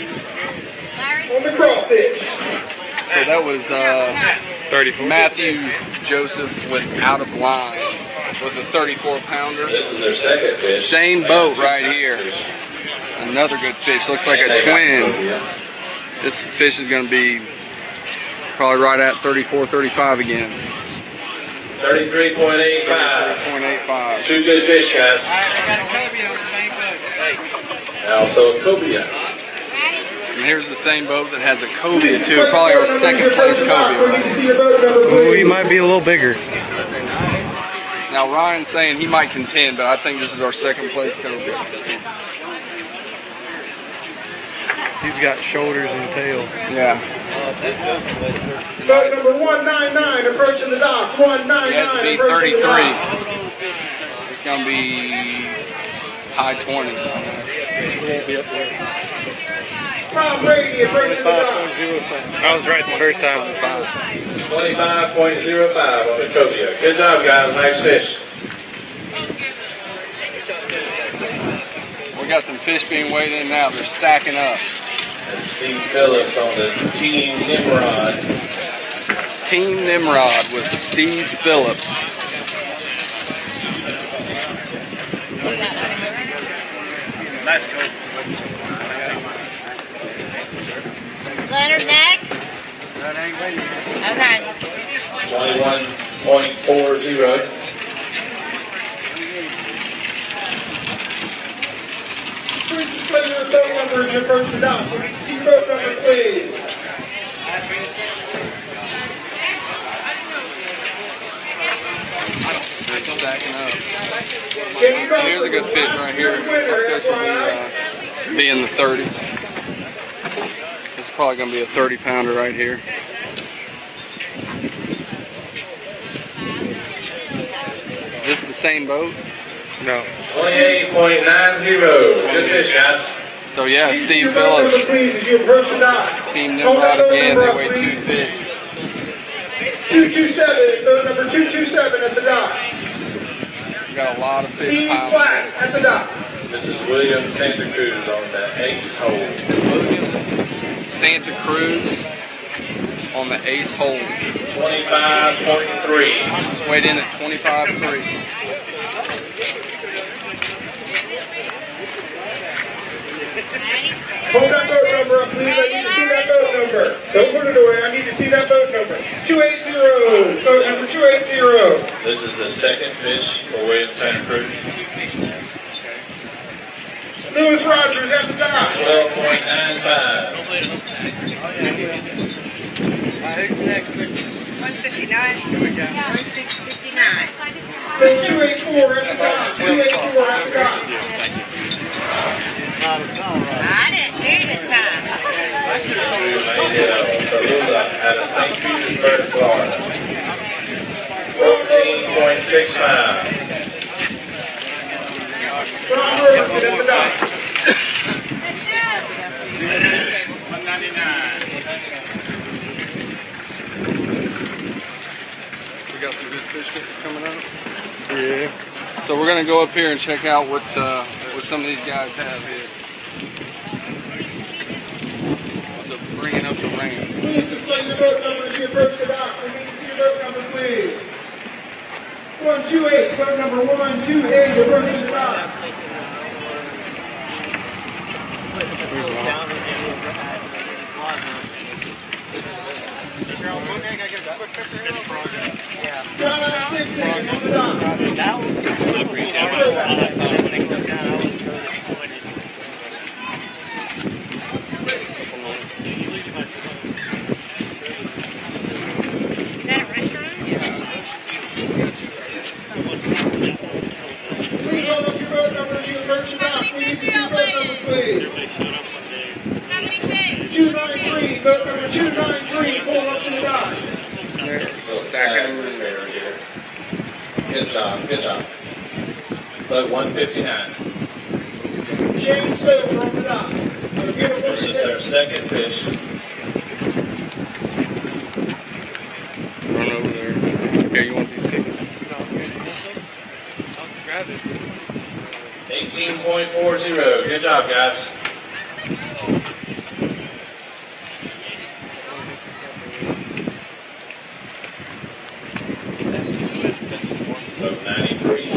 On the crawfish. So that was 34. Matthew Joseph with Out of Line with a 34-pounder. This is their second fish. Same boat right here. Another good fish. Looks like a twin. This fish is going to be probably right at 34, 35 again. 33.85. 0.85. Two good fish, guys. I got a cobia on the same boat. And also a cobia. And here's the same boat that has a cobia too. Probably our second place cobia. We need to see your boat number, Ooh, he please. might be a little bigger. Now Ryan's saying he might contend, but I think this is our second place cobia. He's got shoulders and tail. Yeah. Boat number 199, approaching the dock. He has to 199, be approaching the 33. dock. It's going to be high 20s. Tom Brady, approaching the dock. I was right the first time. 25.05 on the cobia. Good job, guys. Nice fish. We got some fish being weighed in now. They're stacking up. And Steve Phillips on the Team Nimrod. Team Nimrod with Steve Phillips. Nice coach. Leonard next. Okay. 21.40. Please display your boat number as you approach the dock. We need to see your boat number, please. Stacking up. Here's a good fish right here. This fish will be in the 30s. This is probably going to be a 30-pounder right here. Is this the same boat? No. 28.90. Good fish, guys. So yeah, Please Steve your boat number, Phillips, please, as you approach the dock. Team Call that Nimrod boat again. number They up, weigh please. 2 fish. 227, boat number 227 at the dock. We got a lot of fish Steve piled Black together. at the dock. This is William Santa Cruz on the ace hole. Santa Cruz on the ace hole. 25.3. It's weighed in at 25.3. Hold that boat number up, please. I need to see that boat number. Don't put it away. I need to see that boat number. 280. Boat number 280. This is the second fish for William Santa Cruz. Lewis Rogers at the dock. 12.95. 159. 159. Boat 284 at the dock. 284 at the dock. I didn't do the time. Tallulah out of St. Petersburg, Florida. 14.65. Ron Robinson at the dock. 199. We got some good fish coming up. Yeah. So we're gonna go up here and check out what some of these guys have here. They're bringing up the ramp. Please display your boat number as you approach the dock. We need to see your boat number, please. 128, boat number 128, approaching the dock. John Dixon on the dock. Is that a restaurant? Please hold up your boat number as you approach the dock. We need to see your boat number, please. 293, boat number 293, pull up to the dock. Good job, good job. Boat 159. James Taylor on the dock. This is their second fish. Run over there. Here, you want these tickets? 18.40. Good job, guys. Boat 93.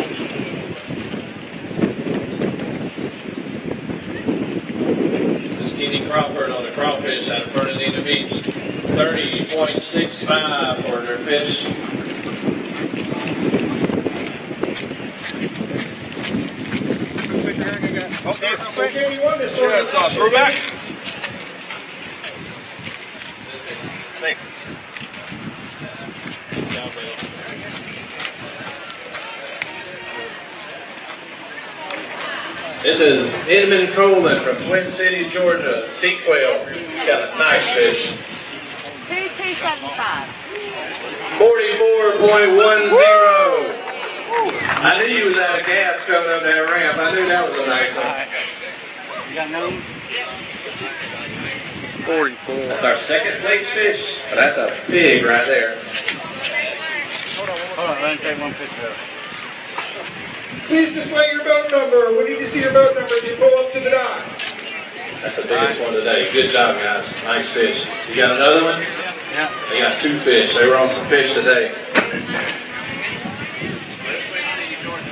This is Kenny Crawford on the crawfish out of Fernandina Beach. 30.65 for their fish. Okay, you won this one. Yeah, it's on. Throwback. Thanks. This is Edmund Coleman from Twin City, Georgia. Sea quail. Got a nice fish. 2275. 44.10. I knew you was out of gas coming up that ramp. I knew that was a nice one. You got no? 44. That's our second place fish. But that's a big right there. Hold on, let me take one picture of it. Please display your boat number. We need to see your boat number as you pull up to the dock. That's the biggest one today. Good job, guys. Nice fish. You got another one? Yeah. They got 2 fish. They were on some fish today.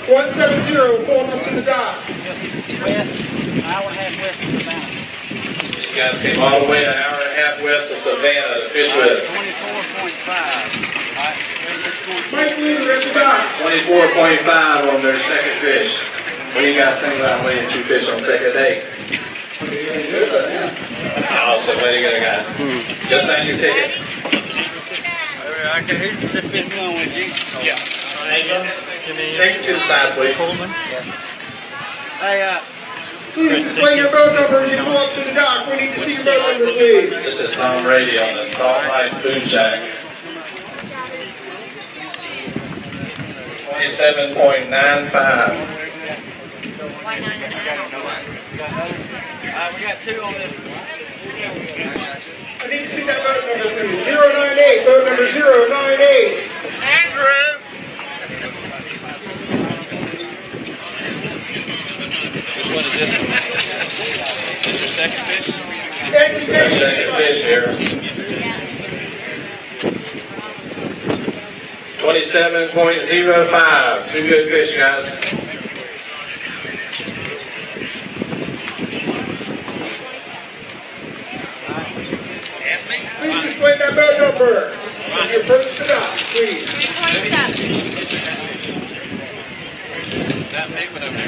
170, pulling up to the dock. You guys came all the way an hour and a half west of Savannah to fish with us. 24.5. Mike Leader at the dock. 24.5 on their second fish. What do you guys think about weighing 2 fish on second day? Awesome. Way to go, guys. Just sign your ticket. I can hear you just been going with you. Yeah. Take it to the side, please. Hey, Please display your boat number as you pull up to the dock. We need to see your boat number, please. This is Tom Brady on the Salt Life Food Shack. 27.95. we got 2 on this. I need to see that boat number, please. 098, boat number 098. Andrew! Which one is this one? Is this your second fish? Their second fish here. 27.05. 2 good fish, guys. Please display that boat number as you approach the dock, please. 327. That big one over there.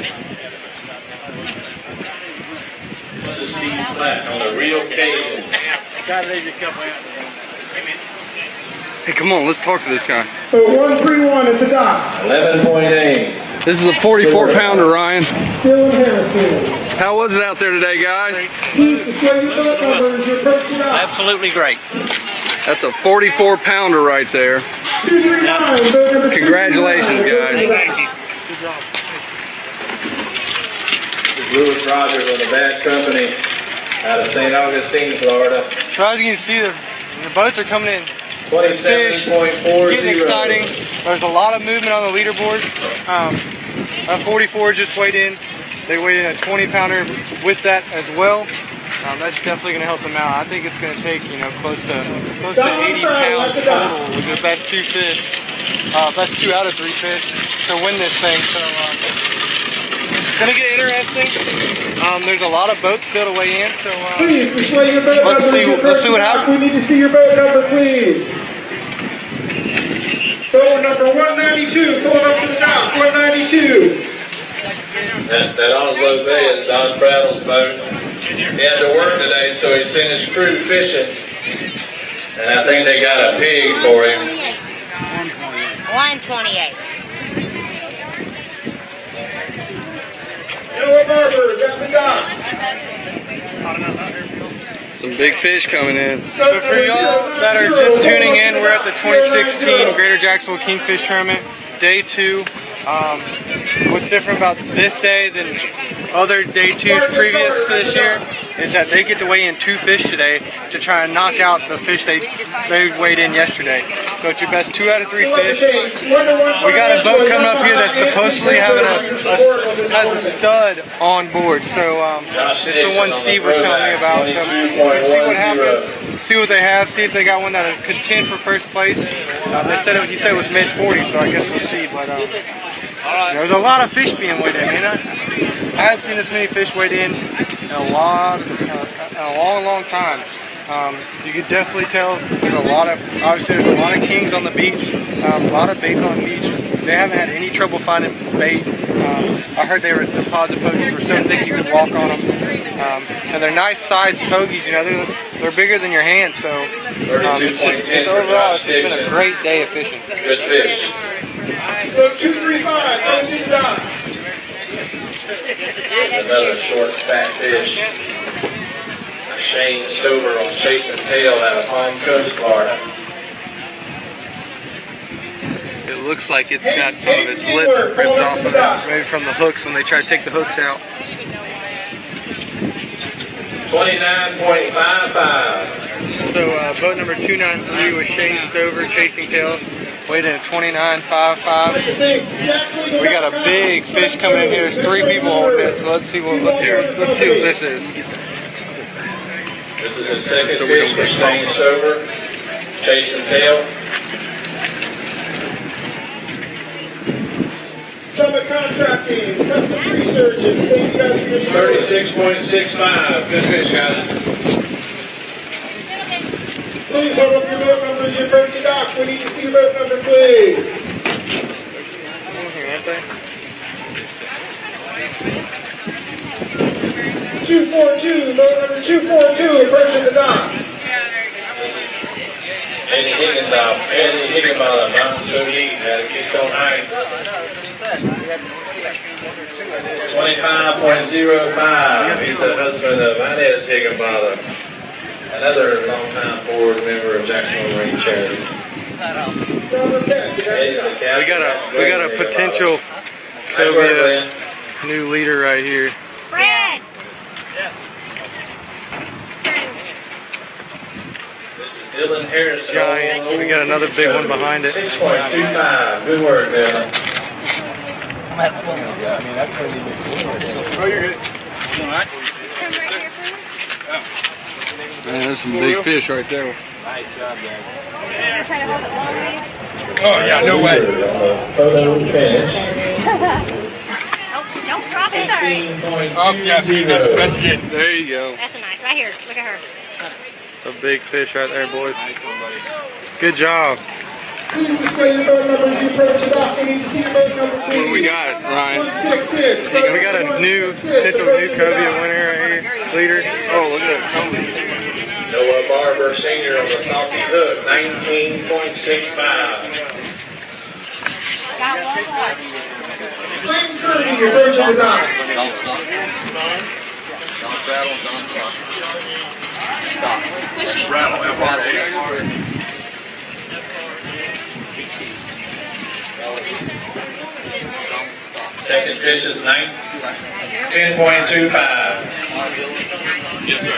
This is Steve Platt on the Real Cajuns. Gotta leave you a couple out. Hey, come on, let's talk to this guy. Boat 131 at the dock. 11.8. This is a 44-pounder, Ryan. Dylan Harrison. How was it out there today, guys? Please display your boat number as you approach the dock. Absolutely great. That's a 44-pounder right there. 239, boat number 239. Congratulations, guys. Thank you. This is Louis Rogers on the Bad Company out of St. Augustine, Florida. So as you can see, the boats are coming in. Fish, 27.40. getting exciting. There's a lot of movement on the leaderboard. A 44 just weighed in. They weighed in a 20-pounder with that as well. That's definitely going to help them out. I think it's going to take, close to 80 pounds total with the best 2 fish, best 2 out of 3 fish to win this thing. So it's going to get interesting. There's a lot of boats still to weigh in. So Please display your boat let's number. see what happens. We need to see your boat number, please. Boat number 192, pulling up to the dock. 192. That Onslow Bay is Don Prattle's boat. He had to work today, so he sent his crew fishing. And I think they got a pig for him. 128. Noah Barber, that's the dock. Some big fish coming in. So for y'all that are just tuning in, we're at the 2016 Greater Jacksonville Kingfish Tournament, day 2. What's different about this day than other day 2s previous to this year is that they get to weigh in 2 fish today to try and knock out the fish they weighed in yesterday. So it's your best 2 out of 3 fish. We got a boat coming up here that's supposedly having has a stud on board. So it's the one Steve was telling me about. So let's see what happens. See what they have. See if they got one that could contend for first place. He said it was mid 40s, so I guess we'll see. But there's a lot of fish being weighed in. I hadn't seen this many fish weighed in a long time. You could definitely tell there's a lot of kings on the beach, a lot of baits on the beach. They haven't had any trouble finding bait. I heard the deposit pogies were so thick you could walk on them. And they're nice sized pogies, they're bigger than your hand. So it's overall it's been a great day of fishing. Good fish. 235, go to the dock. Another short, fat fish. Shane Stover on Chasing Tail out of Palm Coast, Florida. It looks like it's got some of its lip ripped off of it, maybe from the hooks when they try to take the hooks out. 29.55. So boat number 293 was Shane Stover, Chasing Tail, weighed in at 29.55. We got a big fish coming in here. There's 3 people holding it, so let's see what this is. This is his second fish for staying sober. Chase and tail. Summit Contracting, Custom Tree Surgeon, thank you guys for your support. 36.65. Good fish, guys. Please hold up your boat numbers, you approach the dock. We need to see your boat number, please. 242, boat number 242, approaching the dock. Eddie Higginbottom, Mountain So Heat out of Keystone Heights. 25.05. He's the husband of Inez Higginbottom, another longtime board member of Jacksonville Marine Charities. We got a potential cobia new leader right here. Brad! This is Dylan Harrison. Giant. We got another big one behind it. 6.25. Good work, Dylan. Oh, you're good. Man, there's some big fish right there. Nice job, guys. Oh yeah, no way. Photo finish. Don't drop it. Sorry. Oh yeah, that's good. There you go. That's a nice. Right here. Look at her. It's a big fish right there, boys. Good job. Please display your boat numbers, you approach the dock. We need to see your boat number, please. What do we got, Ryan? 166. We got a potential new cobia winner right here, leader. Oh, look at that cobia. Noah Barber Sr. on the salty hook, 19.65. Clayton Kirby, approaching the dock. Rattle, F-R-A. Second fish is 10.25. Yes, sir.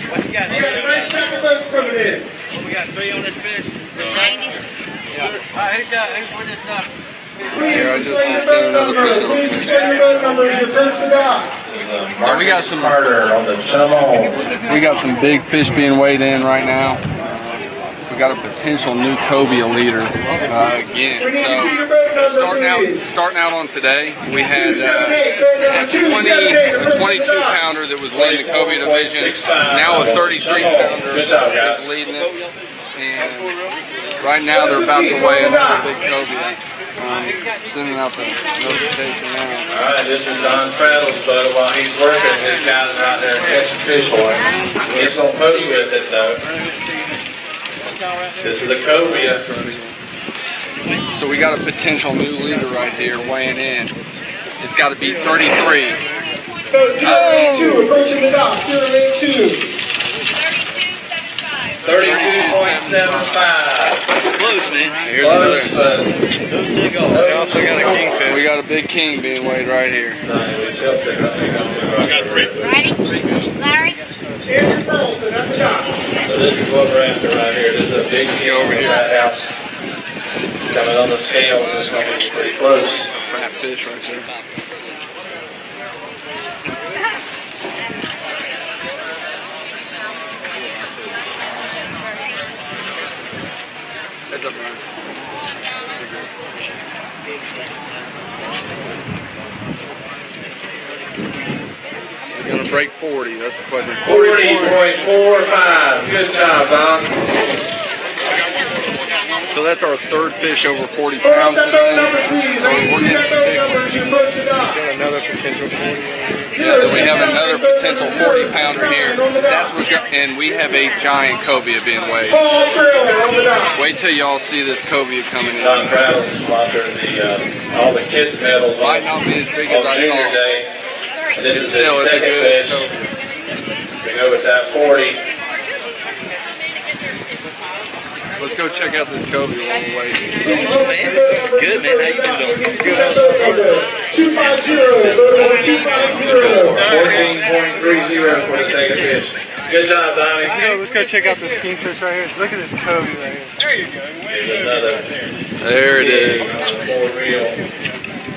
What you got? We got a nice stack of boats coming in. We got 3 on this fish. 90. Where's this up? Please I just display your boat numbers. Please display your boat numbers, you approach the dock. So we got some Carter on the Chumon. We got some big fish being weighed in right now. We got a potential new cobia leader again. We need to see So your boat number, please. starting out on today, we had a 22 pounder that was leading the cobia division. Now a 33 pounder Good job, guys. is leading it. And right now they're about to weigh another big cobia. Sending out the notification now. All right, this is Don Prattle's boat. While he's working, his guys are out there catching fish for him. He's going to pose with it, though. This is a cobia. So we got a potential new leader right here weighing in. It's got to be 33. Boat 082, approaching the dock. 082. 32.75. Close, man. Here's Close, another. but We also got a kingfish. We got a big king being weighed right here. we got 3. Ready? Larry? Andrew Carlson at the dock. So this is what we're after right here. This is a big king over here at house. Coming on the scale, it's going to be pretty close. It's a fat fish right there. Heads up, Ryan. We're gonna break 40. That's the question. 40.45. Good job, Don. So that's our third fish over 40 Hold up pounds that boat today. number, please. So I need to we're see getting that some boat big number ones. as you approach the dock. Got another potential 40. Yeah, we have another potential 40 pounder here. That's what's got, and we have a giant cobia being weighed. Paul Trailer on the dock. Wait till y'all see this cobia coming in. Don Prattle's sponsored all the kids' medals Might on not be as big as I Junior thought. Day. And this is his Still, it's a second good fish. cobia. We go with that 40. Let's go check out this cobia while we wait. Good, man. How you doing? Good. 250, boat number 250. 14.30 for the second fish. Good job, Donnie. Let's go check out this kingfish right here. Look at this cobia right here. There you go. Here's another There it is. for real.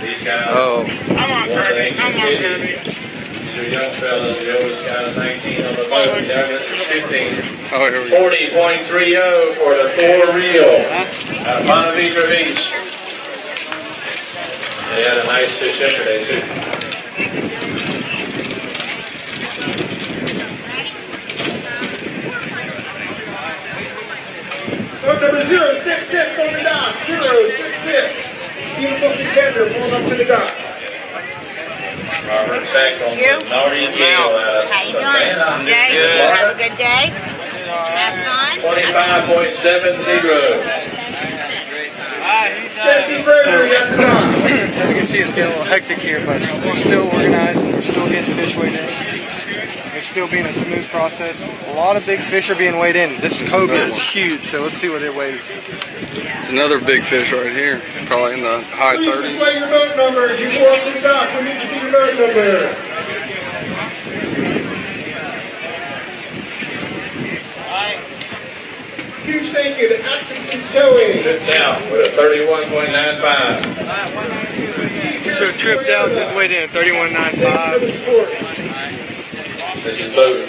These guys. Oh, I'm on Kirby. I'm on Kirby. He's Mr. Young fellas, you always got a 19 on the boat. Down this is 15. Oh, here we go. 40.30 for the 4 reel out of Ponte Vedra Beach. They had a nice fish yesterday too. Boat number 066 on the dock. 066. Beautiful contender pulling up to the dock. Robert Beck on the Naughty Deal out of How you doing? Savannah. Good. Have a good day. Have fun. 25.70. Jesse Gregory at the dock. As you can see, it's getting a little hectic here, but we're still organized. We're still getting fish weighed in. It's still being a smooth process. A lot of big fish are being weighed in. This cobia is huge, so let's see what it weighs. It's another big fish right here. Probably in the high Please 30s. display your boat number as you pull up to the dock. We need to see your boat number. Huge thank you to Atkinson's Towing. Trip down with a 31.95. So trip down just weighed in at 31.95. This is boat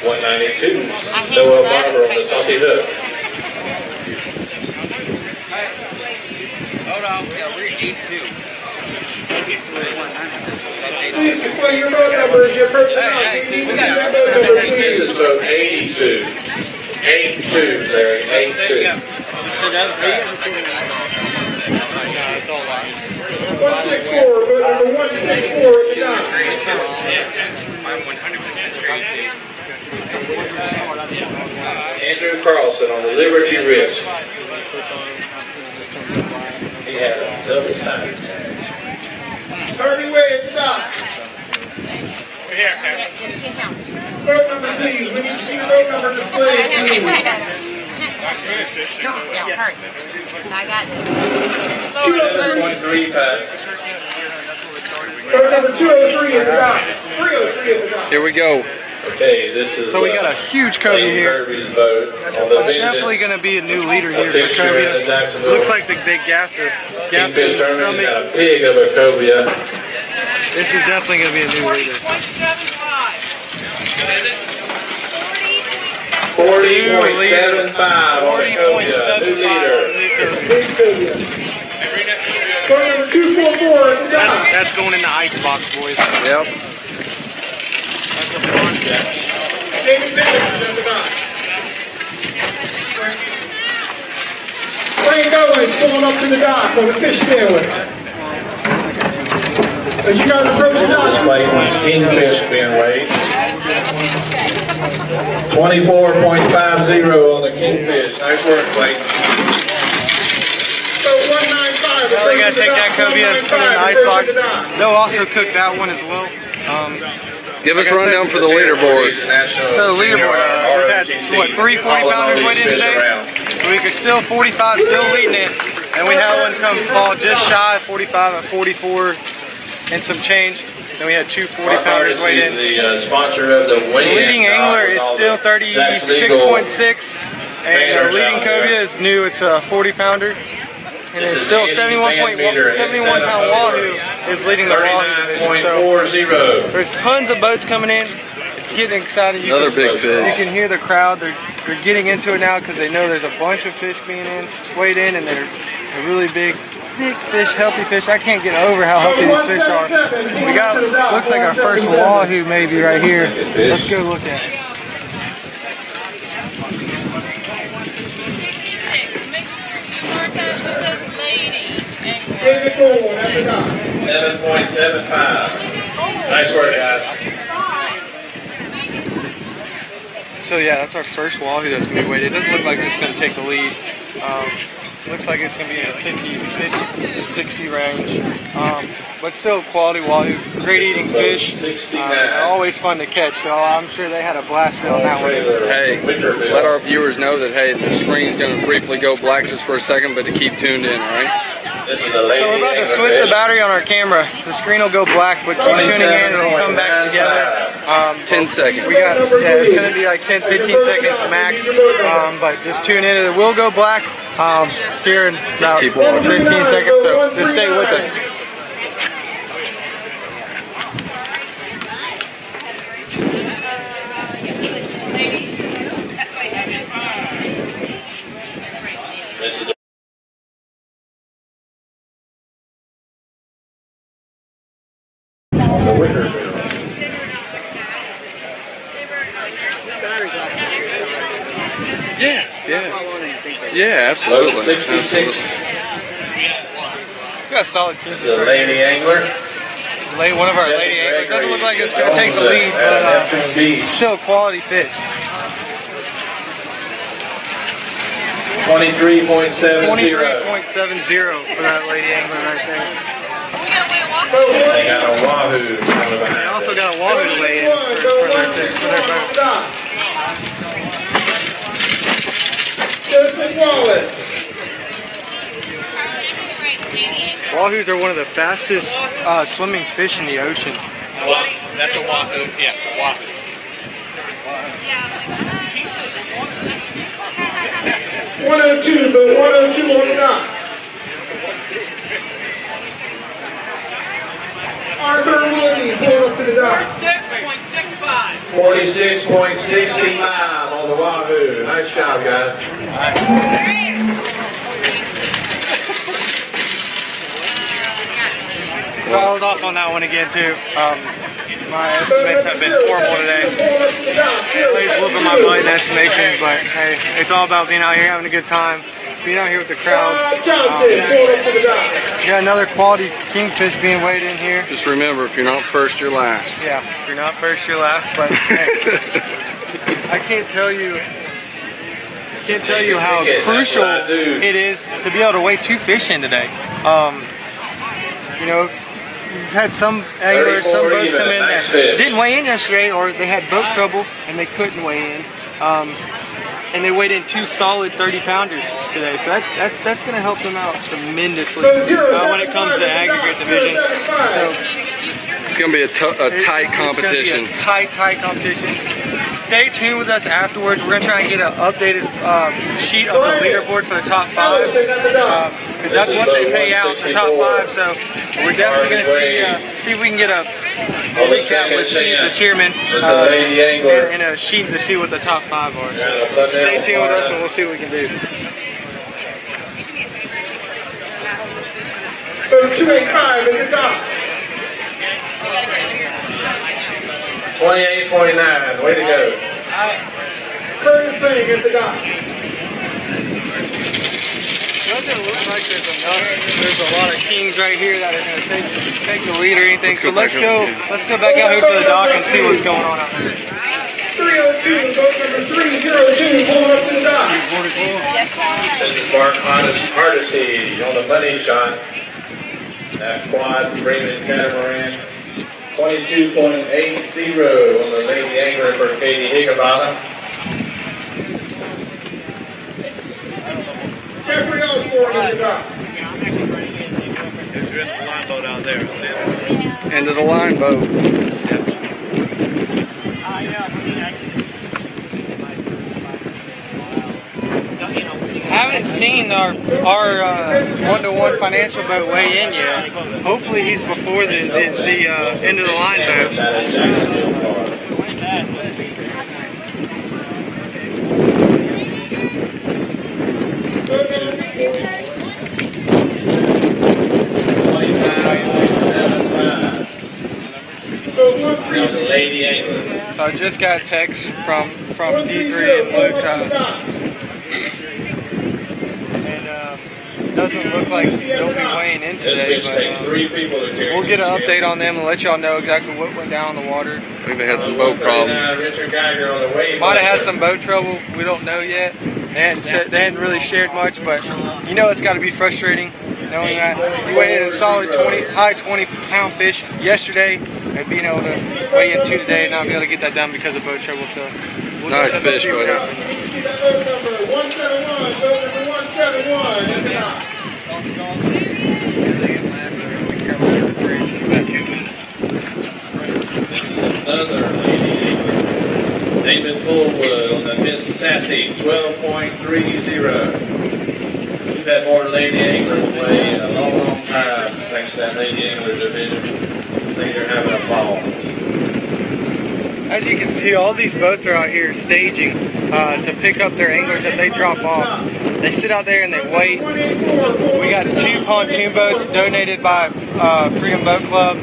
192's Noah Barber on the Salty Hook. Hold on, we're E2. Please display your boat number as you approach the dock. We need to see that boat number, This please. is boat 82. 82, Larry, 82. 164, boat number 164 at the dock. Andrew Carlson on the Liberty Risk. He had a double sided. Harvey Way at the dock. Boat number, please. We need to see your boat number displayed, please. I got 7.3 pack. Boat number 203 at the dock. 303 at the dock. Here we go. Okay, this is So we got a huge cobia Lane here. Kirby's boat on the Definitely Vengeance. going to be a new leader here for Fixture in cobia. Jacksonville. Looks like they gapped the Kingfish tournament. He's stomach. got a pig of a cobia. This is definitely going to be a new leader. 40.75 on the cobia. New leader. Big cobia. Boat number 244 at the dock. That's going in the ice box, boys. Yep. David Nichols is at the dock. Frank Owens pulling up to the dock on the fish sandwich. As you guys approach the This is dock, Clayton's kingfish being weighed. 24.50 on the kingfish. Nice work, Clayton. boat 195. Now they got to take that cobia and put it in the ice box. Approaching the dock. They'll also cook that one as well. Give us a Like I rundown said, for the leaderboards. So the leaderboard, we've had, what, 3 40-pounders weighed in today? We could still 45, still leading it. And we had one come fall just shy of 45 at 44 and some change. Then we had 2 40-pounders weighed Is in. the sponsor of the The weigh-in. leading angler is still 36.6, and the leading cobia is new. It's a 40-pounder, and This it's is still Andy 71-pound wahoo is leading the wahoo division. So 39.40. there's tons of boats coming in. It's getting exciting. Another big fish. You can hear the crowd. They're getting into it now because they know there's a bunch of fish being weighed in, and they're really big fish, healthy fish. I can't get over how healthy these fish are. We got, looks like our first wahoo maybe right here. Let's go look at it. David Gold at the dock. 7.75. Nice work, guys. So yeah, that's our first wahoo that's going to be weighed. It doesn't look like it's going to take the lead. Looks like it's going to be in the 50 to 60 range. But still quality wahoo. Great eating fish. Always fun to catch. So I'm sure they had a blast on that one. Hey, let our viewers know that, hey, the screen's going to briefly go black just for a second, but to keep tuned in, all right? This is a lady. So we're about to switch the battery on our camera. The screen will go black, but keep tuning in and it'll come back together. 10 seconds. We got, yeah, it's going to be like 10-15 seconds max, but just tune in. It will go black here in about 15 seconds, so just stay with us. Yeah, absolutely. 66. We got a solid king. It's a lady angler. One of our lady anglers. Doesn't look like it's going to take the lead, but still a quality fish. 23.70. 23.70 for that lady angler right there. They got a wahoo coming They behind. also got a wahoo to weigh in for their boat. Joseph Wallace. Wahoos are one of the fastest swimming fish in the ocean. That's a wahoo. Yeah, wahoo. 102, but 102 on the dock. Arthur Woody pulled up to the dock. 46.65. 46.65 on the wahoo. Nice job, guys. So I was off on that one again too. My estimates have been horrible today. Lays whooping my butt in estimations, but hey, it's all about being out here having a good time, being out here with the crowd. Got another quality kingfish being weighed in here. Just remember, if you're not first, you're last. Yeah, if you're not first, you're last. But hey, I can't tell you how crucial it is to be able to weigh two fish in today. You know, we've had some anglers, some boats come in that didn't weigh in yesterday, or they had boat trouble and they couldn't weigh in, and they weighed in two solid 30-pounders today. So that's going to help them out tremendously when it comes to aggregate division. So it's going to be a tight competition. It's gonna be a tight competition. Stay tuned with us afterwards. We're going to try and get an updated sheet of the leaderboard for the top 5. Because that's what they pay out, the top 5. So we're definitely going to see if we can get a recap with the chairman and a sheet to see what the top 5 are. So stay tuned with us and we'll see what we can do. So 285 in the dock. 28.9. Way to go. Curtis Thing at the dock. Doesn't look like there's a lot of kings right here that are going to take the lead or anything. So let's go back out here to the dock and see what's going on out there. 302, boat number 302, pulling up to the dock. This is Mark Hardesty on the money shot. That quad Raymond catamaran. 22.80 on the lady angler for Katie Higginbottom. Jeffrey Osborne in the dock. There's just a line boat out there. End of the line boat. I haven't seen our one-to-one financial boat weigh in yet. Hopefully he's before the end of the line boat. Lady angler. So I just got a text from D3 and Luke. Doesn't look like they'll be weighing in today, but we'll get an update on them and let y'all know exactly what went down on the water. I think they had some boat problems. Might have had some boat trouble. We don't know yet. They hadn't really shared much, but you know it's got to be frustrating knowing that you weighed in a solid high 20-pound fish yesterday and being able to weigh in 2 today and not be able to get that done because of boat trouble. So we'll nice fish, buddy. Boat number 171, boat number 171 in the dock. This is another lady angler. David Fullwood on the Miss Sassy, 12.30. We've had more lady anglers weigh in a long, long time thanks to that lady angler division. I think they're having a ball. As you can see, all these boats are out here staging to pick up their anglers that they drop off. They sit out there and they wait. We got 2 pontoon boats donated by Freedom Boat Club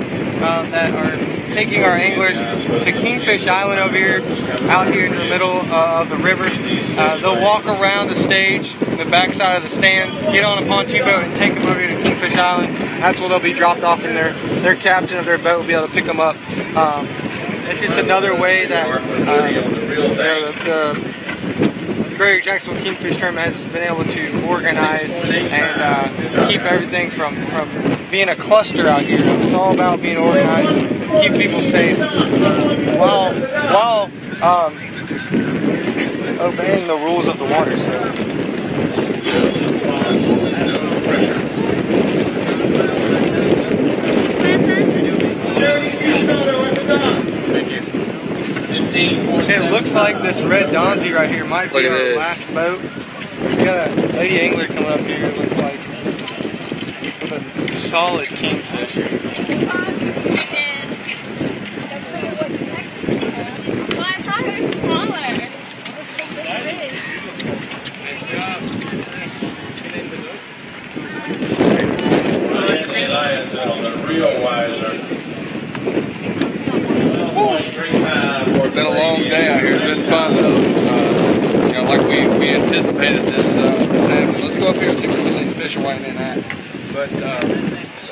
that are taking our anglers to Kingfish Island over here, out here in the middle of the river. They'll walk around the stage, the backside of the stands, get on a pontoon boat and take them over here to Kingfish Island. That's where they'll be dropped off, and their captain of their boat will be able to pick them up. It's just another way that the Greater Jacksonville Kingfish Tournament has been able to organize and keep everything from being a cluster out here. It's all about being organized and keep people safe while obeying the rules of the water. It looks like this red Donzie right here might be our last boat. We got a lady angler coming up here, it looks like, with a solid kingfisher. Well, I thought it was smaller. The real wiser. It's been a long day out here. It's been fun though. You know, like we anticipated this happening. Let's go up here and see what some of these fish are weighing in at. But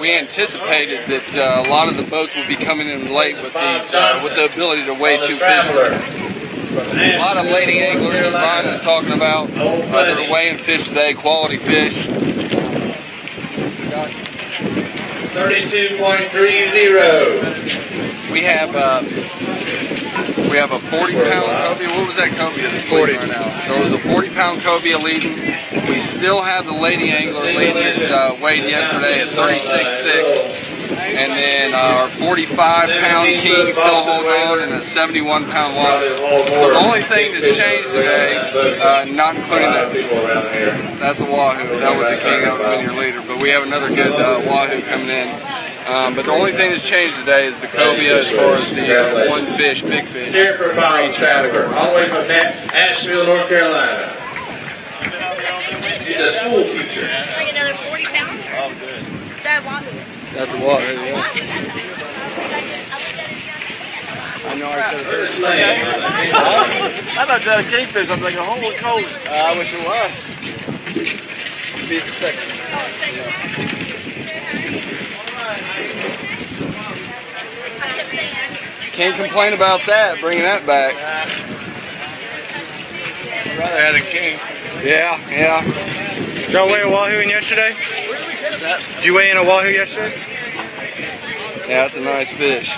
we anticipated that a lot of the boats would be coming in late with these, with the ability to weigh 2 fish. A lot of lady anglers, as Ryan was talking about, that are weighing fish today, quality fish. 32.30. We have a 40-pound cobia. What was that cobia that's leading right now? So it was a 40-pound cobia leading. We still have the lady angler leading it, weighed yesterday at 36.6. And then our 45-pound king still holding on, and a 71-pound wahoo. So the only thing that's changed today, not including that's a wahoo. That was a king, that would have been your leader. But we have another good wahoo coming in. But the only thing that's changed today is the cobia as far as the one fish, big fish. Here for Bob Traveler, all the way from Asheville, North Carolina. She's a school teacher. Like another 40 pounds? Oh, good. That wahoo. That's a wahoo, yeah. I know I said it. I thought that was a kingfish. I'm thinking, holy cold. I wish it was. Be the second. Can't complain about that, bringing that back. I'd rather had a king. Yeah. Did y'all weigh a wahoo in yesterday? What's that? Did you weigh in a wahoo yesterday? Yeah, it's a nice fish.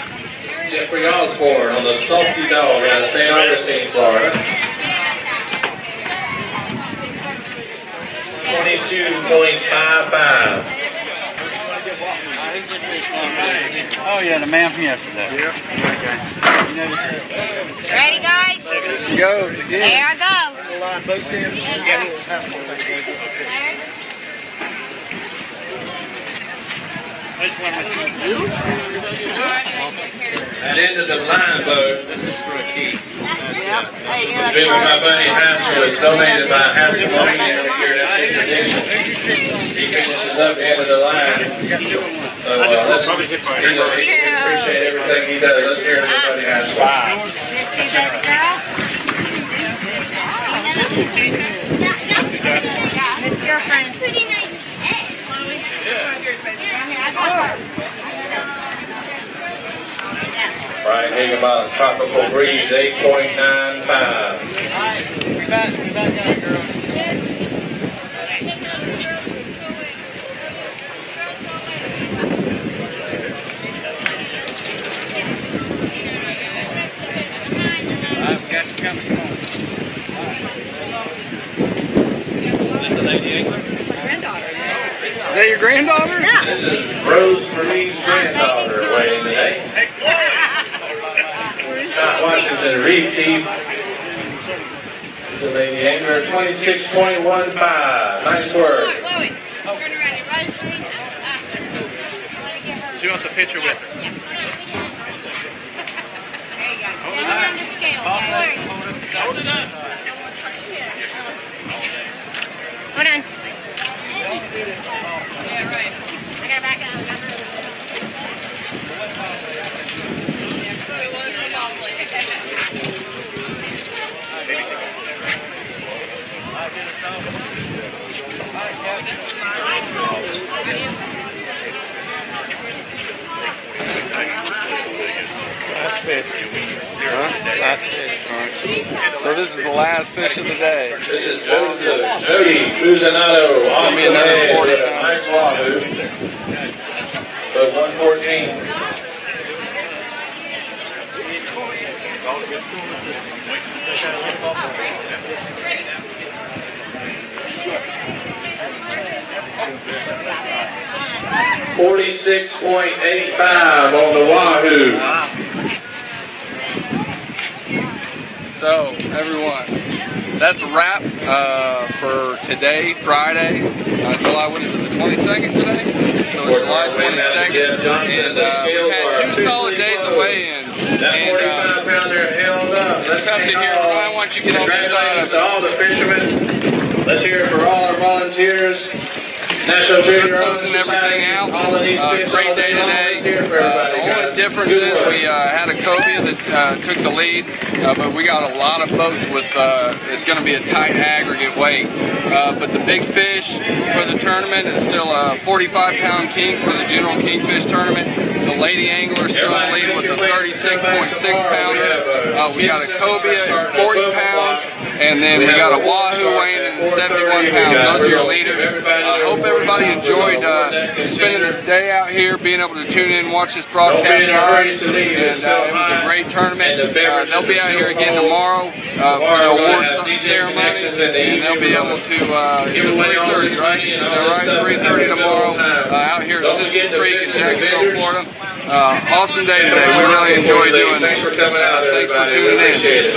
Jeffrey Osborne on the Salty Dog out of St. Augustine, Florida. 22.55. Oh yeah, the man from yesterday. Yep. Okay. Ready, guys? She goes again. There I go. At the end of the blind boat, This is for a key. it's been with my buddy Hassel. It's donated by Hassel Marine every year. That's his tradition. He finishes up the end of the line. So let's appreciate everything he does. Let's hear it for buddy Hassel. Miss Girlfriend. Pretty nice head. Brian Higginbottom, Tropical Breeze, 8.95. We back down, girl. I've got you coming. This is a lady angler? Is that your granddaughter? Yeah. This is Rose Marie's granddaughter weighing today. Scott Washington, Reef Thief. This is a lady angler, 26.15. Nice work. She wants a picture with her. Stand on the scale. Hold it up. Hold on. I gotta back up. Last fish. Last fish. So this is the last fish of the day. This is Jody Cusinado off the head with a nice wahoo. So 114. $46.85 on the wahoo. So, everyone, that's a wrap for today, Friday, July, what is it, the 22nd today? So it's July 22nd, and we've had 2 solid days of weigh-in. That 45-pounder held up. It's tough to hear, Ryan, why don't you get on the side of Congratulations to all the fishermen. Let's hear it for all our volunteers. National Trigger closing everything out. Great day today. The only difference is we had a cobia that took the lead, but we got a lot of boats with, it's going to be a tight aggregate weight. But the big fish for the tournament is still a 45-pound king for the general kingfish tournament. The lady angler is still in the lead with a 36.6 pounder. We got a cobia at 40 pounds, and then we got a wahoo weighing in at 71 pounds. Those are your leaders. Hope everybody enjoyed spending the day out here, being able to tune in and watch this broadcast live. And it was a great tournament. They'll be out here again tomorrow for the awards ceremony, and they'll be able to, it's at 3:30, right? Is that right? 3:30 tomorrow out here at Sisters Creek in Jacksonville, Florida. Awesome day today. We really enjoyed doing this. Thanks for coming out, Thanks for everybody. tuning in. Appreciate it.